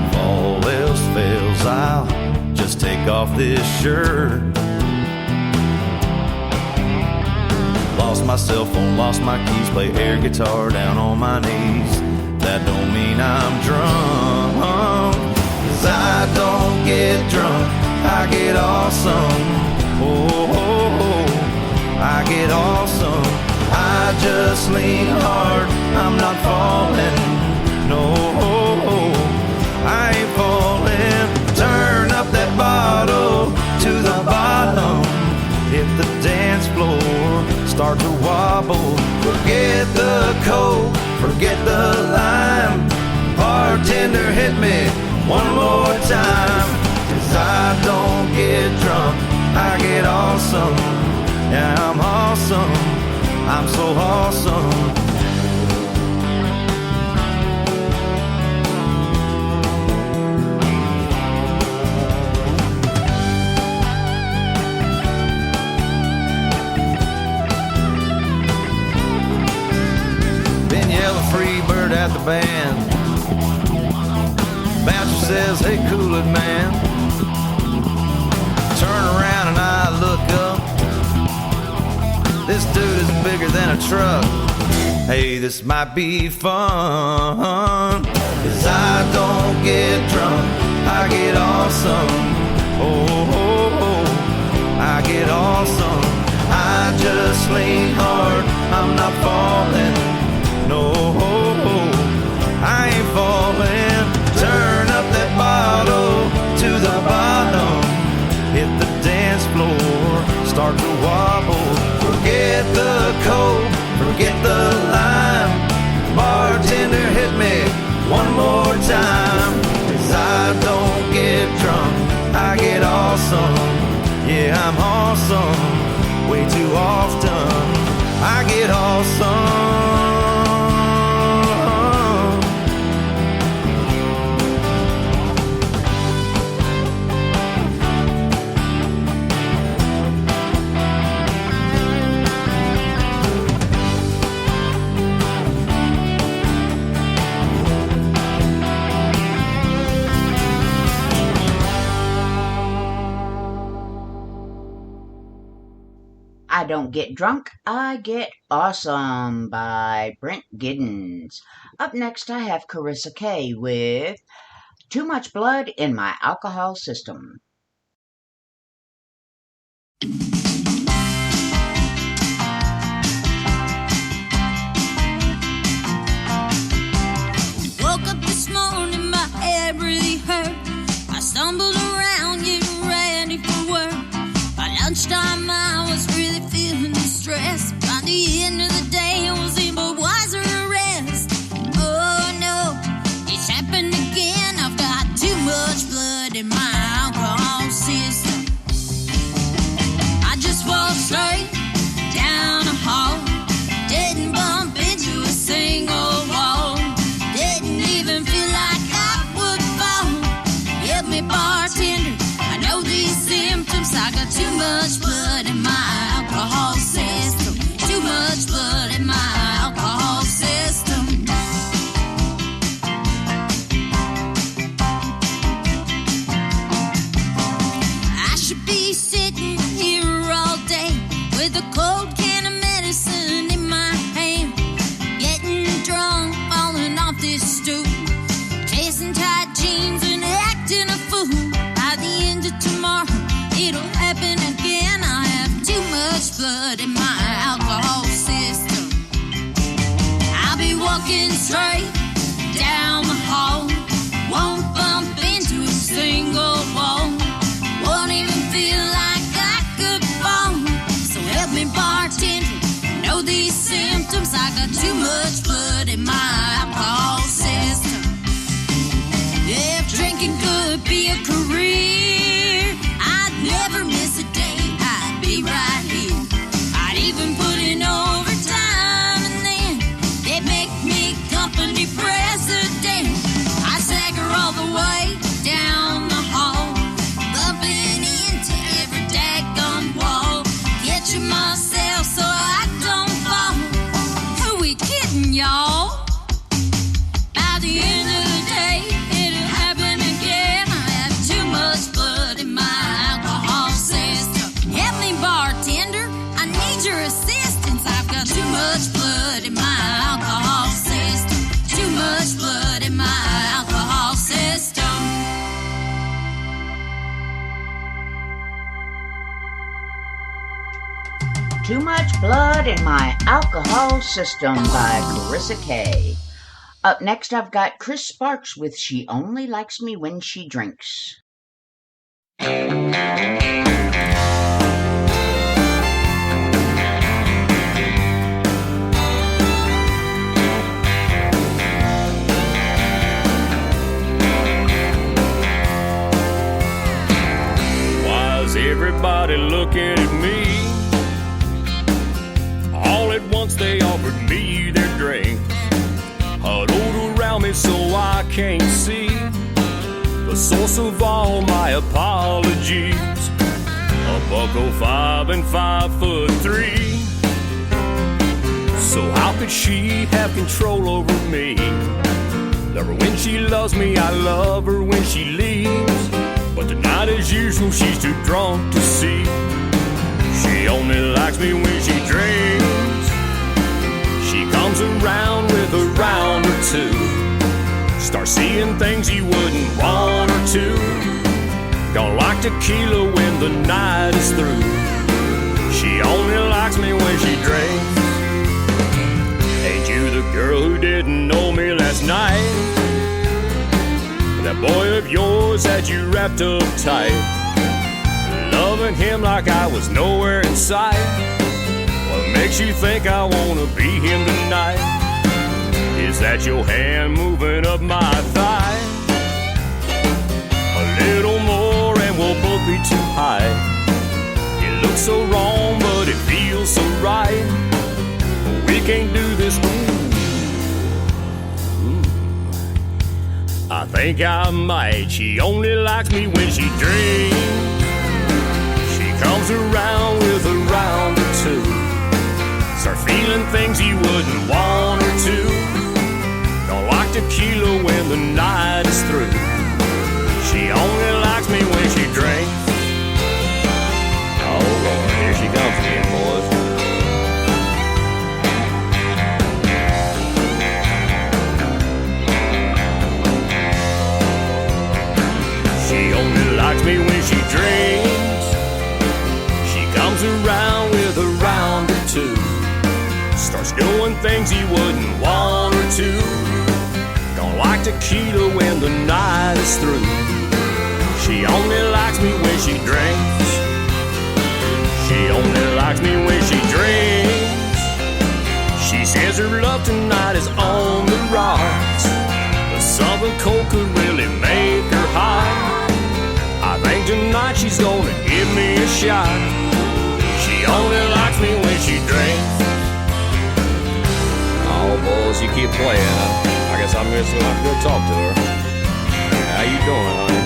If all else fails, I'll just take off this shirt. Lost my cell phone, lost my keys, play air guitar down on my knees. That don't mean I'm drunk, 'cause I don't get drunk, I get awesome. Oh, I get awesome. I just lean hard, I'm not falling. No, I ain't falling. Turn up that bottle to the bottom. Hit the dance floor, start to wobble. Forget the coke, forget the lime. Bartender, hit me one more time. 'Cause I don't get drunk, I get awesome. Yeah, I'm awesome, I'm so awesome. Been yelling free bird at the band. Bouncer says, hey, cool it, man. Turn around and I look up. This dude is bigger than a truck. Hey, this might be fun. 'Cause I don't get drunk, I get awesome. Oh, I get awesome. I just lean hard, I'm not falling. No, I ain't falling. Turn up that bottle to the bottom. Hit the dance floor, start to wobble. Forget the coke, forget the lime. Bartender, hit me one more time. 'Cause I don't get drunk, I get awesome. Yeah, I'm awesome, way too often. I get awesome. I Don't Get Drunk, I Get Awesome by Brent Giddens. Up next, I have Carissa Kay with Too Much Blood in My Alcohol System. Woke up this morning, my head really hurt. I stumbled around getting ready for work. By lunchtime, I was really feeling the stress. By the end of the day, I was in but wiser arrest. Oh no, it's happened again. I've got too much blood in my alcohol system. I just walked straight down the hall. Didn't bump into a single wall. Didn't even feel like I would fall. Help me, bartender, I know these symptoms. I got too much blood in my alcohol system. Too much blood in it'll happen again. I have too much blood in my alcohol system. I'll be walking straight down the hall, won't bump into a single wall, won't even feel like I could fall. So help me, bartender, know these symptoms. I got too much blood in my alcohol system. If drinking could be a career, I'd never miss a day. I'd be right here. I'd even put in overtime, and then they'd make me company president. I stagger all the way down the hall, bumping into every daggone wall, catching myself so I don't fall. Who we kidding, y'all? By the end of the day, it'll happen again. I have too much blood in my alcohol system. Help me, bartender, I need your assistance. I've got too much blood in my alcohol system. Too much blood in my alcohol system. Too Much Blood in My Alcohol System by Carissa Kay. Up next, I've got Chris Sparks with She Only Likes Me When She Drinks. Why's everybody looking at me? All at once they offered me their drink, huddled around me so I can't see the source of all my apologies. A $1.05 and 5'3". So how could she have control over me? Love her when she loves me, I love her when she leaves. But tonight as usual she's too drunk to see. She only likes me when she drinks. She comes around with a round or two, start seeing things you wouldn't want her to. Don't like tequila when the night is through. She only likes me when she drinks. Ain't you the girl who didn't know me last night? That boy of yours had you wrapped up tight, loving him like I was nowhere in sight. What makes you think I wanna be him tonight? Is that your hand moving up my thigh? A little more and we'll both be too high. It looks so wrong but it feels so right. We can't do this. I think I might. She only likes me when she drinks. She comes around with a round or two, start feeling things you wouldn't want her to. Don't like tequila when the night is through. She only likes me when she drinks. Oh Lord, here she comes again, boys. She only likes me when she drinks. She comes around with a round or two, starts doing things you wouldn't want her to. Don't like tequila when the night is through. She only likes me when she drinks. She only likes me when she drinks. She says her love tonight is on the rocks, but something cold could really make her hot. I think tonight she's gonna give me a shot. She only likes me when she drinks. Oh, boys, you keep playing. I guess I'm just gonna have to go talk to her. How you doing, honey?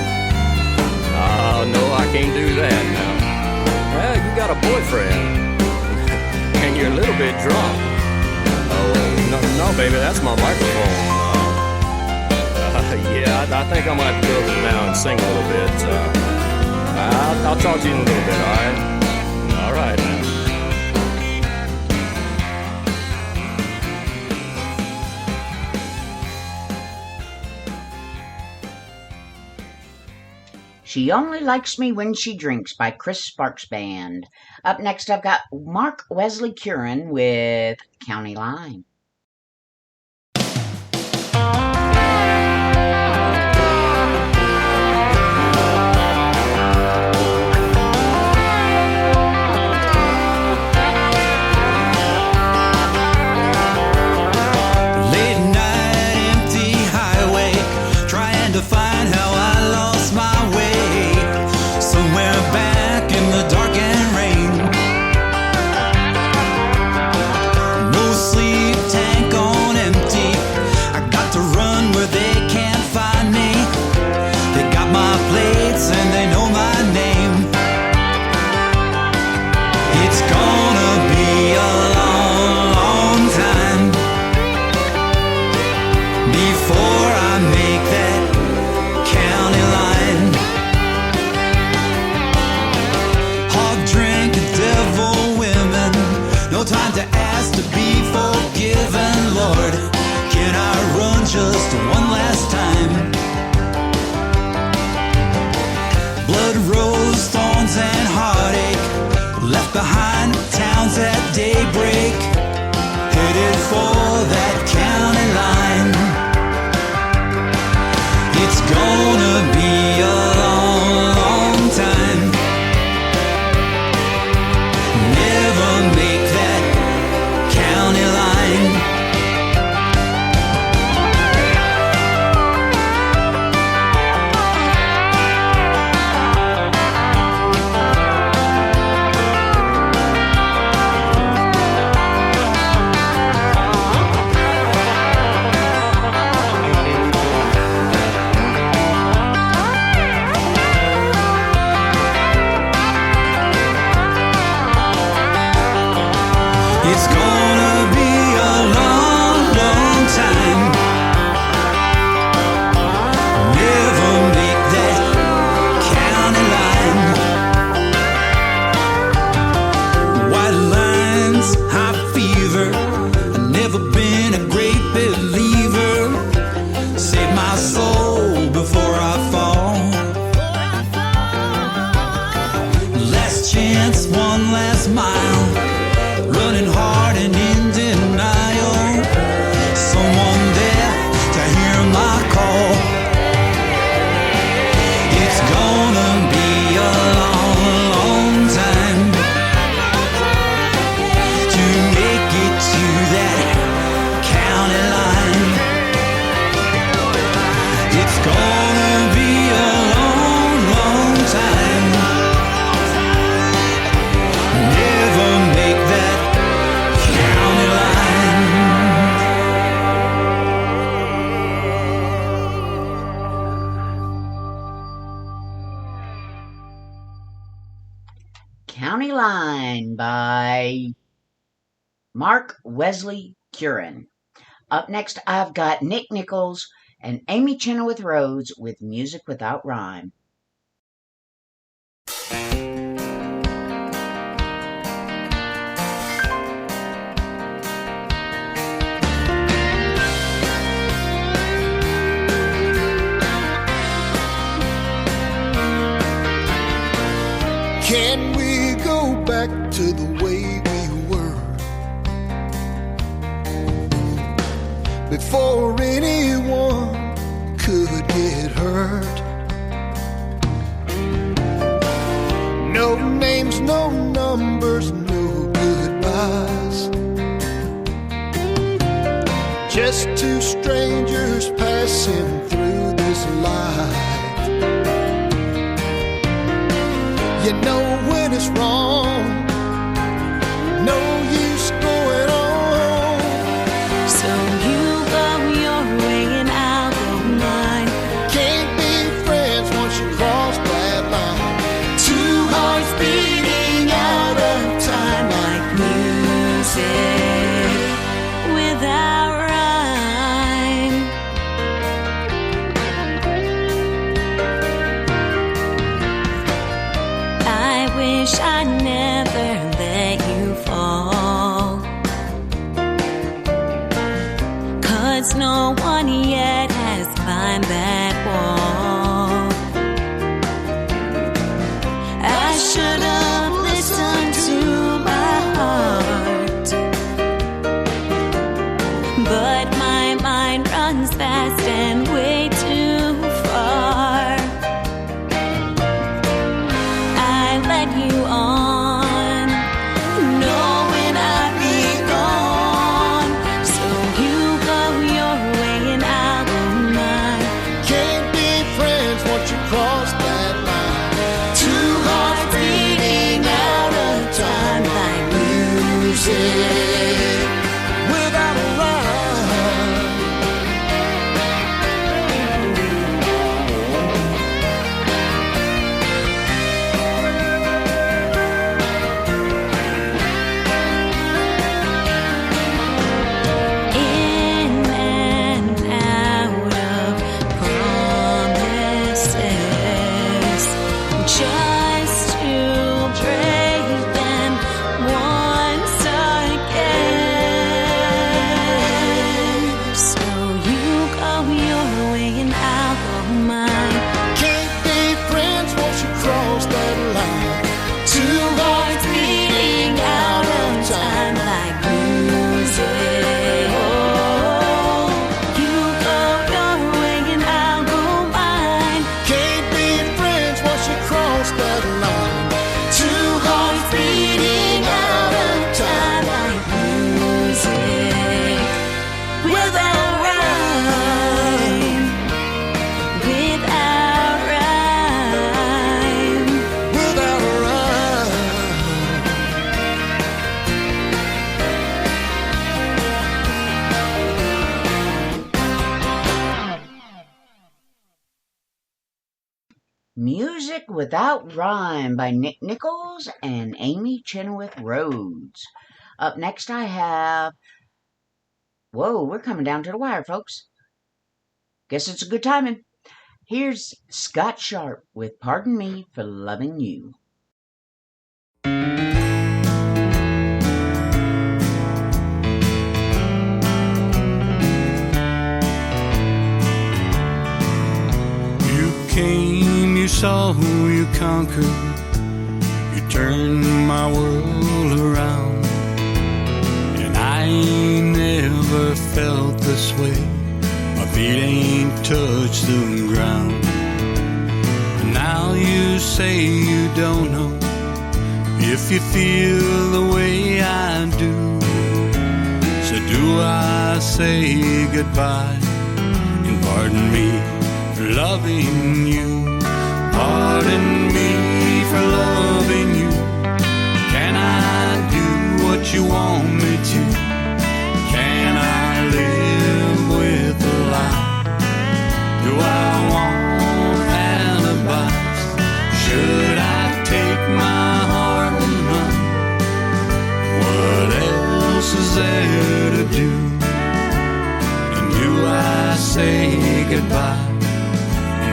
Oh, no, I can't do that now. Well, you got a boyfriend, and you're a little bit drunk. Oh, no, baby, that's my microphone. Yeah, I think I'm gonna have to go over now and sing a little bit. I'll talk to you in a little bit, all right? All right, now. She Only Likes Me When She Drinks by Chris Sparks Band. Up next, I've got Mark Wesley Curran with County Line. Just one last time. Blood, rose, thorns, and heartache left behind towns at daybreak, headed for that county line. It's gonna be a long, long time. Never make that county line. It's gonna be a long, long time. Never make that county line. White lines, high fever. I've never been a great believer. Save my soul before I fall. Last chance, one last mile. Running hard and in denial. Someone there to hear my call. It's gonna be a long, long time to make it to that county line. It's gonna be a long, long time. Never make that county line. County Line by Mark Wesley Curran. Up next, I've got Nick Nichols and Amy Chenoweth Rhodes with Music Without Rhyme. Can we go back to the way we were before anyone could get hurt? No names, no numbers, no goodbyes. Just two strangers passing through this life. You know when it's wrong, no use going on. So you go your way and I'll go mine. Can't be friends once you cross that line. Two hearts beating out of time like music without rhyme. I wish I never let you fall, 'cause no one yet has climbed that wall. Music Without Rhyme by Nick Nichols and Amy Chenoweth Rhodes. Up next I have... Whoa, we're coming down to the wire, folks. Guess it's a good timing. Here's Scott Sharp with Pardon Me for Loving You. Came, you saw, you conquered, you turned my world around, and I ain't never felt this way. My feet ain't touched the ground. And now you say you don't know if you feel the way I do. So do I say goodbye and pardon me for loving you? Pardon me for loving you. Can I do what you want me to? Can I live with a lie? Do I want alibis? Should I take my heart and run? What else is there to do? And do I say goodbye?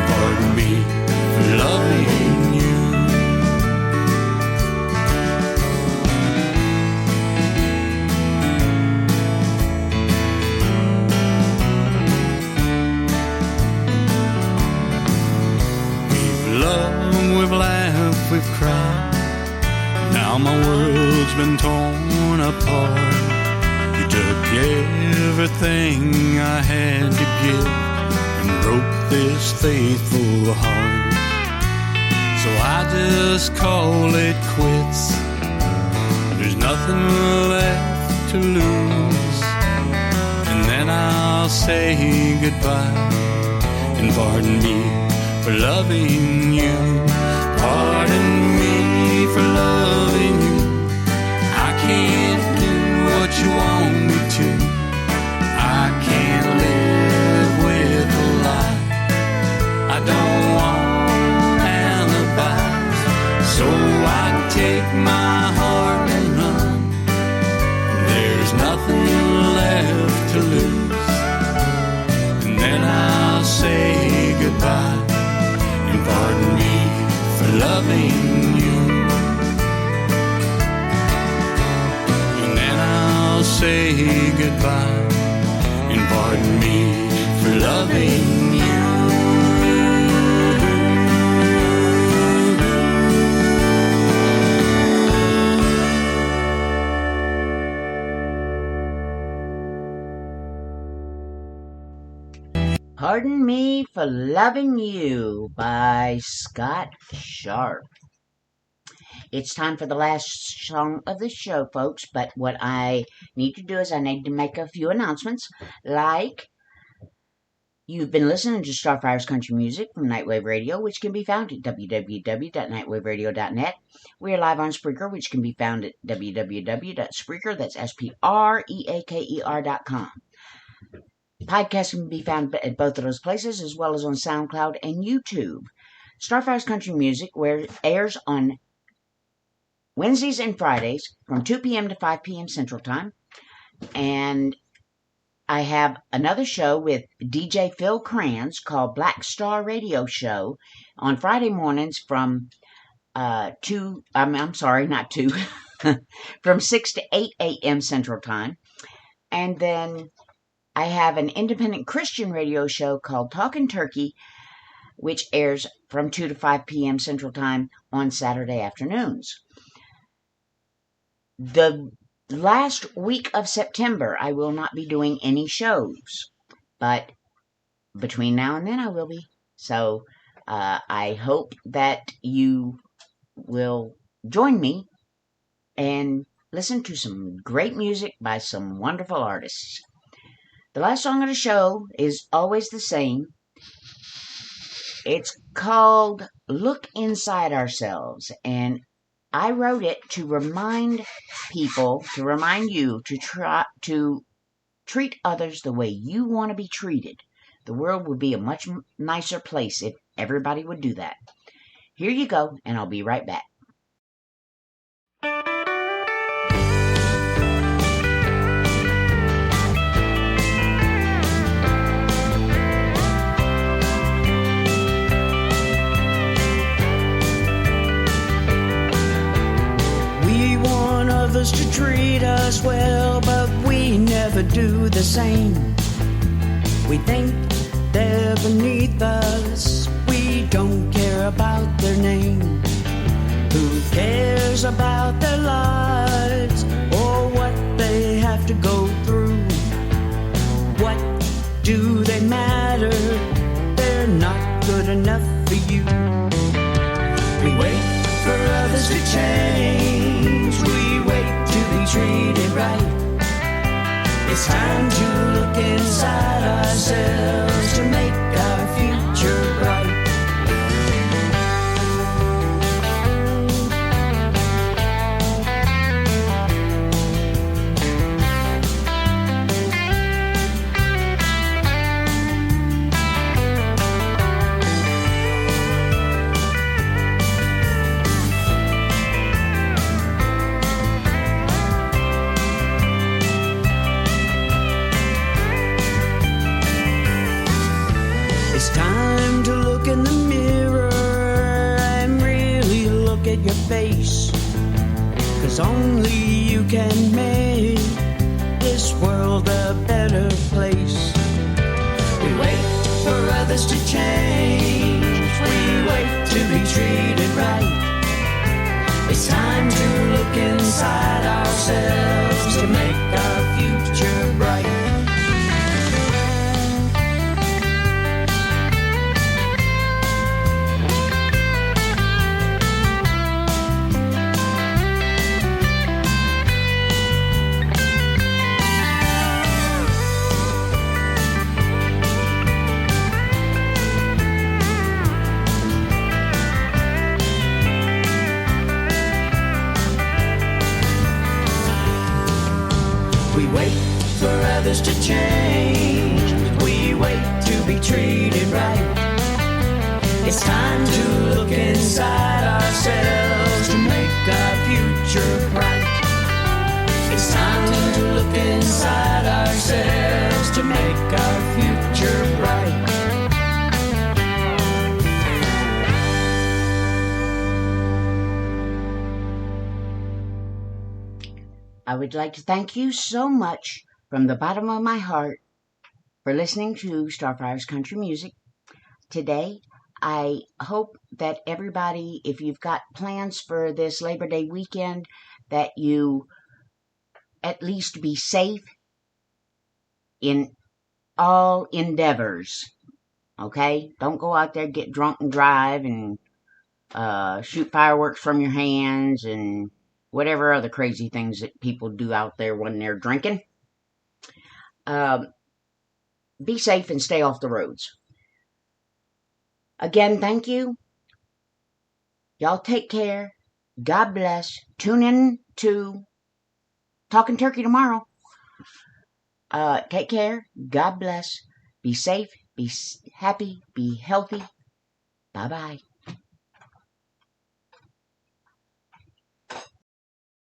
Pardon me for loving you. We've loved, we've laughed, we've cried. Now my world's been torn apart. You took everything I had to give and broke this faithful heart. So I just call it quits. There's nothing left to lose. And then I'll say goodbye and pardon me for loving you. Pardon me for loving you. I can't do what you want me to. I can't live with a lie. I don't want alibis. So I take my heart and run. There's nothing left to lose. And then I'll say goodbye and pardon me for loving you. And then I'll say goodbye and pardon me for loving you. Pardon Me for Loving You by Scott Sharp. It's time for the last song of the show, folks, but what I need to do is I need to make a few announcements, like you've been listening to Starfire's Country Music from Nightwave Radio, which can be found at www.nightwaveradio.net. We are live on Spreaker, which can be found at www.spreaker, that's SPREAKER.com. Podcasts can be found at both of those places, as well as on SoundCloud and YouTube. Starfire's Country Music airs on Wednesdays and Fridays from 2 p.m. to 5 p.m. Central Time. And I have another show with DJ Phil Kranz called Black Star Radio Show on Friday mornings from from 6 to 8 a.m. Central Time. And then I have an independent Christian radio show called Talkin' Turkey, which airs from 2 to 5 p.m. Central Time on Saturday afternoons. The last week of September, I will not be doing any shows, but between now and then I will be. So I hope that you will join me and listen to some great music by some wonderful artists. The last song of the show is always the same. It's called Look Inside Ourselves, and I wrote it to remind people, to remind you to try to treat others the way you want to be treated. The world would be a much nicer place if everybody would do that. here you go, and I'll be right back. We want others to treat us well, but we never do the same. We think they're beneath us, we don't care about their name. Who cares about their lives or what they have to go through? What do they matter? They're not good enough for you. We wait for others to change, we wait to be treated right. It's time to look inside ourselves to make our future bright. It's time to look in the mirror and really look at your face, 'cause only you can make this world a better place. We wait for others to change, we wait to be treated right. It's time to look inside ourselves to make our future bright. We wait for others to change, we wait to be treated right. It's time to look inside ourselves to make our future bright. It's time to look inside ourselves to make our future bright. I would like to thank you so much from the bottom of my heart for listening to Starfire's Country Music. Today, I hope that everybody, if you've got plans for this Labor Day weekend, that you at least be safe in all endeavors. Okay? Don't go out there, get drunk and drive and shoot fireworks from your hands and whatever other crazy things that people do out there when they're drinking. Be safe and stay off the roads. Again, thank you. Y'all take care. God bless. Tune in to Talking Turkey tomorrow. Take care. God bless. Be safe. Be happy. Be healthy. Bye-bye.